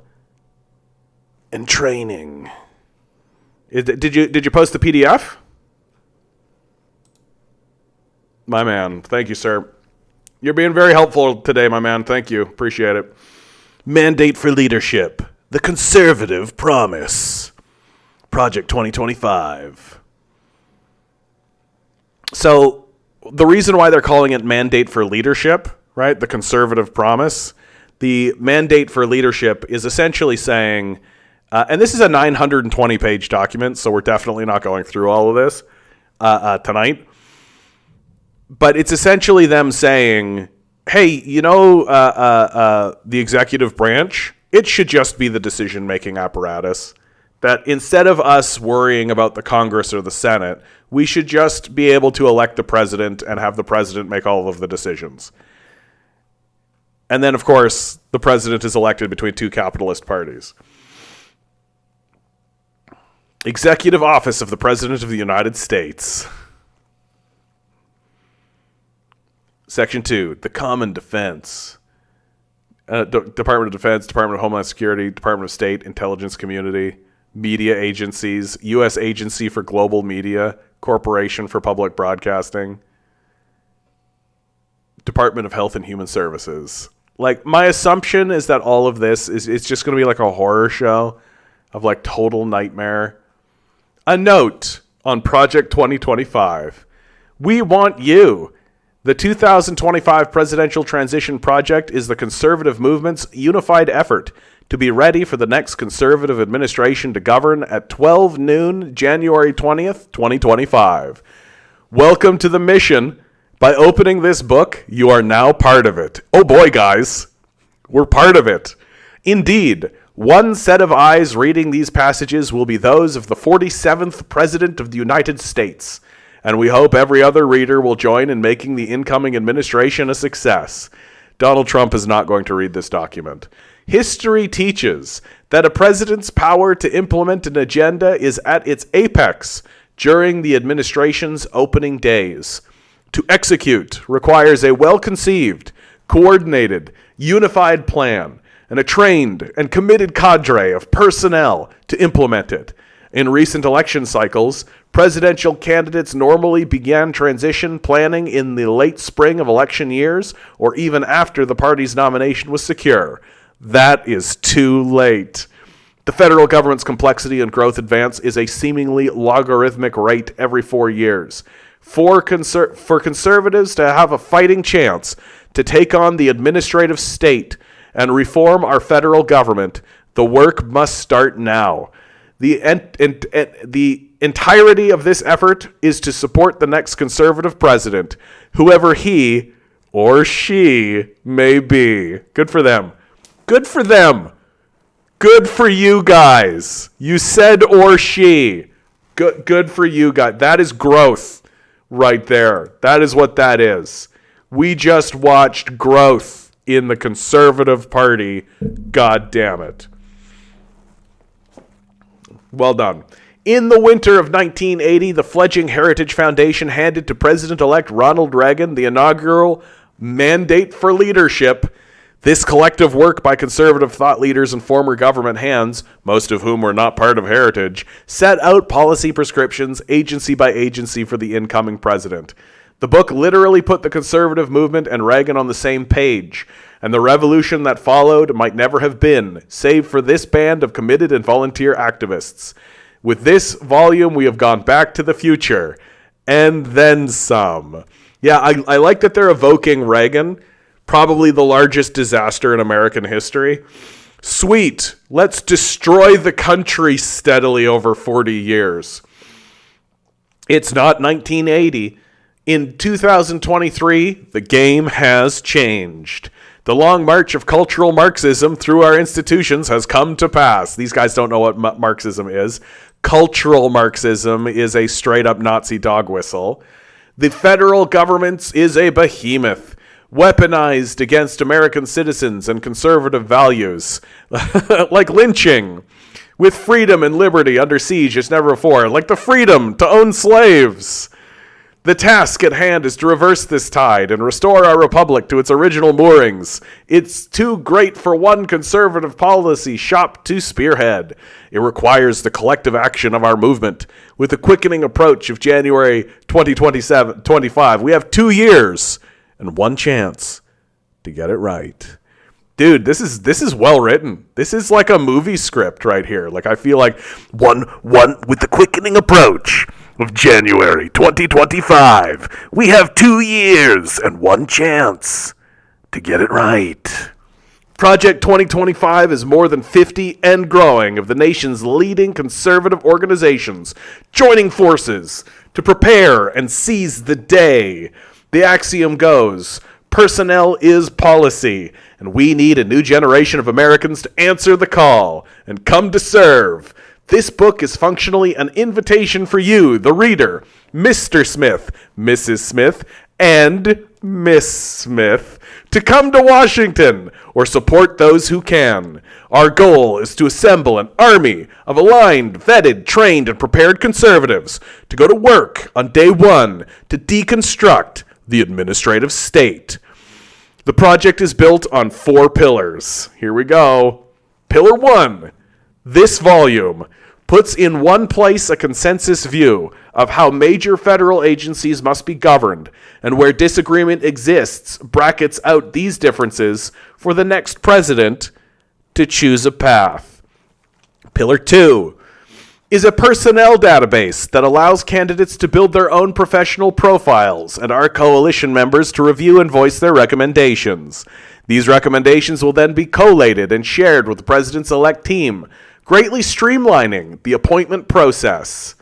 and training. Did you post the PDF? My man, thank you, sir. You're being very helpful today, my man. Thank you. Appreciate it. Mandate for Leadership, the Conservative Promise. Project 2025. So the reason why they're calling it Mandate for Leadership, right, the Conservative Promise, the Mandate for Leadership is essentially saying, and this is a 920-page document, so we're definitely not going through all of this tonight, but it's essentially them saying, hey, you know, the executive branch, it should just be the decision-making apparatus. That instead of us worrying about the Congress or the Senate, we should just be able to elect the president and have the president make all of the decisions. And then, of course, the president is elected between two capitalist parties. Executive Office of the President of the United States. Section 2, the Common Defense. Department of Defense, Department of Homeland Security, Department of State, Intelligence Community, media agencies, U.S. Agency for Global Media, Corporation for Public Broadcasting, Department of Health and Human Services. Like, my assumption is that all of this is it's just going to be like a horror show of like total nightmare. A note on Project 2025. We want you. The 2025 Presidential Transition Project is the conservative movement's unified effort to be ready for the next conservative administration to govern at 12 noon, January 20th, 2025. Welcome to the mission. By opening this book, you are now part of it. Oh boy, guys, we're part of it. Indeed, one set of eyes reading these passages will be those of the 47th President of the United States, and we hope every other reader will join in making the incoming administration a success. Donald Trump is not going to read this document. History teaches that a president's power to implement an agenda is at its apex during the administration's opening days. To execute requires a well-conceived, coordinated, unified plan, and a trained and committed cadre of personnel to implement it. In recent election cycles, presidential candidates normally began transition planning in the late spring of election years or even after the party's nomination was secure. That is too late. The federal government's complexity and growth advance is a seemingly logarithmic rate every 4 years. For conservatives to have a fighting chance to take on the administrative state and reform our federal government, the work must start now. The entirety of this effort is to support the next conservative president, whoever he or she may be. Good for them. Good for them. Good for you guys. You said or she. Good for you guys. That is growth. Right there. That is what that is. We just watched growth in the Conservative Party. God damn it. Well done. In the winter of 1980, the fledgling Heritage Foundation handed to President-elect Ronald Reagan the inaugural Mandate for Leadership. This collective work by conservative thought leaders and former government hands, most of whom were not part of Heritage, set out policy prescriptions agency by agency for the incoming president. The book literally put the conservative movement and Reagan on the same page, and the revolution that followed might never have been, save for this band of committed and volunteer activists. With this volume, we have gone back to the future, and then some. Yeah, I like that they're evoking Reagan, probably the largest disaster in American history. Sweet. Let's destroy the country steadily over 40 years. It's not 1980. In 2023, the game has changed. The long march of cultural Marxism through our institutions has come to pass. These guys don't know what Marxism is. Cultural Marxism is a straight-up Nazi dog whistle. The federal government is a behemoth, weaponized against American citizens and conservative values, like lynching, with freedom and liberty under siege as never before, like the freedom to own slaves. The task at hand is to reverse this tide and restore our republic to its original moorings. It's too great for one conservative policy shop to spearhead. It requires the collective action of our movement. With the quickening approach of January 2025, we have 2 years and one chance to get it right. Dude, this is well written. This is like a movie script right here. Like, I feel like one with the quickening approach of January 2025, we have 2 years and one chance to get it right. Project 2025 is more than 50 and growing of the nation's leading conservative organizations joining forces to prepare and seize the day. The axiom goes, personnel is policy, and we need a new generation of Americans to answer the call and come to serve. This book is functionally an invitation for you, the reader, Mr. Smith, Mrs. Smith, and Miss Smith, to come to Washington or support those who can. Our goal is to assemble an army of aligned, vetted, trained, and prepared conservatives to go to work on day one to deconstruct the administrative state. The project is built on 4 pillars. Here we go. Pillar 1. This volume puts in one place a consensus view of how major federal agencies must be governed, and where disagreement exists, brackets out these differences for the next president to choose a path. Pillar 2 is a personnel database that allows candidates to build their own professional profiles and our coalition members to review and voice their recommendations. These recommendations will then be collated and shared with the president's elect team, greatly streamlining the appointment process.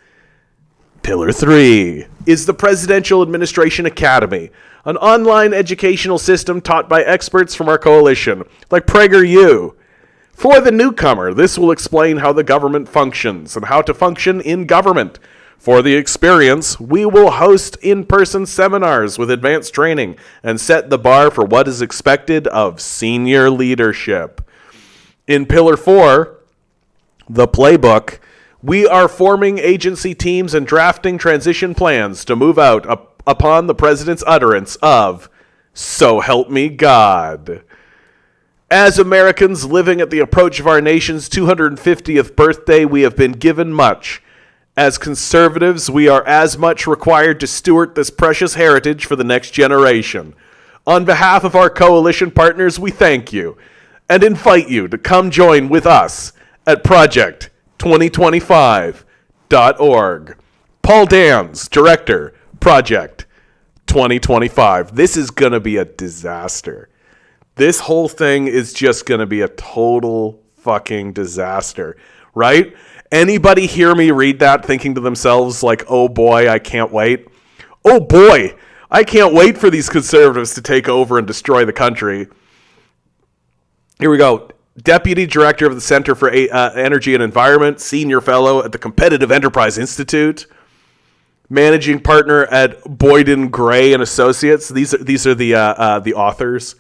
Pillar 3 is the Presidential Administration Academy, an online educational system taught by experts from our coalition, like PragerU. For the newcomer, this will explain how the government functions and how to function in government. For the experience, we will host in-person seminars with advanced training and set the bar for what is expected of senior leadership. In Pillar 4, the playbook, we are forming agency teams and drafting transition plans to move out upon the president's utterance of, "So help me God." As Americans living at the approach of our nation's 250th birthday, we have been given much. As conservatives, we are as much required to steward this precious heritage for the next generation. On behalf of our coalition partners, we thank you and invite you to come join with us at project2025.org. Paul Dans, Director, Project 2025. This is going to be a disaster. This whole thing is just going to be a total fucking disaster, right? Anybody hear me read that thinking to themselves like, oh boy, I can't wait? Oh boy, I can't wait for these conservatives to take over and destroy the country. Here we go. Deputy Director of the Center for Energy and Environment, Senior Fellow at the Competitive Enterprise Institute, Managing Partner at Boyden Gray and Associates. These are the authors.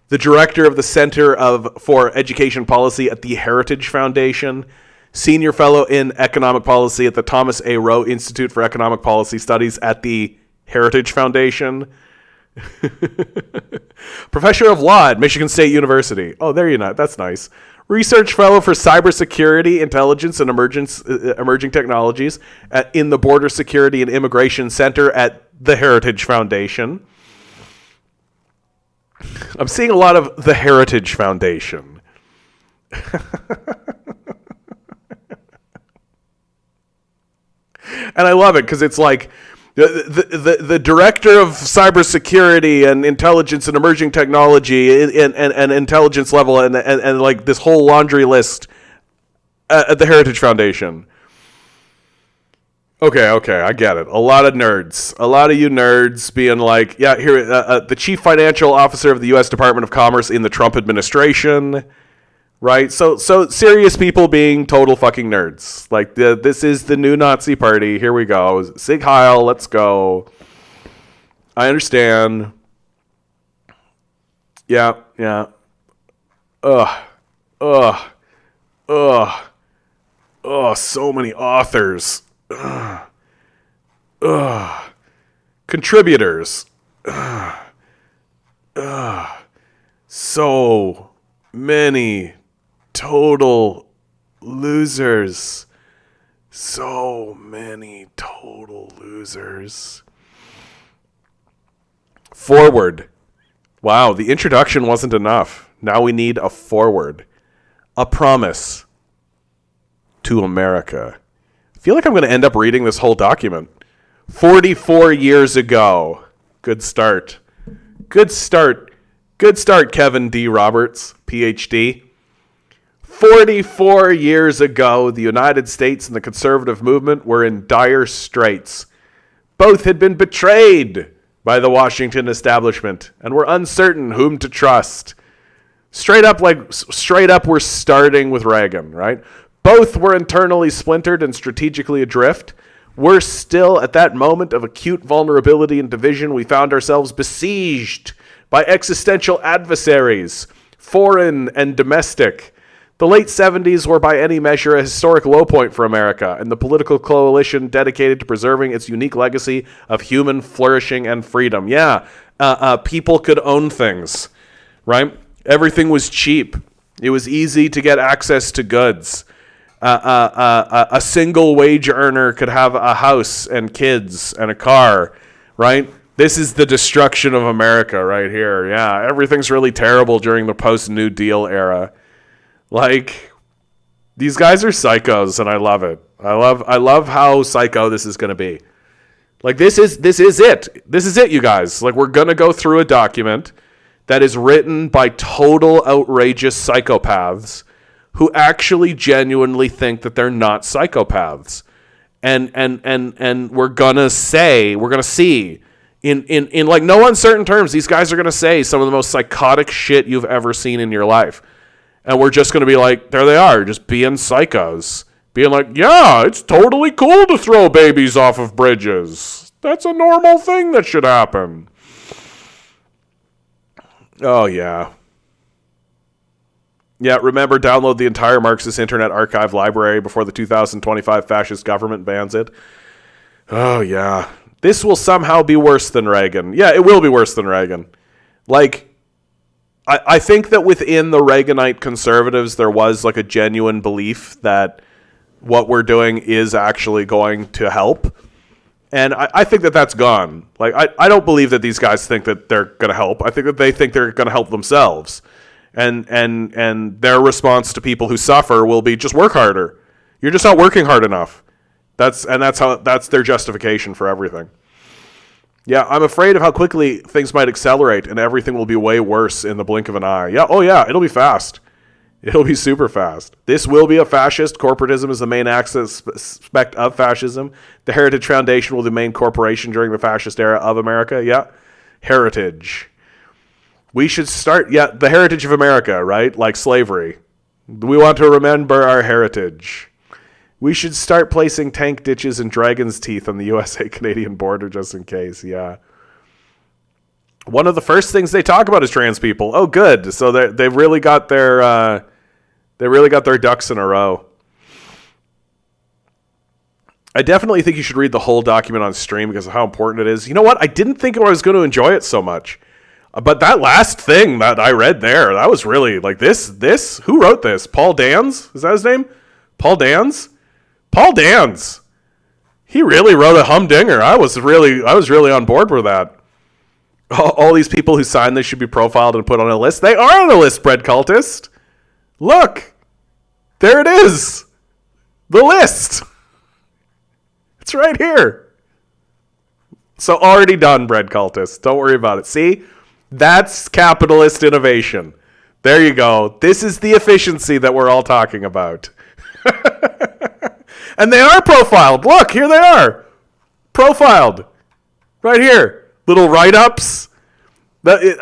The Director of the Center for Education Policy at the Heritage Foundation, Senior Fellow in Economic Policy at the Thomas A. Rowe Institute for Economic Policy Studies at the Heritage Foundation, Professor of Law at Michigan State University. Oh, there you go. That's nice. Research Fellow for Cybersecurity, Intelligence, and Emerging Technologies in the Border Security and Immigration Center at the Heritage Foundation. I'm seeing a lot of the Heritage Foundation. And I love it because it's like the director of cybersecurity and intelligence and emerging technology and intelligence level and like this whole laundry list at the Heritage Foundation. Okay, I get it. A lot of nerds. A lot of you nerds being like, yeah, here, the chief financial officer of the U.S. Department of Commerce in the Trump administration, right? So serious people being total fucking nerds. Like, this is the new Nazi party. Here we go. Sig Heil, let's go. I understand. Yeah. So many authors. Contributors. So many total losers. So many total losers. Forward. Wow, the introduction wasn't enough. Now we need a forward. A promise to America. I feel like I'm going to end up reading this whole document. 44 years ago. Good start. Good start, Kevin D. Roberts, PhD. 44 years ago, the United States and the conservative movement were in dire straits. Both had been betrayed by the Washington establishment and were uncertain whom to trust. Straight up, we're starting with Reagan, right? Both were internally splintered and strategically adrift. We're still at that moment of acute vulnerability and division. We found ourselves besieged by existential adversaries, foreign and domestic. The late 70s were by any measure a historic low point for America and the political coalition dedicated to preserving its unique legacy of human flourishing and freedom. Yeah, people could own things, right? Everything was cheap. It was easy to get access to goods. A single wage earner could have a house and kids and a car, right? This is the destruction of America right here. Yeah, everything's really terrible during the post-New Deal era. Like, these guys are psychos, and I love it. I love how psycho this is going to be. Like, this is it. This is it, you guys. Like, we're going to go through a document that is written by total outrageous psychopaths who actually genuinely think that they're not psychopaths. And we're going to see in like no uncertain terms, these guys are going to say some of the most psychotic shit you've ever seen in your life. And we're just going to be like, there they are, just being psychos. Being like, yeah, it's totally cool to throw babies off of bridges. That's a normal thing that should happen. Oh, yeah. Yeah, remember, download the entire Marxist Internet Archive library before the 2025 fascist government bans it. Oh, yeah. This will somehow be worse than Reagan. Yeah, it will be worse than Reagan. Like, I think that within the Reaganite conservatives, there was like a genuine belief that what we're doing is actually going to help. And I think that that's gone. Like, I don't believe that these guys think that they're going to help. I think that they think they're going to help themselves. And their response to people who suffer will be just work harder. You're just not working hard enough. That's their justification for everything. Yeah, I'm afraid of how quickly things might accelerate and everything will be way worse in the blink of an eye. Yeah, oh yeah, it'll be fast. It'll be super fast. This will be a fascist. Corporatism is the main aspect of fascism. The Heritage Foundation will be the main corporation during the fascist era of America. Yeah, heritage. We should start, the heritage of America, right? Like slavery. We want to remember our heritage. We should start placing tank ditches and dragon's teeth on the USA-Canadian border just in case, yeah. One of the first things they talk about is trans people. Oh, good. So they've really got their ducks in a row. I definitely think you should read the whole document on stream because of how important it is. You know what? I didn't think I was going to enjoy it so much. But that last thing that I read there, that was really like this. Who wrote this? Paul Dans? Is that his name? Paul Dans? Paul Dans. He really wrote a humdinger. I was really on board with that. All these people who signed this should be profiled and put on a list. They are on a list, Bread Cultist. Look. There it is. The list. It's right here. So already done, Bread Cultist. Don't worry about it. See? That's capitalist innovation. There you go. This is the efficiency that we're all talking about. And they are profiled. Look, here they are. Profiled. Right here. Little write-ups.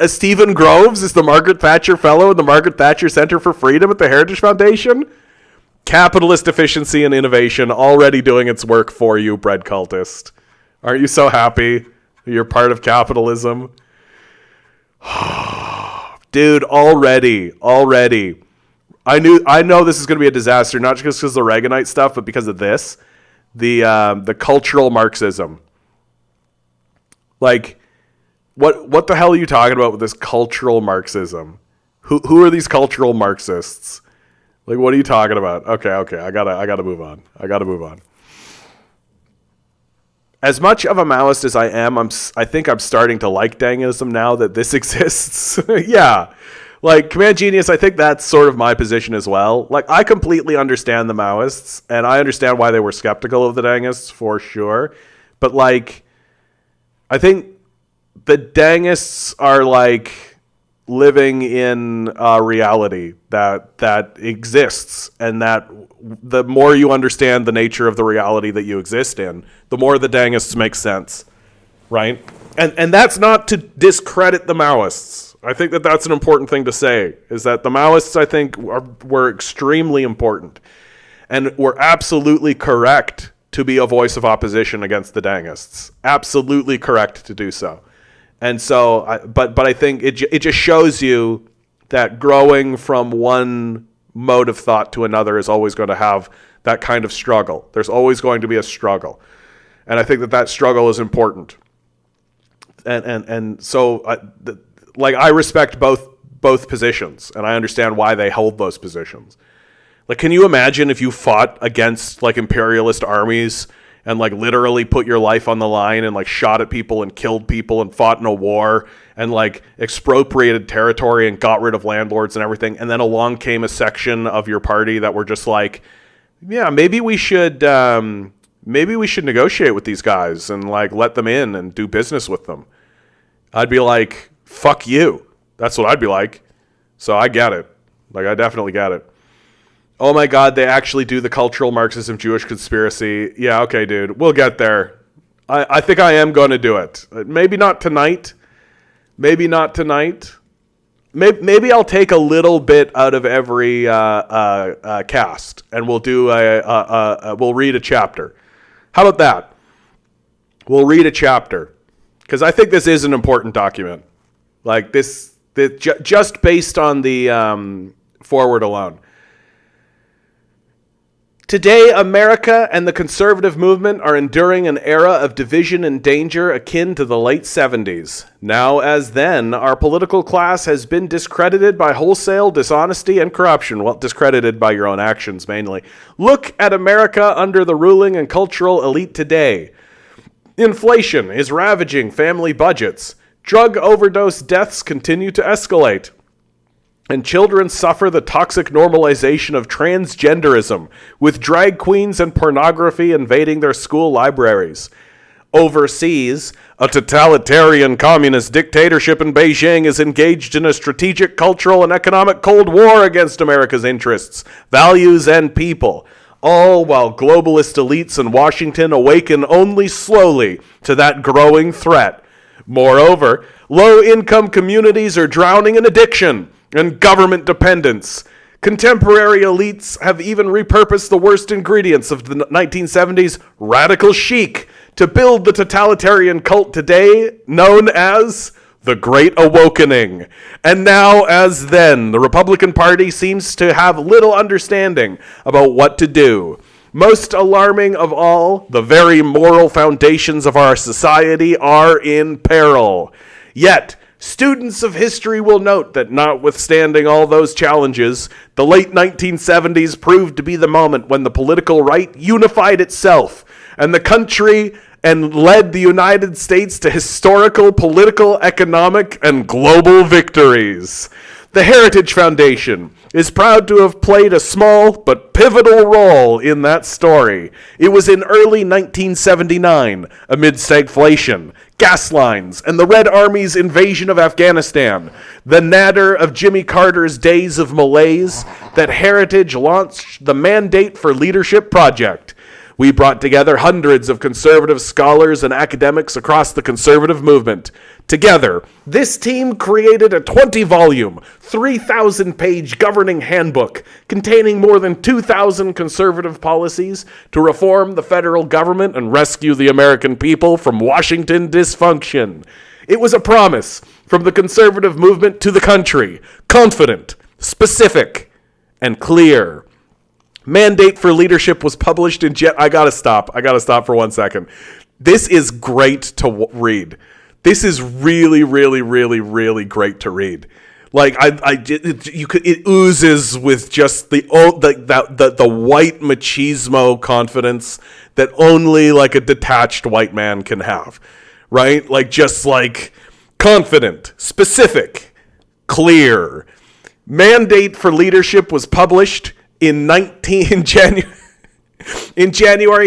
Stephen Groves is the Margaret Thatcher Fellow in the Margaret Thatcher Center for Freedom at the Heritage Foundation. Capitalist efficiency and innovation already doing its work for you, Bread Cultist. Aren't you so happy that you're part of capitalism? Dude, already. I know this is going to be a disaster, not just because of the Reaganite stuff, but because of this, the cultural Marxism. Like, what the hell are you talking about with this cultural Marxism? Who are these cultural Marxists? Like, what are you talking about? Okay, I gotta move on. As much of a Maoist as I am, I think I'm starting to like Dangism now that this exists. Yeah. Like, Command Genius, I think that's sort of my position as well. Like, I completely understand the Maoists, and I understand why they were skeptical of the Dangists, for sure. But, like, I think the Dangists are, like, living in a reality that exists, and that the more you understand the nature of the reality that you exist in, the more the Dangists make sense, right? And that's not to discredit the Maoists. I think that that's an important thing to say, is that the Maoists, I think, were extremely important and were absolutely correct to be a voice of opposition against the Dangists. Absolutely correct to do so. And so, but I think it just shows you that growing from one mode of thought to another is always going to have that kind of struggle. There's always going to be a struggle. And I think that struggle is important. And so, I respect both positions, and I understand why they hold those positions. Like, can you imagine if you fought against, like, imperialist armies and, like, literally put your life on the line and, like, shot at people and killed people and fought in a war and, like, expropriated territory and got rid of landlords and everything, and then along came a section of your party that were just like, yeah, maybe we should negotiate with these guys and, like, let them in and do business with them. I'd be like, fuck you. That's what I'd be like. So I get it. Like, I definitely get it. Oh my God, they actually do the cultural Marxism Jewish conspiracy. Yeah, okay, dude. We'll get there. I think I am going to do it. Maybe not tonight. Maybe not tonight. Maybe I'll take a little bit out of every cast, and we'll do we'll read a chapter. How about that? We'll read a chapter, because I think this is an important document. Like this just based on the forward alone. Today, America and the conservative movement are enduring an era of division and danger akin to the late 70s. Now, as then, our political class has been discredited by wholesale dishonesty and corruption. Well, discredited by your own actions, mainly. Look at America under the ruling and cultural elite today. Inflation is ravaging family budgets. Drug overdose deaths continue to escalate. And children suffer the toxic normalization of transgenderism, with drag queens and pornography invading their school libraries. Overseas, a totalitarian communist dictatorship in Beijing is engaged in a strategic, cultural, and economic Cold War against America's interests, values, and people, all while globalist elites in Washington awaken only slowly to that growing threat. Moreover, low-income communities are drowning in addiction and government dependence. Contemporary elites have even repurposed the worst ingredients of the 1970s radical chic to build the totalitarian cult today known as the Great Awakening. And now, as then, the Republican Party seems to have little understanding about what to do. Most alarming of all, the very moral foundations of our society are in peril. Yet, students of history will note that notwithstanding all those challenges, the late 1970s proved to be the moment when the political right unified itself and the country and led the United States to historical, political, economic, and global victories. The Heritage Foundation is proud to have played a small but pivotal role in that story. It was in early 1979, amid stagflation, gas lines, and the Red Army's invasion of Afghanistan, the nadir of Jimmy Carter's days of malaise, that Heritage launched the Mandate for Leadership project. We brought together hundreds of conservative scholars and academics across the conservative movement. Together, this team created a 20-volume, 3,000-page governing handbook containing more than 2,000 conservative policies to reform the federal government and rescue the American people from Washington dysfunction. It was a promise from the conservative movement to the country, confident, specific, and clear. Mandate for Leadership was published in I gotta stop for 1 second. This is great to read. This is really, really, really, really great to read. Like it oozes with just the white machismo confidence that only like a detached white man can have, right? Like just like confident, specific, clear. Mandate for Leadership was published in January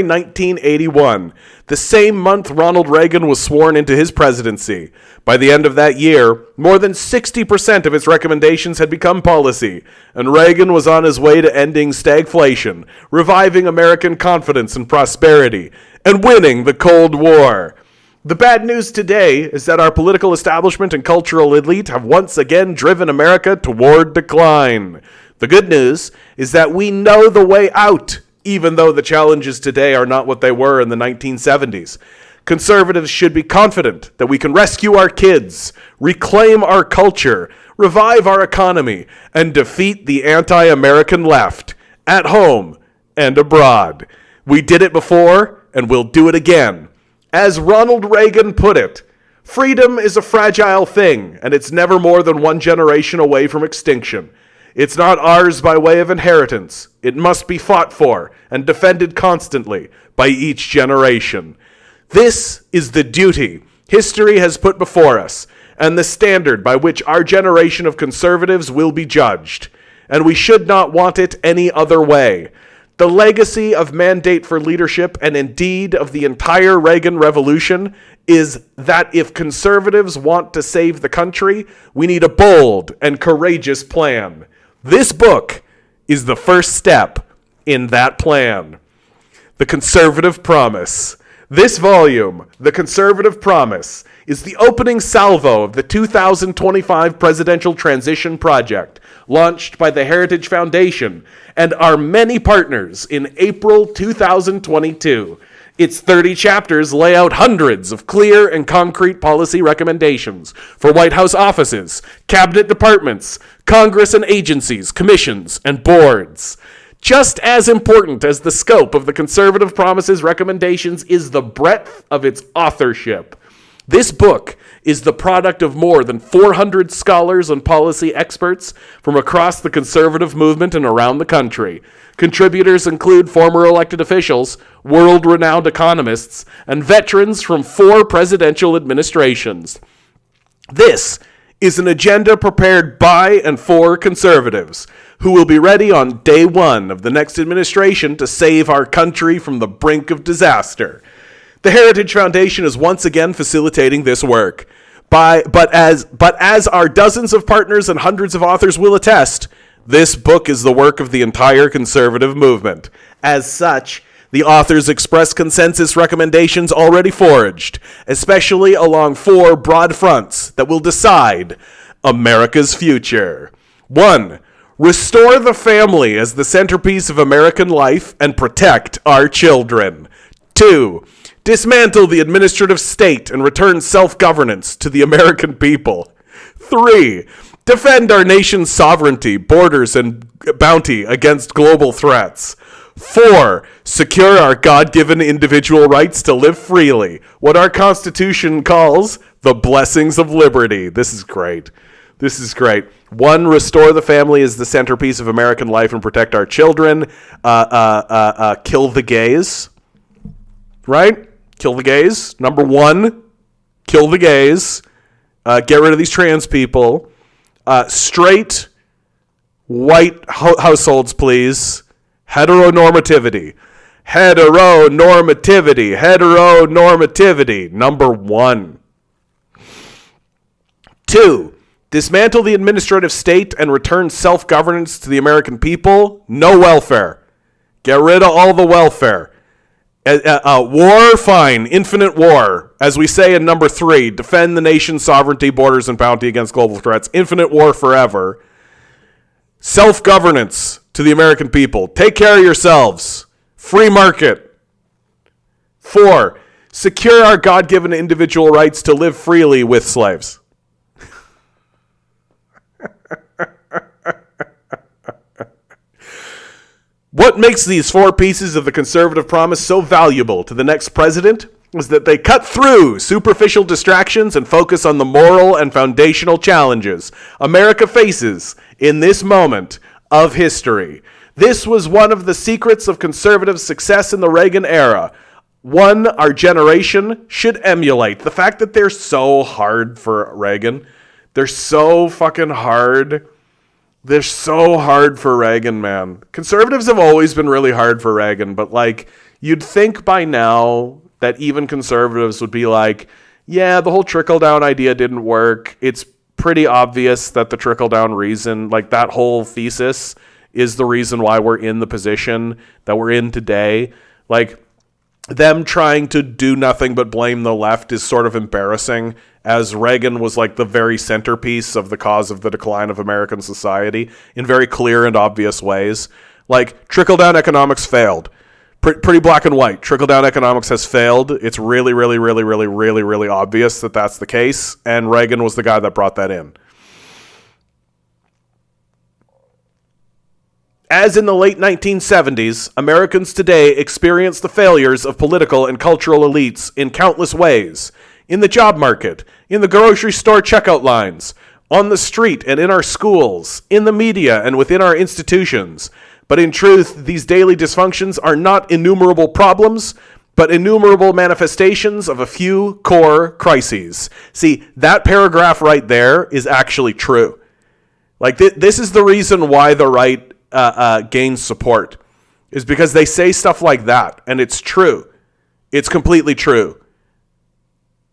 1981, the same month Ronald Reagan was sworn into his presidency. By the end of that year, more than 60% of its recommendations had become policy, and Reagan was on his way to ending stagflation, reviving American confidence and prosperity, and winning the Cold War. The bad news today is that our political establishment and cultural elite have once again driven America toward decline. The good news is that we know the way out, even though the challenges today are not what they were in the 1970s. Conservatives should be confident that we can rescue our kids, reclaim our culture, revive our economy, and defeat the anti-American left, at home and abroad. We did it before, and we'll do it again. As Ronald Reagan put it, freedom is a fragile thing, and it's never more than one generation away from extinction. It's not ours by way of inheritance. It must be fought for and defended constantly by each generation. This is the duty history has put before us, and the standard by which our generation of conservatives will be judged. And we should not want it any other way. The legacy of Mandate for Leadership, and indeed of the entire Reagan Revolution, is that if conservatives want to save the country, we need a bold and courageous plan. This book is the first step in that plan. The Conservative Promise. This volume, The Conservative Promise, is the opening salvo of the 2025 Presidential Transition Project, launched by the Heritage Foundation and our many partners in April 2022. Its 30 chapters lay out hundreds of clear and concrete policy recommendations for White House offices, cabinet departments, Congress and agencies, commissions, and boards. Just as important as the scope of the Conservative Promise's recommendations is the breadth of its authorship. This book is the product of more than 400 scholars and policy experts from across the conservative movement and around the country. Contributors include former elected officials, world-renowned economists, and veterans from 4 presidential administrations. This is an agenda prepared by and for conservatives who will be ready on day one of the next administration to save our country from the brink of disaster. The Heritage Foundation is once again facilitating this work. But as our dozens of partners and hundreds of authors will attest, this book is the work of the entire conservative movement. As such, the authors express consensus recommendations already forged, especially along 4 broad fronts that will decide America's future. 1. Restore the family as the centerpiece of American life and protect our children. 2. Dismantle the administrative state and return self-governance to the American people. 3. Defend our nation's sovereignty, borders, and bounty against global threats. 4. Secure our God-given individual rights to live freely, what our Constitution calls the blessings of liberty. This is great. 1. Restore the family as the centerpiece of American life and protect our children. Kill the gays. Right? Kill the gays. Number 1, kill the gays. Get rid of these trans people. Straight white households, please. Heteronormativity. Number 1. 2. Dismantle the administrative state and return self-governance to the American people. No welfare. Get rid of all the welfare. War, fine. Infinite war. As we say in number 3, defend the nation's sovereignty, borders, and bounty against global threats. Infinite war forever. Self-governance to the American people. Take care of yourselves. Free market. 4, secure our God-given individual rights to live freely with slaves. What makes these 4 pieces of the Conservative Promise so valuable to the next president is that they cut through superficial distractions and focus on the moral and foundational challenges America faces in this moment of history. This was one of the secrets of conservative success in the Reagan era. One our generation should emulate. The fact that they're so hard for Reagan. They're so fucking hard. They're so hard for Reagan, man. Conservatives have always been really hard for Reagan, but like, you'd think by now that even conservatives would be like, yeah, the whole trickle-down idea didn't work. It's pretty obvious that the trickle-down reason, like that whole thesis, is the reason why we're in the position that we're in today. Like, them trying to do nothing but blame the left is sort of embarrassing, as Reagan was like the very centerpiece of the cause of the decline of American society in very clear and obvious ways. Like, trickle-down economics failed. Pretty black and white. Trickle-down economics has failed. It's really, really, really, really, really, really obvious that that's the case, and Reagan was the guy that brought that in. As in the late 1970s, Americans today experience the failures of political and cultural elites in countless ways. In the job market, in the grocery store checkout lines, on the street and in our schools, in the media and within our institutions. But in truth, these daily dysfunctions are not innumerable problems, but innumerable manifestations of a few core crises. See, that paragraph right there is actually true. Like, this is the reason why the right gains support, is because they say stuff like that, and it's true. It's completely true.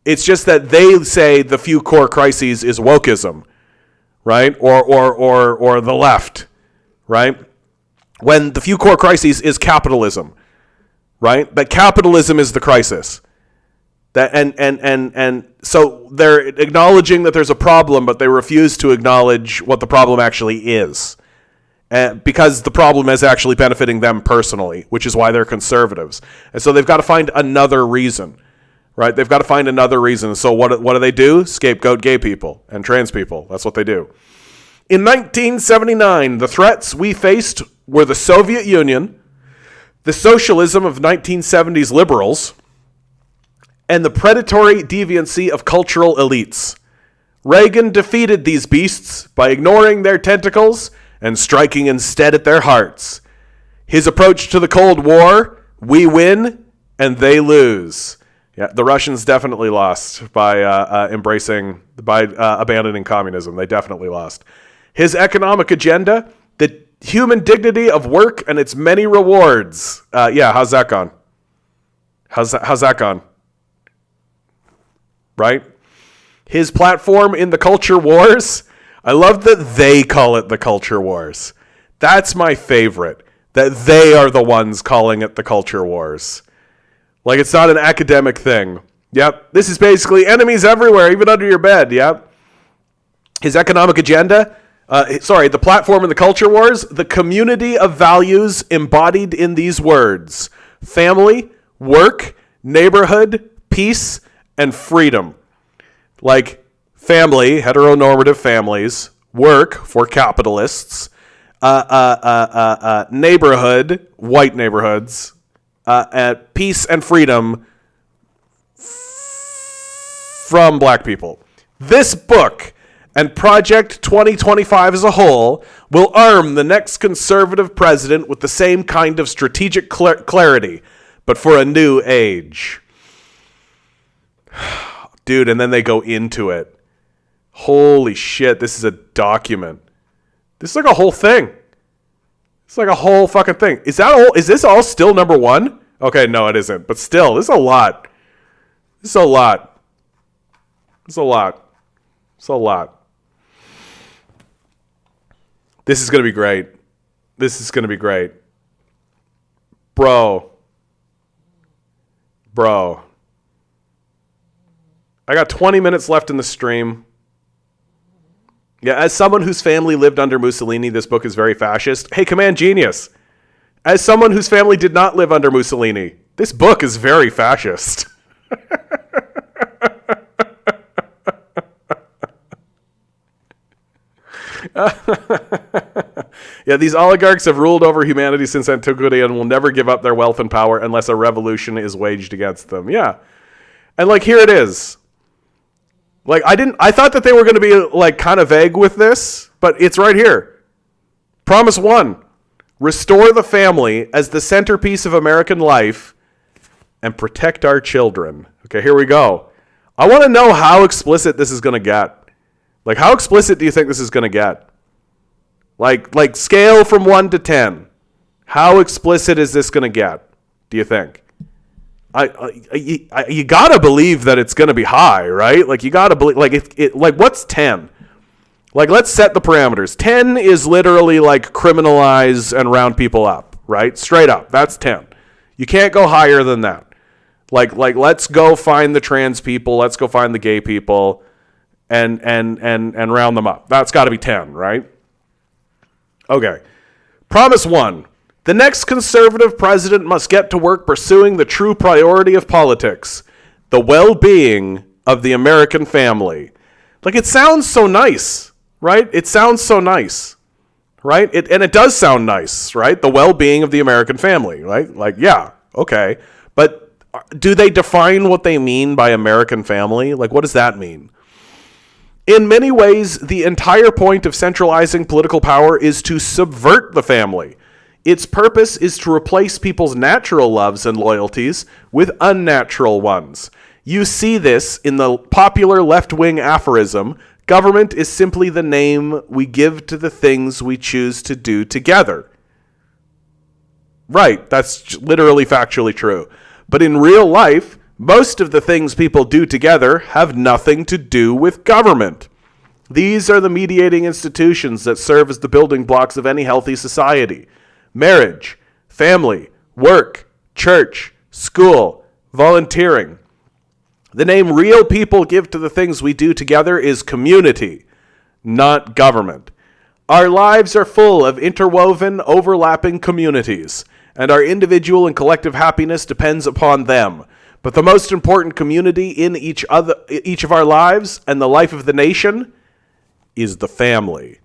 It's just that they say the few core crises is wokeism, right? Or the left, right? When the few core crises is capitalism, right? But capitalism is the crisis. That and so they're acknowledging that there's a problem, but they refuse to acknowledge what the problem actually is. Because the problem is actually benefiting them personally, which is why they're conservatives. And so they've got to find another reason, right? They've got to find another reason. So what do they do? Scapegoat gay people and trans people. That's what they do. In 1979, the threats we faced were the Soviet Union, the socialism of 1970s liberals, and the predatory deviancy of cultural elites. Reagan defeated these beasts by ignoring their tentacles and striking instead at their hearts. His approach to the Cold War: we win and they lose. Yeah, the Russians definitely lost by abandoning communism. They definitely lost. His economic agenda: the human dignity of work and its many rewards. How's that gone? How's that gone? Right? His platform in the culture wars. I love that they call it the culture wars. That's my favorite. That they are the ones calling it the culture wars. Like, it's not an academic thing. Yep. This is basically enemies everywhere, even under your bed. Yep. His economic agenda. The platform in the culture wars. The community of values embodied in these words: family, work, neighborhood, peace, and freedom. Like, family, heteronormative families; work for capitalists; neighborhood, white neighborhoods; peace and freedom from black people. This book and Project 2025 as a whole will arm the next conservative president with the same kind of strategic clarity, but for a new age. Dude, and then they go into it. Holy shit, this is a document. This is like a whole thing. It's like a whole fucking thing. Is this all still number one? Okay, no, it isn't. But still, this is a lot. This is a lot. This is a lot. It's a lot. This is going to be great. This is going to be great. Bro. I got 20 minutes left in the stream. Yeah, as someone whose family lived under Mussolini, this book is very fascist. Hey, Command Genius. As someone whose family did not live under Mussolini, this book is very fascist. Yeah, these oligarchs have ruled over humanity since antiquity and will never give up their wealth and power unless a revolution is waged against them. Yeah. And like, here it is. Like, I thought that they were going to be like kind of vague with this, but it's right here. Promise 1, restore the family as the centerpiece of American life and protect our children. Okay, here we go. I want to know how explicit this is going to get. Like, how explicit do you think this is going to get? Like scale from 1 to 10. How explicit is this going to get, do you think? You gotta believe that it's gonna be high, right? Like, you gotta believe, like what's 10? Like, let's set the parameters. 10 is literally like criminalize and round people up, right? Straight up, that's 10. You can't go higher than that. Like let's go find the trans people, let's go find the gay people, and round them up. That's got to be 10, right? Okay. Promise 1. The next conservative president must get to work pursuing the true priority of politics, the well-being of the American family. Like, it sounds so nice, right? It sounds so nice, right? And it does sound nice, right? The well-being of the American family, right? Like, yeah, okay. But do they define what they mean by American family? Like, what does that mean? In many ways, the entire point of centralizing political power is to subvert the family. Its purpose is to replace people's natural loves and loyalties with unnatural ones. You see this in the popular left-wing aphorism, government is simply the name we give to the things we choose to do together. Right, that's literally factually true. But in real life, most of the things people do together have nothing to do with government. These are the mediating institutions that serve as the building blocks of any healthy society. Marriage, family, work, church, school, volunteering. The name real people give to the things we do together is community, not government. Our lives are full of interwoven, overlapping communities, and our individual and collective happiness depends upon them. But the most important community in each of our lives and the life of the nation is the family.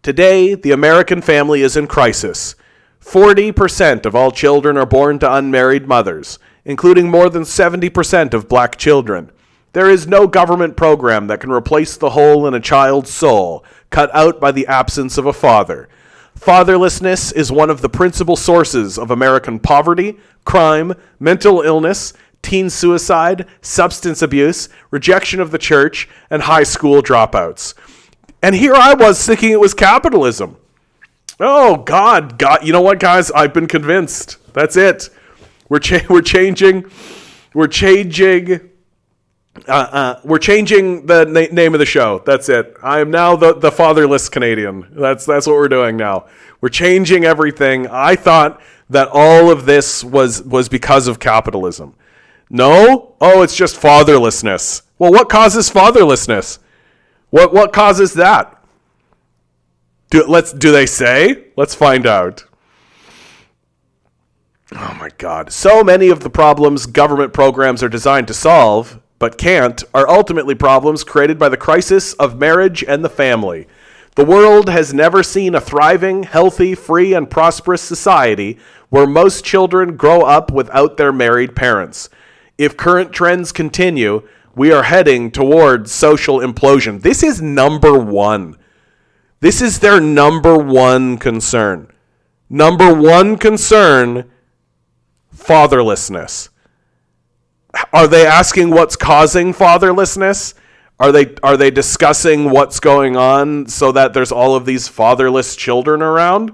Today, the American family is in crisis. 40% of all children are born to unmarried mothers, including more than 70% of black children. There is no government program that can replace the hole in a child's soul, cut out by the absence of a father. Fatherlessness is one of the principal sources of American poverty, crime, mental illness, teen suicide, substance abuse, rejection of the church, and high school dropouts. And here I was thinking it was capitalism. Oh, God, you know what, guys? I've been convinced. That's it. We're changing the name of the show. That's it. I am now the fatherless Canadian. That's what we're doing now. We're changing everything. I thought that all of this was because of capitalism. No? Oh, it's just fatherlessness. Well, what causes fatherlessness? What causes that? Do they say? Let's find out. Oh my God. So many of the problems government programs are designed to solve, but can't, are ultimately problems created by the crisis of marriage and the family. The world has never seen a thriving, healthy, free, and prosperous society where most children grow up without their married parents. If current trends continue, we are heading towards social implosion. This is number one. This is their number one concern. Number one concern, fatherlessness. Are they asking what's causing fatherlessness? Are they discussing what's going on so that there's all of these fatherless children around?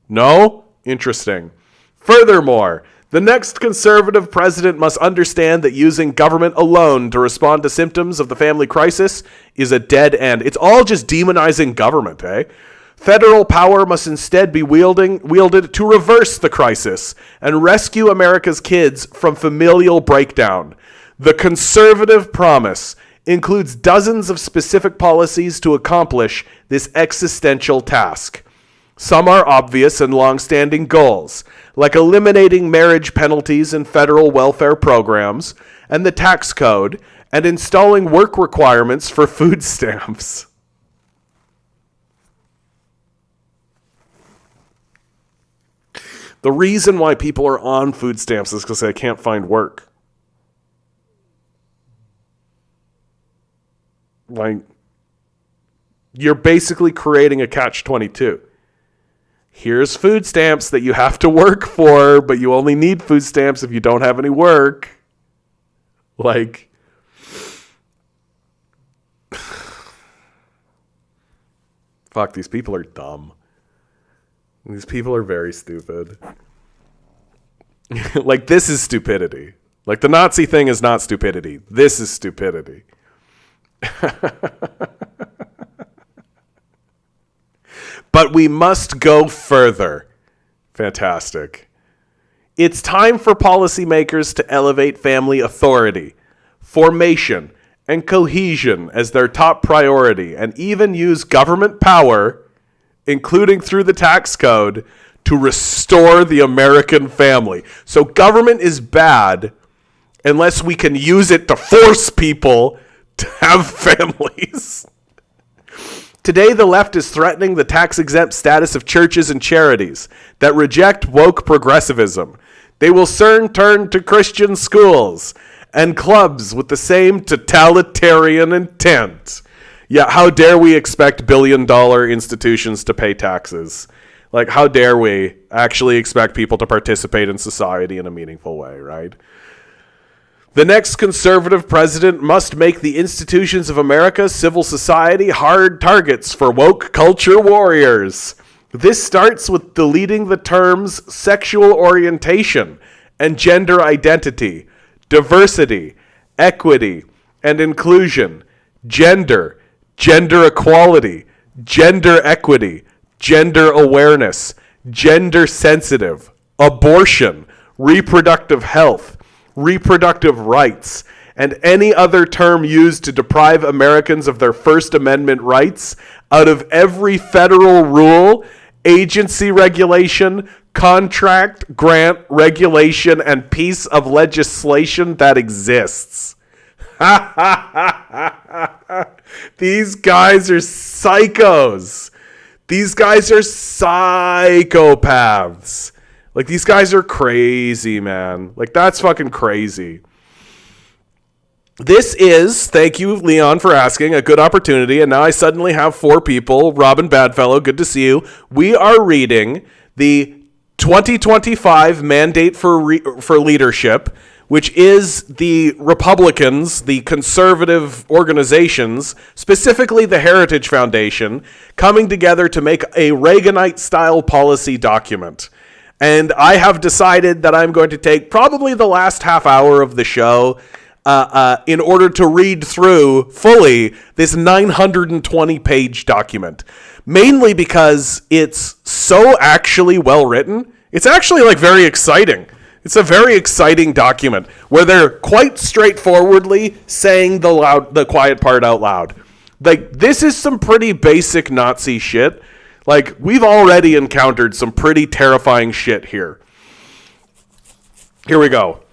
No? Interesting. Furthermore, the next conservative president must understand that using government alone to respond to symptoms of the family crisis is a dead end. It's all just demonizing government, eh? Federal power must instead be wielded to reverse the crisis and rescue America's kids from familial breakdown. The conservative promise includes dozens of specific policies to accomplish this existential task. Some are obvious and long-standing goals, like eliminating marriage penalties in federal welfare programs and the tax code, and installing work requirements for food stamps. The reason why people are on food stamps is because they can't find work. Like, you're basically creating a catch-22. Here's food stamps that you have to work for, but you only need food stamps if you don't have any work. Like, fuck, these people are dumb. These people are very stupid. Like, this is stupidity. Like, the Nazi thing is not stupidity. This is stupidity. But we must go further. Fantastic. It's time for policymakers to elevate family authority, formation, and cohesion as their top priority, and even use government power, including through the tax code, to restore the American family. So government is bad unless we can use it to force people to have families. Today, the left is threatening the tax-exempt status of churches and charities that reject woke progressivism. They will soon turn to Christian schools and clubs with the same totalitarian intent. Yeah, how dare we expect billion-dollar institutions to pay taxes? Like, how dare we actually expect people to participate in society in a meaningful way, right? The next conservative president must make the institutions of America, civil society, hard targets for woke culture warriors. This starts with deleting the terms sexual orientation and gender identity, diversity, equity, and inclusion, gender, gender equality, gender equity, gender awareness, gender sensitive, abortion, reproductive health, reproductive rights, and any other term used to deprive Americans of their First Amendment rights out of every federal rule, agency regulation, contract, grant, regulation, and piece of legislation that exists. These guys are psychos. These guys are psychopaths. Like, these guys are crazy, man. Like, that's fucking crazy. This is, thank you, Leon, for asking, a good opportunity. And now I suddenly have 4 people. Robin Badfellow, good to see you. We are reading the 2025 Mandate for Leadership, which is the Republicans, the conservative organizations, specifically the Heritage Foundation, coming together to make a Reaganite-style policy document. And I have decided that I'm going to take probably the last half hour of the show in order to read through fully this 920-page document. Mainly because it's so actually well written. It's actually like very exciting. It's a very exciting document where they're quite straightforwardly saying the quiet part out loud. Like, this is some pretty basic Nazi shit. Like, we've already encountered some pretty terrifying shit here. Here we go.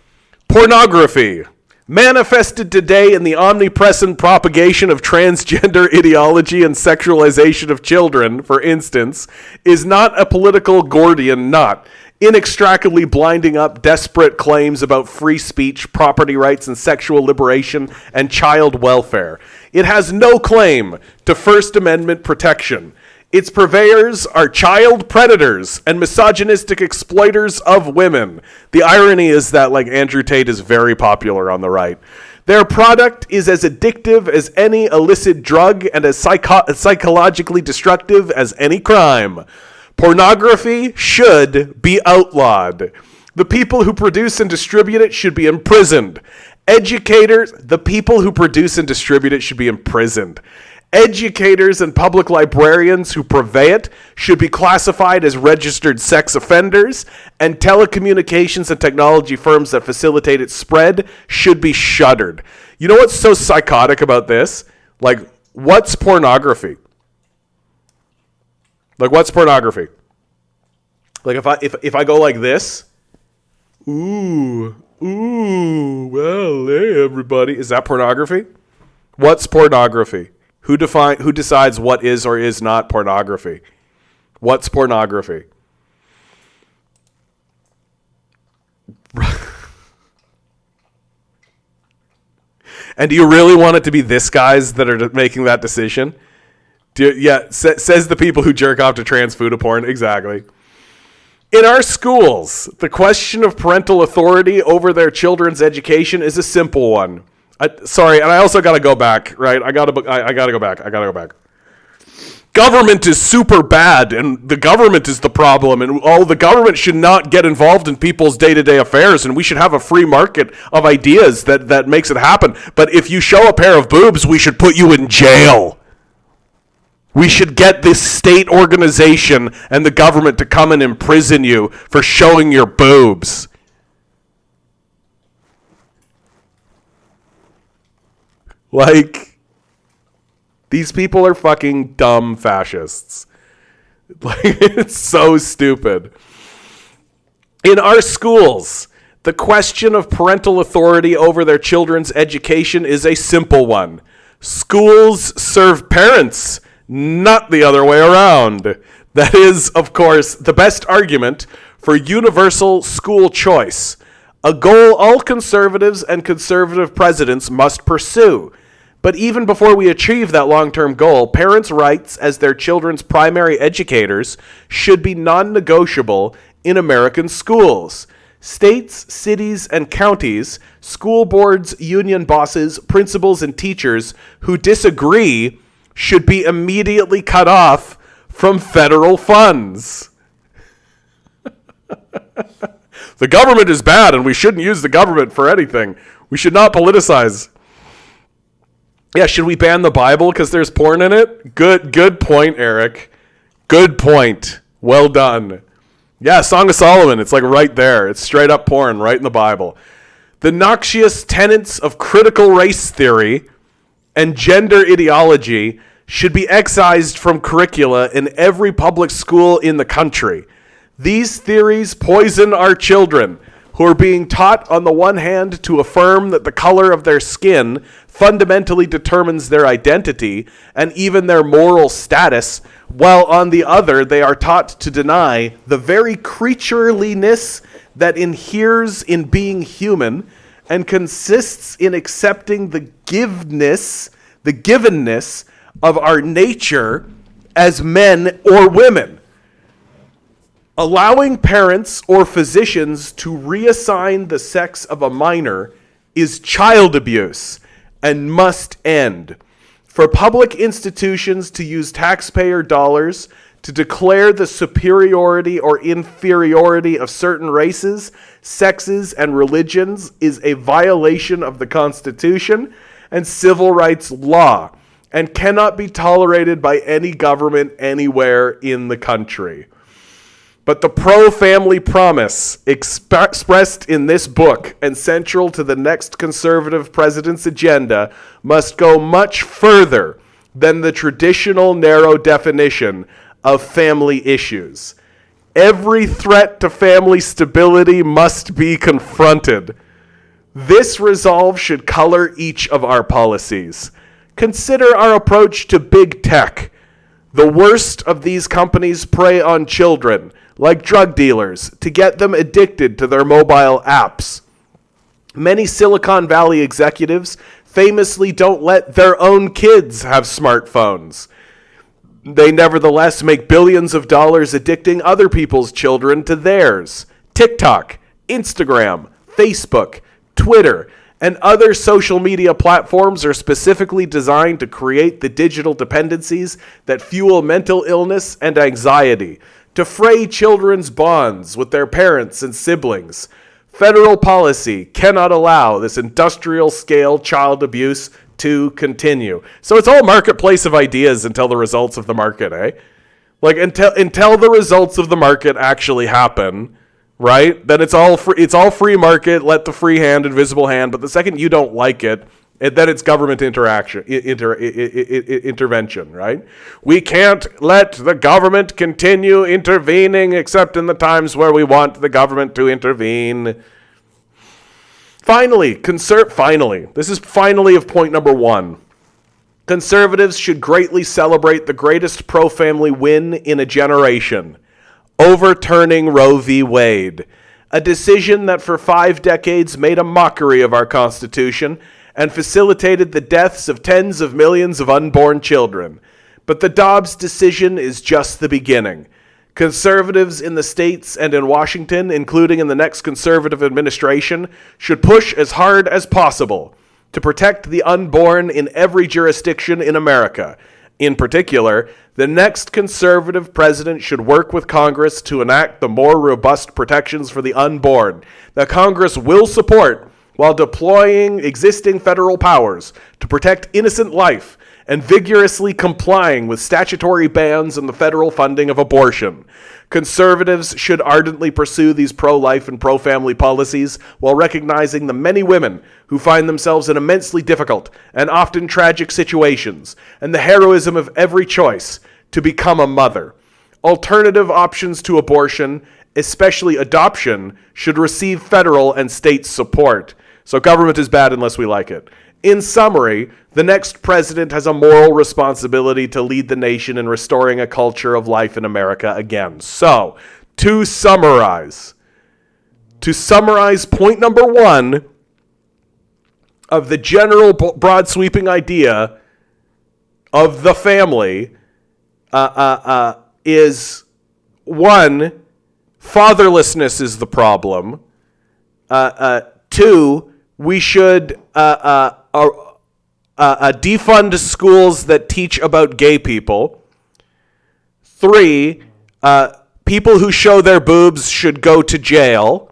Pornography. Manifested today in the omnipresent propagation of transgender ideology and sexualization of children, for instance, is not a political Gordian knot, inextricably blinding up desperate claims about free speech, property rights, and sexual liberation and child welfare. It has no claim to First Amendment protection. Its purveyors are child predators and misogynistic exploiters of women. The irony is that, like, Andrew Tate is very popular on the right. Their product is as addictive as any illicit drug and as psychologically destructive as any crime. Pornography should be outlawed. The people who produce and distribute it should be imprisoned. The people who produce and distribute it should be imprisoned. Educators and public librarians who purvey it should be classified as registered sex offenders, and telecommunications and technology firms that facilitate its spread should be shuttered. You know what's so psychotic about this? Like, what's pornography? Like, what's pornography? Like, if I go like this, well, hey, everybody, is that pornography? What's pornography? Who decides what is or is not pornography? What's pornography? And do you really want it to be this guys that are making that decision? Says the people who jerk off to trans food porn. Exactly. In our schools, the question of parental authority over their children's education is a simple one. Sorry, and I also got to go back, right? I got to go back. Government is super bad, and the government is the problem, and the government should not get involved in people's day-to-day affairs, and we should have a free market of ideas that makes it happen. But if you show a pair of boobs, we should put you in jail. We should get this state organization and the government to come and imprison you for showing your boobs. Like, these people are fucking dumb fascists. Like, it's so stupid. In our schools, the question of parental authority over their children's education is a simple one. Schools serve parents, not the other way around. That is, of course, the best argument for universal school choice, a goal all conservatives and conservative presidents must pursue. But even before we achieve that long-term goal, parents' rights as their children's primary educators should be non-negotiable in American schools. States, cities, and counties, school boards, union bosses, principals, and teachers who disagree should be immediately cut off from federal funds. The government is bad, and we shouldn't use the government for anything. We should not politicize. Yeah, should we ban the Bible because there's porn in it? Good point, Eric. Good point. Well done. Yeah, Song of Solomon, it's like right there. It's straight up porn right in the Bible. The noxious tenets of critical race theory and gender ideology should be excised from curricula in every public school in the country. These theories poison our children, who are being taught on the one hand to affirm that the color of their skin fundamentally determines their identity and even their moral status, while on the other they are taught to deny the very creatureliness that inheres in being human and consists in accepting the givenness of our nature as men or women. Allowing parents or physicians to reassign the sex of a minor is child abuse and must end. For public institutions to use taxpayer dollars to declare the superiority or inferiority of certain races, sexes, and religions is a violation of the Constitution and civil rights law and cannot be tolerated by any government anywhere in the country. But the pro-family promise expressed in this book and central to the next conservative president's agenda must go much further than the traditional narrow definition of family issues. Every threat to family stability must be confronted. This resolve should color each of our policies. Consider our approach to big tech. The worst of these companies prey on children, like drug dealers, to get them addicted to their mobile apps. Many Silicon Valley executives famously don't let their own kids have smartphones. They nevertheless make billions of dollars addicting other people's children to theirs. TikTok, Instagram, Facebook, Twitter, and other social media platforms are specifically designed to create the digital dependencies that fuel mental illness and anxiety, to fray children's bonds with their parents and siblings. Federal policy cannot allow this industrial-scale child abuse to continue. So it's all marketplace of ideas until the results of the market, eh? Like until the results of the market actually happen, right? Then it's all free market, let the free hand, invisible hand. But the second you don't like it, then it's government intervention, right? We can't let the government continue intervening except in the times where we want the government to intervene. Finally, this is finally of point number 1. Conservatives should greatly celebrate the greatest pro-family win in a generation, overturning Roe v. Wade, a decision that for 5 decades made a mockery of our Constitution and facilitated the deaths of tens of millions of unborn children. But the Dobbs decision is just the beginning. Conservatives in the states and in Washington, including in the next conservative administration, should push as hard as possible to protect the unborn in every jurisdiction in America. In particular, the next conservative president should work with Congress to enact the more robust protections for the unborn that Congress will support while deploying existing federal powers to protect innocent life and vigorously complying with statutory bans on the federal funding of abortion. Conservatives should ardently pursue these pro-life and pro-family policies while recognizing the many women who find themselves in immensely difficult and often tragic situations and the heroism of every choice to become a mother. Alternative options to abortion, especially adoption, should receive federal and state support. So government is bad unless we like it. In summary, the next president has a moral responsibility to lead the nation in restoring a culture of life in America again. So, to summarize point number 1 of the general broad sweeping idea of the family is 1, fatherlessness is the problem. 2, we should defund schools that teach about gay people. 3, people who show their boobs should go to jail.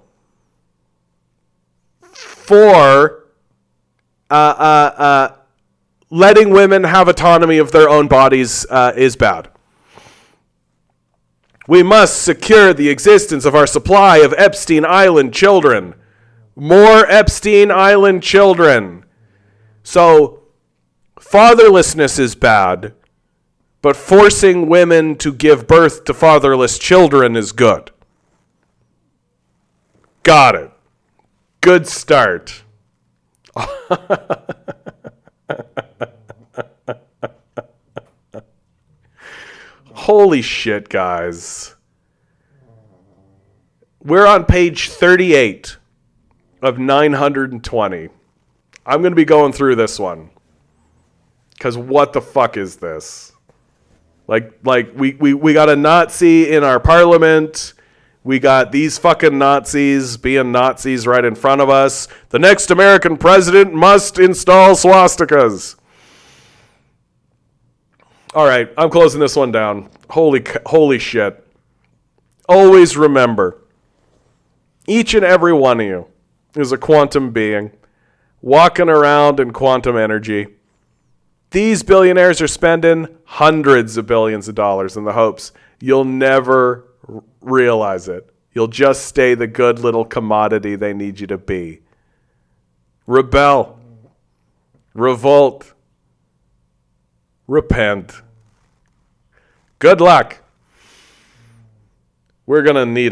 4, letting women have autonomy of their own bodies is bad. We must secure the existence of our supply of Epstein Island children. More Epstein Island children. So, fatherlessness is bad, but forcing women to give birth to fatherless children is good. Got it. Good start. Holy shit, guys. We're on page 38 of 920. I'm going to be going through this one. Because what the fuck is this? Like we got a Nazi in our parliament. We got these fucking Nazis being Nazis right in front of us. The next American president must install swastikas. All right, I'm closing this one down. Holy shit. Always remember, each and every one of you is a quantum being walking around in quantum energy. These billionaires are spending hundreds of billions of dollars in the hopes you'll never realize it. You'll just stay the good little commodity they need you to be. Rebel. Revolt. Repent. Good luck. We're going to need